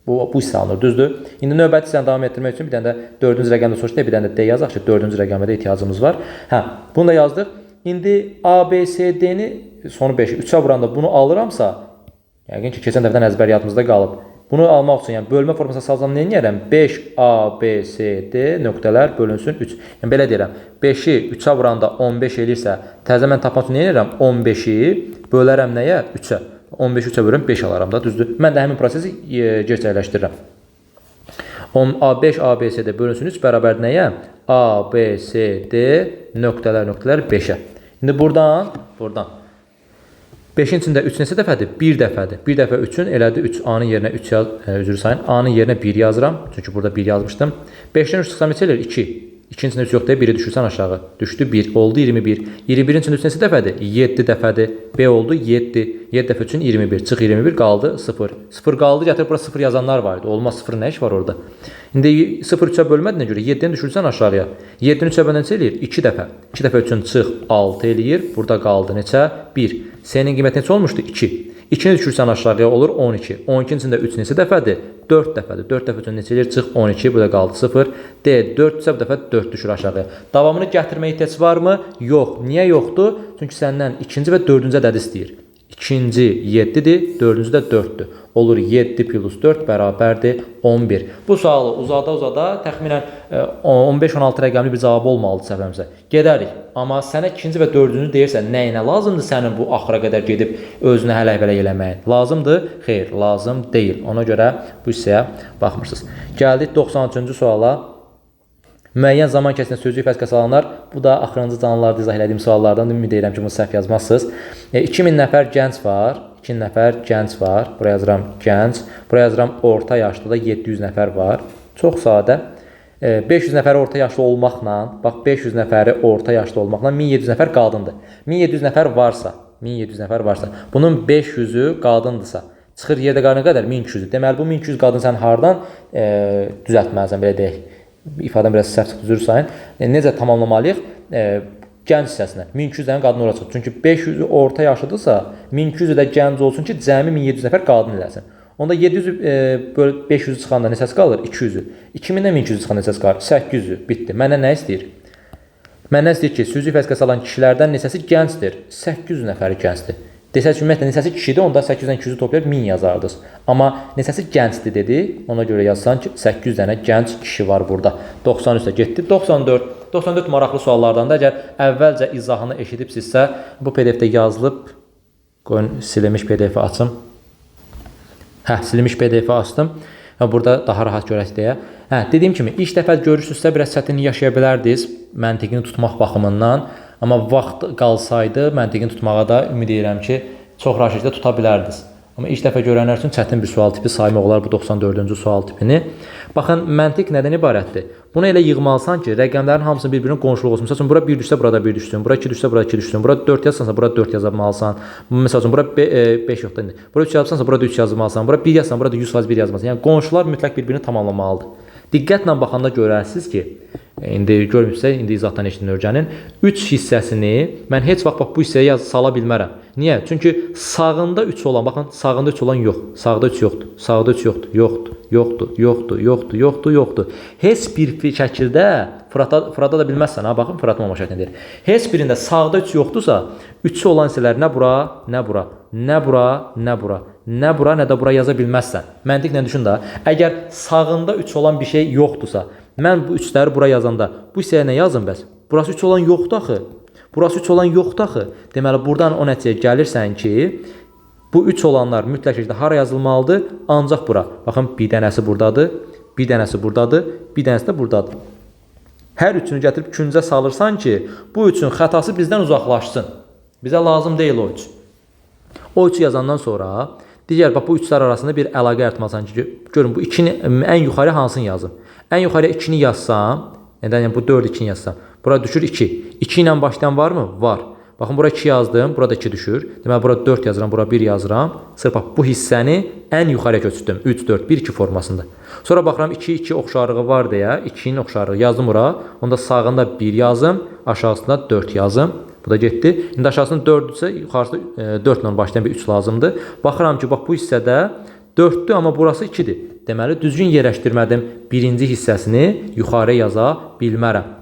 Bu hissə alınır, düzdür? İndi növbəti hissəni davam etdirmək üçün bir dənə də 4-cü rəqəmdə soruşdu, bir dənə də D yazaq ki, 4-cü rəqəmə də ehtiyacımız var. Bunu da yazdıq. İndi ABCD-ni sonu 5, 3-ə vuranda bunu alıramsa, yəqin ki, keçən dəfədən əzbər yadımızda qalıb. Bunu almaq üçün, yəni bölmə formasına salsam nə edərəm? 5ABCD nöqtələr bölünsün 3. Yəni belə deyirəm, 5-i 3-ə vuranda 15 elirsə, təzə mən tapmaq üçün nə edərəm? 15-i bölərəm nəyə? 3-ə. 15-i 3-ə bölürəm, 5 alaram da, düzdür? Mən də həmin prosesi gerçəkləşdirirəm. 5 ABCD bölünsün 3 bərabər nəyə? ABCD nöqtələr 5-ə. İndi buradan 5-in içində 3 neçə dəfədir? 1 dəfədir. 1 dəfə 3-ün elədi 3. A-nın yerinə 3 yaz, üzr sayın. A-nın yerinə 1 yazıram. Çünki burada 1 yazmışdım. 5-dən 3 çıxsam neçə eləyir? 2. 2-nin içində 3 yox deyə 1-i düşürsən aşağı. Düşdü 1. Oldu 21. 21-in içində 3 neçə dəfədir? 7 dəfədir. B oldu 7. 7 dəfə üçün 21. Çıx 21 qaldı 0. 0 qaldı, gətirib bura 0 yazanlar var idi. Olmaz 0 nə iş var orada? İndi 0 3-ə bölmədiyinə görə 7-ni düşürsən aşağıya. 7-ni 3-ə bölən neçə eləyir? 2 dəfə. 2 dəfə üçün çıx 6 eləyir. Burada qaldı neçə? 1. S-nin qiyməti neçə olmuşdu? 2. 2-ni düşürsən aşağıya olur 12. 12-nin içində 3 neçə dəfədir? 4 dəfədir. 4 dəfə üçün neçə eləyir? Çıx 12. Burada qaldı 0. D. 4 isə bu dəfə 4 düşür aşağıya. Davamını gətirməyə ehtiyac varmı? Yox. Niyə yoxdur? Çünki səndən ikinci və dördüncü ədədi istəyir. İkinci 7-dir, dördüncü də 4-dür. Olur 7 plus 4 bərabərdir 11. Bu sualı uzada təxminən 15-16 rəqəmli bir cavabı olmalıdır səhvimizə. Gedərik. Amma sənə ikinci və dördüncü deyirsən, nəyinə lazımdır sənin bu axıra qədər gedib özünə hələk-vələk eləməyin? Lazımdır? Xeyr, lazım deyil. Ona görə bu hissəyə baxmırsınız. Gəldik 93-cü suala. Müəyyən zaman kəsində sözcük fəskə salanlar. Bu da axırıncı canlılarda izah elədiyim suallardan. Ümid edirəm ki, bunu səhv yazmazsınız. 2000 nəfər gənc var. 2000 nəfər gənc var. Buraya yazıram gənc. Buraya yazıram orta yaşlı da 700 nəfər var. Çox sadə. 500 nəfəri orta yaşlı olmaqla, bax 500 nəfəri orta yaşlı olmaqla 1700 nəfər qadındır. 1700 nəfər varsa, bunun 500-ü qadındırsa, çıxır yerdə qadın qədər 1200-dür. Deməli, bu 1200 qadın sən hardan düzəltməlisən, belə deyək. İfadəm biraz səhv çıxdı, üzr sayın. Necə tamamlamalıyıq? Gənc hissəsinə. 1200 dənə qadın ora çıxır. Çünki 500-ü orta yaşlıdırsa, 1200-ü də gənc olsun ki, cəmi 1700 nəfər qadın eləsin. Onda 700 bölüb 500 çıxanda neçəsi qalır? 200-ü. 2000-dən 1200 çıxanda neçəsi qalır? 800-ü. Bitdi. Məndən nə istəyir? Məndən istəyir ki, sözcük fəskə salan kişilərdən neçəsi gəncdir? 800 nəfəri gəncdir. Desək ki, ümumiyyətlə neçəsi kişidir, onda 800-dən 200-ü toplayıb 1000 yazardınız. Amma neçəsi gəncdir dedi, ona görə yazsan ki, 800 dənə gənc kişi var burada. 93-də getdi. 94 maraqlı suallardan da əgər əvvəlcə izahını eşidibsinizsə, bu PDF-də yazılıb, qoyun silinmiş PDF-i açım. Silinmiş PDF-i açdım. Burada daha rahat görək deyə. Dediyim kimi, ilk dəfə görürsünüzsə, biraz çətinlik yaşaya bilərdiniz məntiqini tutmaq baxımından. Amma vaxt qalsaydı, məntiqini tutmağa da ümid edirəm ki, çox rahat şəkildə tuta bilərdiniz. Amma ilk dəfə görənlər üçün çətin bir sual tipi saymaq olar bu 94-cü sual tipini. Baxın, məntiq nədən ibarətdir? Bunu elə yığmalısan ki, rəqəmlərin hamısının bir-birinin qonşuluq olsun. Məsəl üçün, bura 1 düşsə, burada 1 düşsün. Bura 2 düşsə, burada 2 düşsün. Bura 4 yazsansa, burada 4 yazmalısan. Məsəl üçün, bura 5 yoxdur indi. Bura 3 yazsansa, burada 3 yazmalısan. Bura 1 yazsan, burada 100% 1 yazmalısan. Yəni, qonşular mütləq bir-birini tamamlamalıdır. Diqqətlə baxanda görərsiniz ki, indi görmüşsə, indi izahdan eşidin örgənin 3 hissəsini mən heç vaxt bu hissəyə sala bilmərəm. Niyə? Çünki sağında 3 olan, baxın, sağında 3 olan yox. Sağda 3 yoxdur. Sağda 3 yoxdur. Heç bir şəkildə Fırada da bilməzsən, baxın, Fıratın olma şəklində deyir. Heç birində sağda 3 yoxdursa, 3 olan hissələr nə bura, nə bura, nə bura, nə bura, nə bura, nə də bura yaza bilməzsən. Məntiqlə düşün da, əgər sağında 3 olan bir şey yoxdursa, mən bu 3-ləri bura yazanda, bu hissəyə nə yazım bəs? Burası 3 olan yoxdur axı. Burası 3 olan yoxdur axı. Deməli, buradan o nəticəyə gəlirsən ki, bu 3 olanlar mütləq şəkildə hara yazılmalıdır? Ancaq bura. Baxın, bir dənəsi buradadır, bir dənəsi buradadır, bir dənəsi də buradadır. Hər üçünü gətirib küncə salırsan ki, bu üçün xətası bizdən uzaqlaşsın. Bizə lazım deyil o üç. O üçü yazandan sonra, digər bax, bu üçlər arasında bir əlaqə yaratmalısan ki, görün, bu 2-ni ən yuxarı hansını yazım? Ən yuxarıya 2-ni yazsam, yəni bu 4-2-ni yazsam, bura düşür 2. 2 ilə başlayan varmı? Var. Baxın, bura 2 yazdım, burada 2 düşür. Deməli, bura 4 yazıram, bura 1 yazıram. Sırf bax, bu hissəni ən yuxarıya köçürdüm. 3, 4, 1, 2 formasında. Sonra baxıram, 2, 2 oxşarlığı var deyə, 2-nin oxşarlığı yazdım bura. Onda sağında 1 yazım, aşağısında 4 yazım. Bu da getdi. İndi aşağısında 4-dürsə, yuxarısı 4 ilə başlayan bir 3 lazımdır. Baxıram ki, bax, bu hissədə 4-dür, amma burası 2-dir. Deməli, düzgün yerləşdirmədim. Birinci hissəsini yuxarıya yaza bilmərəm.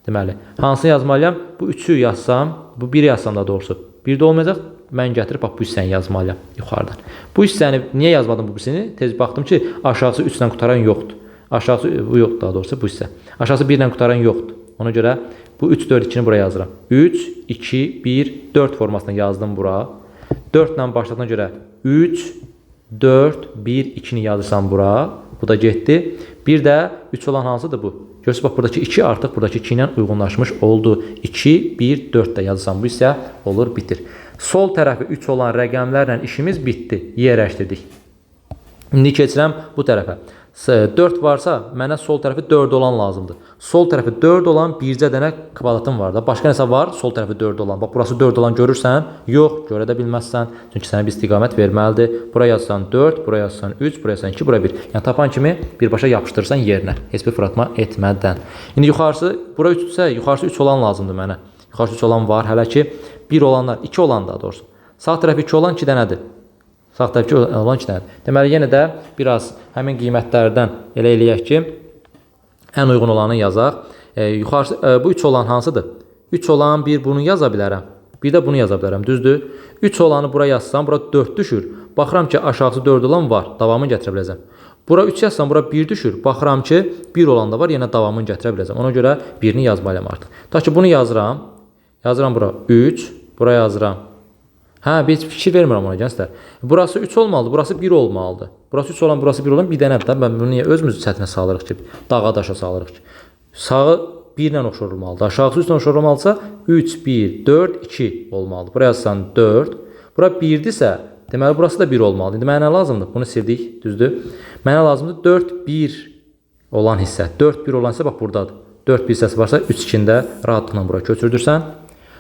Deməli, hansını yazmalıyam? Bu 3-ü yazsam, Bu 1 yazsam da doğrusu 1 də olmayacaq. Mən gətirib bax bu hissəni yazmalıyam yuxarıdan. Bu hissəni niyə yazmadım bu hissəni? Tez baxdım ki, aşağısı 3 ilə qutaran yoxdur. Aşağısı bu yoxdur daha doğrusu bu hissə. Aşağısı 1 ilə qutaran yoxdur. Ona görə bu 3 4 2-ni buraya yazıram. 3 2 1 4 formasında yazdım bura. 4 ilə başladığına görə 3 4 1 2-ni yazırsam bura. Bu da getdi. Bir də 3 olan hansıdır bu? Görürsünüz bax buradakı 2 artıq buradakı 2 ilə uyğunlaşmış oldu. 2 1 4 də yazırsam bu hissə olur bitir. Sol tərəfi 3 olan rəqəmlərlə işimiz bitdi. Yerləşdirdik. İndi keçirəm bu tərəfə. 4 varsa mənə sol tərəfi 4 olan lazımdır. Sol tərəfi 4 olan bircə dənə kvadratım var da. Başqa nəsə var? Sol tərəfi 4 olan. Bax burası 4 olan görürsən? Yox, görə də bilməzsən. Çünki sənə bir istiqamət verməlidir. Buraya yazsan 4, buraya yazsan 3, buraya yazsan 2, buraya 1. Yəni tapan kimi birbaşa yapışdırırsan yerinə. Heç bir fırlatma etmədən. İndi yuxarısı bura 3-dürsə, yuxarısı 3 olan lazımdır mənə. Yuxarısı 3 olan var. Hələ ki 1 olanlar, 2 olan daha doğrusu. Sağ tərəfi 2 olan 2 dənədir. Sağ tərəfi olan 2 dənədir. Deməli yenə də biraz həmin qiymətlərdən elə eləyək ki, ən uyğun olanı yazaq. Yuxarısı bu 3 olan hansıdır? 3 olan bir bunu yaza bilərəm. Bir də bunu yaza bilərəm. Düzdür? 3 olanı bura yazsam, bura 4 düşür. Baxıram ki, aşağısı 4 olan var. Davamını gətirə biləcəm. Bura 3 yazsam, bura 1 düşür. Baxıram ki, 1 olan da var, yenə davamını gətirə biləcəm. Ona görə birini yazmalıyam artıq. Ta ki bunu yazıram. Yazıram bura 3, bura yazıram. Hə, heç fikir vermirəm ona gənclər. Burası 3 olmalıdır, burası 1 olmalıdır. Burası 3 olan, burası 1 olan bir dənədir də. Mən bunu niyə özümüz çətinə salırıq ki, dağa daşa salırıq ki. Sağı 1 ilə oxşar olmalıdır. Aşağısı 3 ilə oxşar olmalıdırsa 3, 1, 4, 2 olmalıdır. Buraya yazsan 4. Bura 1-dirsə, deməli burası da 1 olmalıdır. İndi mənə lazımdır. Bunu sildik, düzdür? Mənə lazımdır 4, 1 olan hissə. 4, 1 olan hissə bax buradadır. 4, 1 hissəsi varsa 3, 2-də rahatlıqla bura köçürdürsən.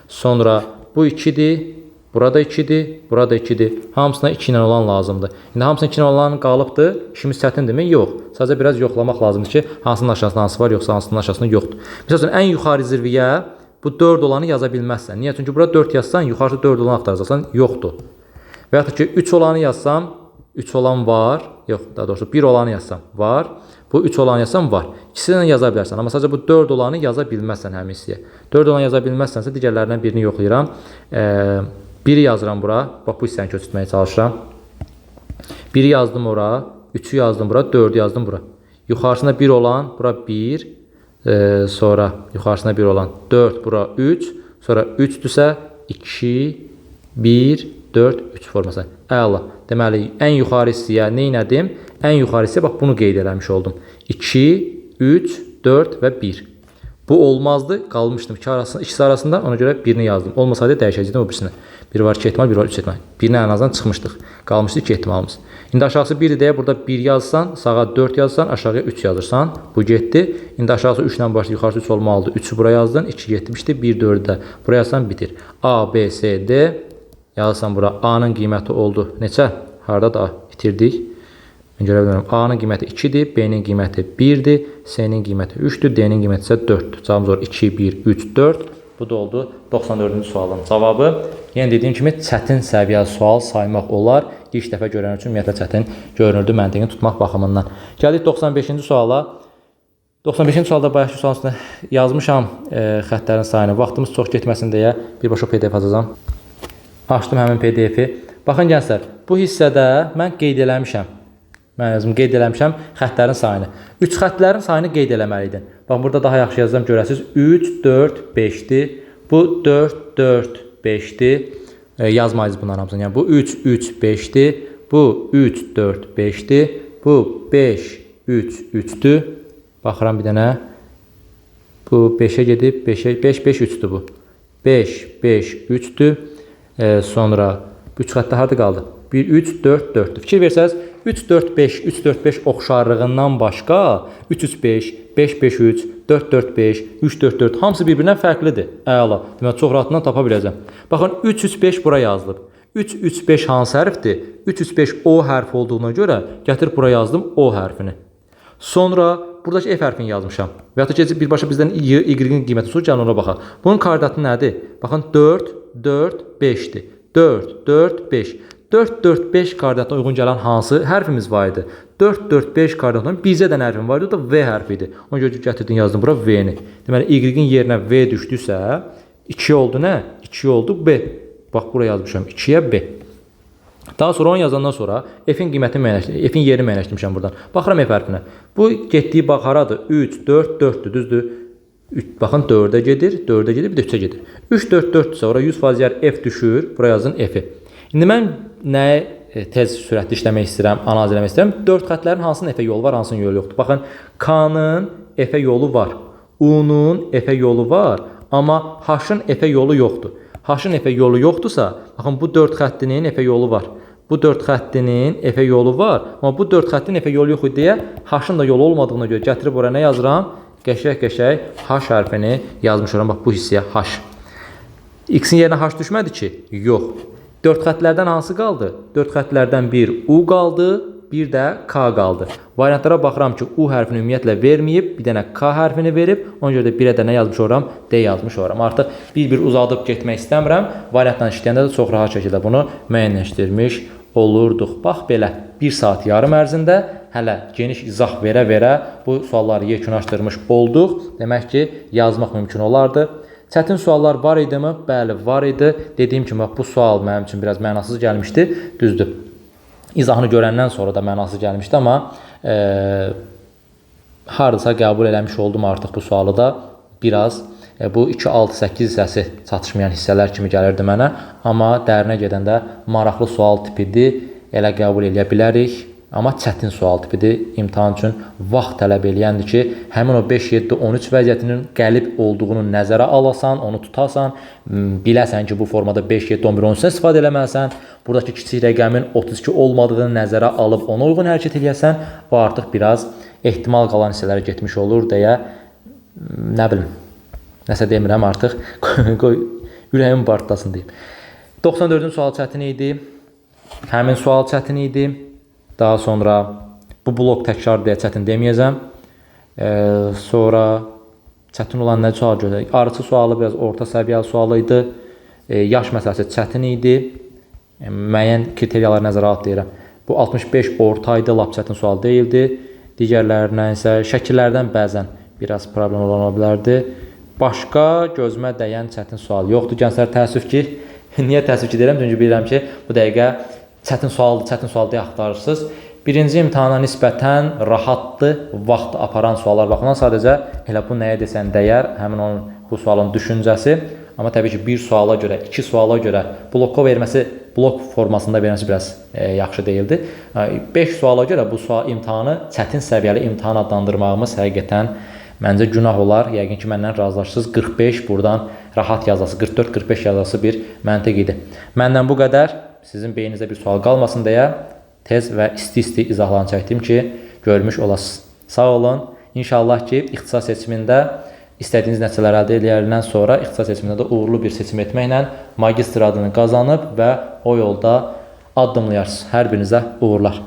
Sonra bu 2-dir. Burada 2-dir, burada 2-dir. Hamısına 2 ilə olan lazımdır. İndi hamısına 2 ilə olan qalıbdır. İşimiz çətindirmi? Yox. Sadəcə biraz yoxlamaq lazımdır ki, hansının aşağısında hansı var, yoxsa hansının aşağısında yoxdur. Məsələn, ən yuxarı zirvəyə bu 4 olanı yaza bilməzsən. Niyə? Çünki burada 4 yazsan, yuxarıda 4 olanı axtaracaqsan, yoxdur. Və yaxud ki, 3 olanı yazsam, 3 olan var. Yox, daha doğrusu 1 olanı yazsam, var. Bu 3 olanı yazsam, var. İkisindən yaza bilərsən. Amma sadəcə bu 4 olanı yaza bilməzsən həmin hissəyə. 4 olanı yaza bilməzsənsə, digərlərindən birini yoxlayıram. 1-i yazıram bura. Bax, bu hissəni köçürtməyə çalışıram. 1-i yazdım ora. 3-ü yazdım bura. 4-ü yazdım bura. Yuxarısında 1 olan, bura 1. Sonra yuxarısında 1 olan 4, bura 3. Sonra 3-dürsə 2, 1, 4, 3 forması. Əla. Deməli, ən yuxarı hissəyə nə etdim? Ən yuxarı hissəyə bax, bunu qeyd eləmiş oldum. 2, 3, 4 və 1. Bu olmazdı. Qalmışdım ikisi arasında. Ona görə birini yazdım. Olmasaydı dəyişəcəkdim o birisini. Bir var 2 ehtimal, bir var 3 ehtimal. Birini ən azından çıxmışdıq. Qalmışdı 2 ehtimalımız. İndi aşağısı 1-dir deyə burada 1 yazsan, sağa 4 yazsan, aşağıya 3 yazırsan. Bu getdi. İndi aşağısı 3 ilə başlayır, yuxarısı 3 olmalıdır. 3-ü buraya yazdın, 2 getmişdi, 1 4-ü də buraya yazsan bitir. A, B, C, D yazsan bura. A-nın qiyməti oldu. Neçə? Harada da itirdik. Mən görə bilmirəm. A-nın qiyməti 2-dir, B-nin qiyməti 1-dir, C-nin qiyməti 3-dür, D-nin qiyməti isə 4-dür. Cavabımız olur 2, 1, 3, 4. Bu da oldu 94-cü sualın cavabı. Yəni dediyim kimi çətin səviyyəli sual saymaq olar. İlk dəfə görən üçün ümumiyyətlə çətin görünürdü məntiqini tutmaq baxımından. Gəldik 95-ci suala. 95-ci sualda bayaqki sualın üstünə yazmışam xəttlərin sayını. Vaxtımız çox getməsin deyə birbaşa PDF açacağam. Açdım həmin PDF-i. Baxın gənclər, bu hissədə mən qeyd eləmişəm. Qeyd eləmişəm xəttlərin sayını. 3 xəttlərin sayını qeyd eləməliydin. Bax, burada daha yaxşı yazıram, görəsiniz. 3, 4, 5-dir. Bu 4, 4, 5-dir. Yazmayız bunların hamısını. Yəni, bu 3, 3, 5-dir. Bu 3, 4, 5-dir. Bu 5, 3, 3-dür. Baxıram bir dənə. Bu 5-ə gedib, 5, 5, 3-dür bu. 5, 5, 3-dür. Sonra 3 xəttə harada qaldı? 1, 3, 4, 4-dür. Fikir versəniz, 3, 4, 5, 3, 4, 5 oxşarlığından başqa 3, 3, 5, 5, 5, 3, 4, 4, 5, 3, 4, 4 hamısı bir-birindən fərqlidir. Əla. Deməli, çox rahatından tapa biləcəm. Baxın, 3, 3, 5 bura yazılıb. 3, 3, 5 hansı hərfdir? 3, 3, 5 O hərfi olduğuna görə gətirib bura yazdım O hərfini. Sonra buradakı F hərfini yazmışam. Və ya da birbaşa bizdən Y-in qiyməti sonra gəlin ona baxaq. Bunun koordinatı nədir? Baxın, 4, 4, 5-dir. 4, 4, 5. 4, 4, 5 koordinatına uyğun gələn hansı hərfimiz var idi? 4, 4, 5 koordinatından bizə də hərfim var idi, o da V hərfidir. Ona görə gətirdin, yazdım bura V-ni. Deməli, Y-in yerinə V düşdüysə, 2 oldu nə? 2 oldu B. Bax bura yazmışam 2-yə B. Daha sonra onu yazandan sonra f-in qiymətini müəyyənləşdirmişəm, f-in yerini müəyyənləşdirmişəm buradan. Baxıram f hərfinə. Bu getdiyi bax haradır? 3, 4, 4-dür, düzdür? Baxın 4-ə gedir, 4-ə gedir, bir də 3-ə gedir. 3, 4, 4-dürsə, ora 100% yer f düşür, bura yazın f-i. İndi mən nəyə tez sürətli işləmək istəyirəm, analiz eləmək istəyirəm? 4 xətlərin hansının f-ə yolu var, hansının yolu yoxdur? Baxın, k-nın f-ə yolu var, u-nun f-ə yolu var, amma h-ın f-ə yolu yoxdur. H-ın f-ə yolu yoxdursa, baxın bu 4 xəttinin f-ə yolu var. Bu 4 xəttinin f-ə yolu var, amma bu 4 xəttin f-ə yolu yox idi deyə h-ın da yolu olmadığına görə gətirib oraya nə yazıram? Qəşəng h hərfini yazmış oram. Bax bu hissəyə h. X-in yerinə h düşmədi ki? Yox. 4 xətlərdən hansı qaldı? 4 xətlərdən bir u qaldı, bir də k qaldı. Variantlara baxıram ki, u hərfini ümumiyyətlə verməyib, bir dənə k hərfini verib, ona görə də birə də nə yazmış oram? D yazmış oram. Artıq bir uzadıb getmək istəmirəm. Variantla işləyəndə də çox rahat şəkildə bunu müəyyənləşdirmiş olurduq. Bax belə 1 saat yarım ərzində hələ geniş izah verə-verə bu sualları yekunlaşdırmış olduq. Demək ki, yazmaq mümkün olardı. Çətin suallar var idimi? Bəli, var idi. Dediyim kimi, bu sual mənim üçün biraz mənasız gəlmişdi. Düzdür. İzahını görəndən sonra da mənasız gəlmişdi, amma hardasa qəbul eləmiş oldum artıq bu sualı da. Biraz bu 2, 6, 8 hissəsi çatışmayan hissələr kimi gəlirdi mənə. Amma dərinə gedəndə maraqlı sual tipidir. Elə qəbul eləyə bilərik. Amma çətin sual tipidir. İmtahan üçün vaxt tələb eləyəndir ki, həmin o 5, 7, 13 vəziyyətinin qəlib olduğunu nəzərə alasan, onu tutasan, biləsən ki, bu formada 5, 7, 11, 13 istifadə eləməlisən, buradakı kiçik rəqəmin 32 olmadığını nəzərə alıb ona uyğun hərəkət eləyəsən, o artıq biraz ehtimal qalan hissələrə getmiş olur deyə, nə bilim, nəsə demirəm artıq, qoy ürəyim partlasın deyim. 94-cü sual çətin idi, həmin sual çətin idi. Daha sonra bu blok təkrar deyə çətin deməyəcəm. Sonra çətin olan nə sual görək? Arıçı sualı biraz orta səviyyəli sualı idi. Yaş məsələsi çətin idi. Müəyyən kriteriyalar nəzərə alıb. Bu 65 orta idi, lap çətin sual deyildi. Digərlərindən isə şəkillərdən bəzən biraz problem ola bilərdi. Başqa gözümə dəyən çətin sual yoxdur. Gənclər təəssüf ki, niyə təəssüf ki deyirəm? Çünki bilirəm ki, bu dəqiqə çətin sual deyə axtarırsınız. Birinci imtahana nisbətən rahatdır, vaxt aparan suallar baxımından sadəcə elə bu nəyə desən dəyər, həmin onun bu sualın düşüncəsi. Amma təbii ki, bir suala görə, 2 suala görə blok formasında verməsi biraz yaxşı deyildi. 5 suala görə bu imtahanı çətin səviyyəli imtahan adlandırmağımız həqiqətən məncə günah olar. Yəqin ki, məndən razılaşırsınız. 45 buradan rahat yazası, 44-45 yazası bir məntiq idi. Məndən bu qədər. Sizin beyninizdə bir sual qalmasın deyə tez və isti-isti izahlarını çəkdim ki, görmüş olasınız. Sağ olun. İnşallah ki, ixtisas seçimində istədiyiniz nəticələr əldə edəndən sonra ixtisas seçimində də uğurlu bir seçim etməklə magistr adını qazanıb və o yolda addımlayarsınız. Hər birinizə uğurlar.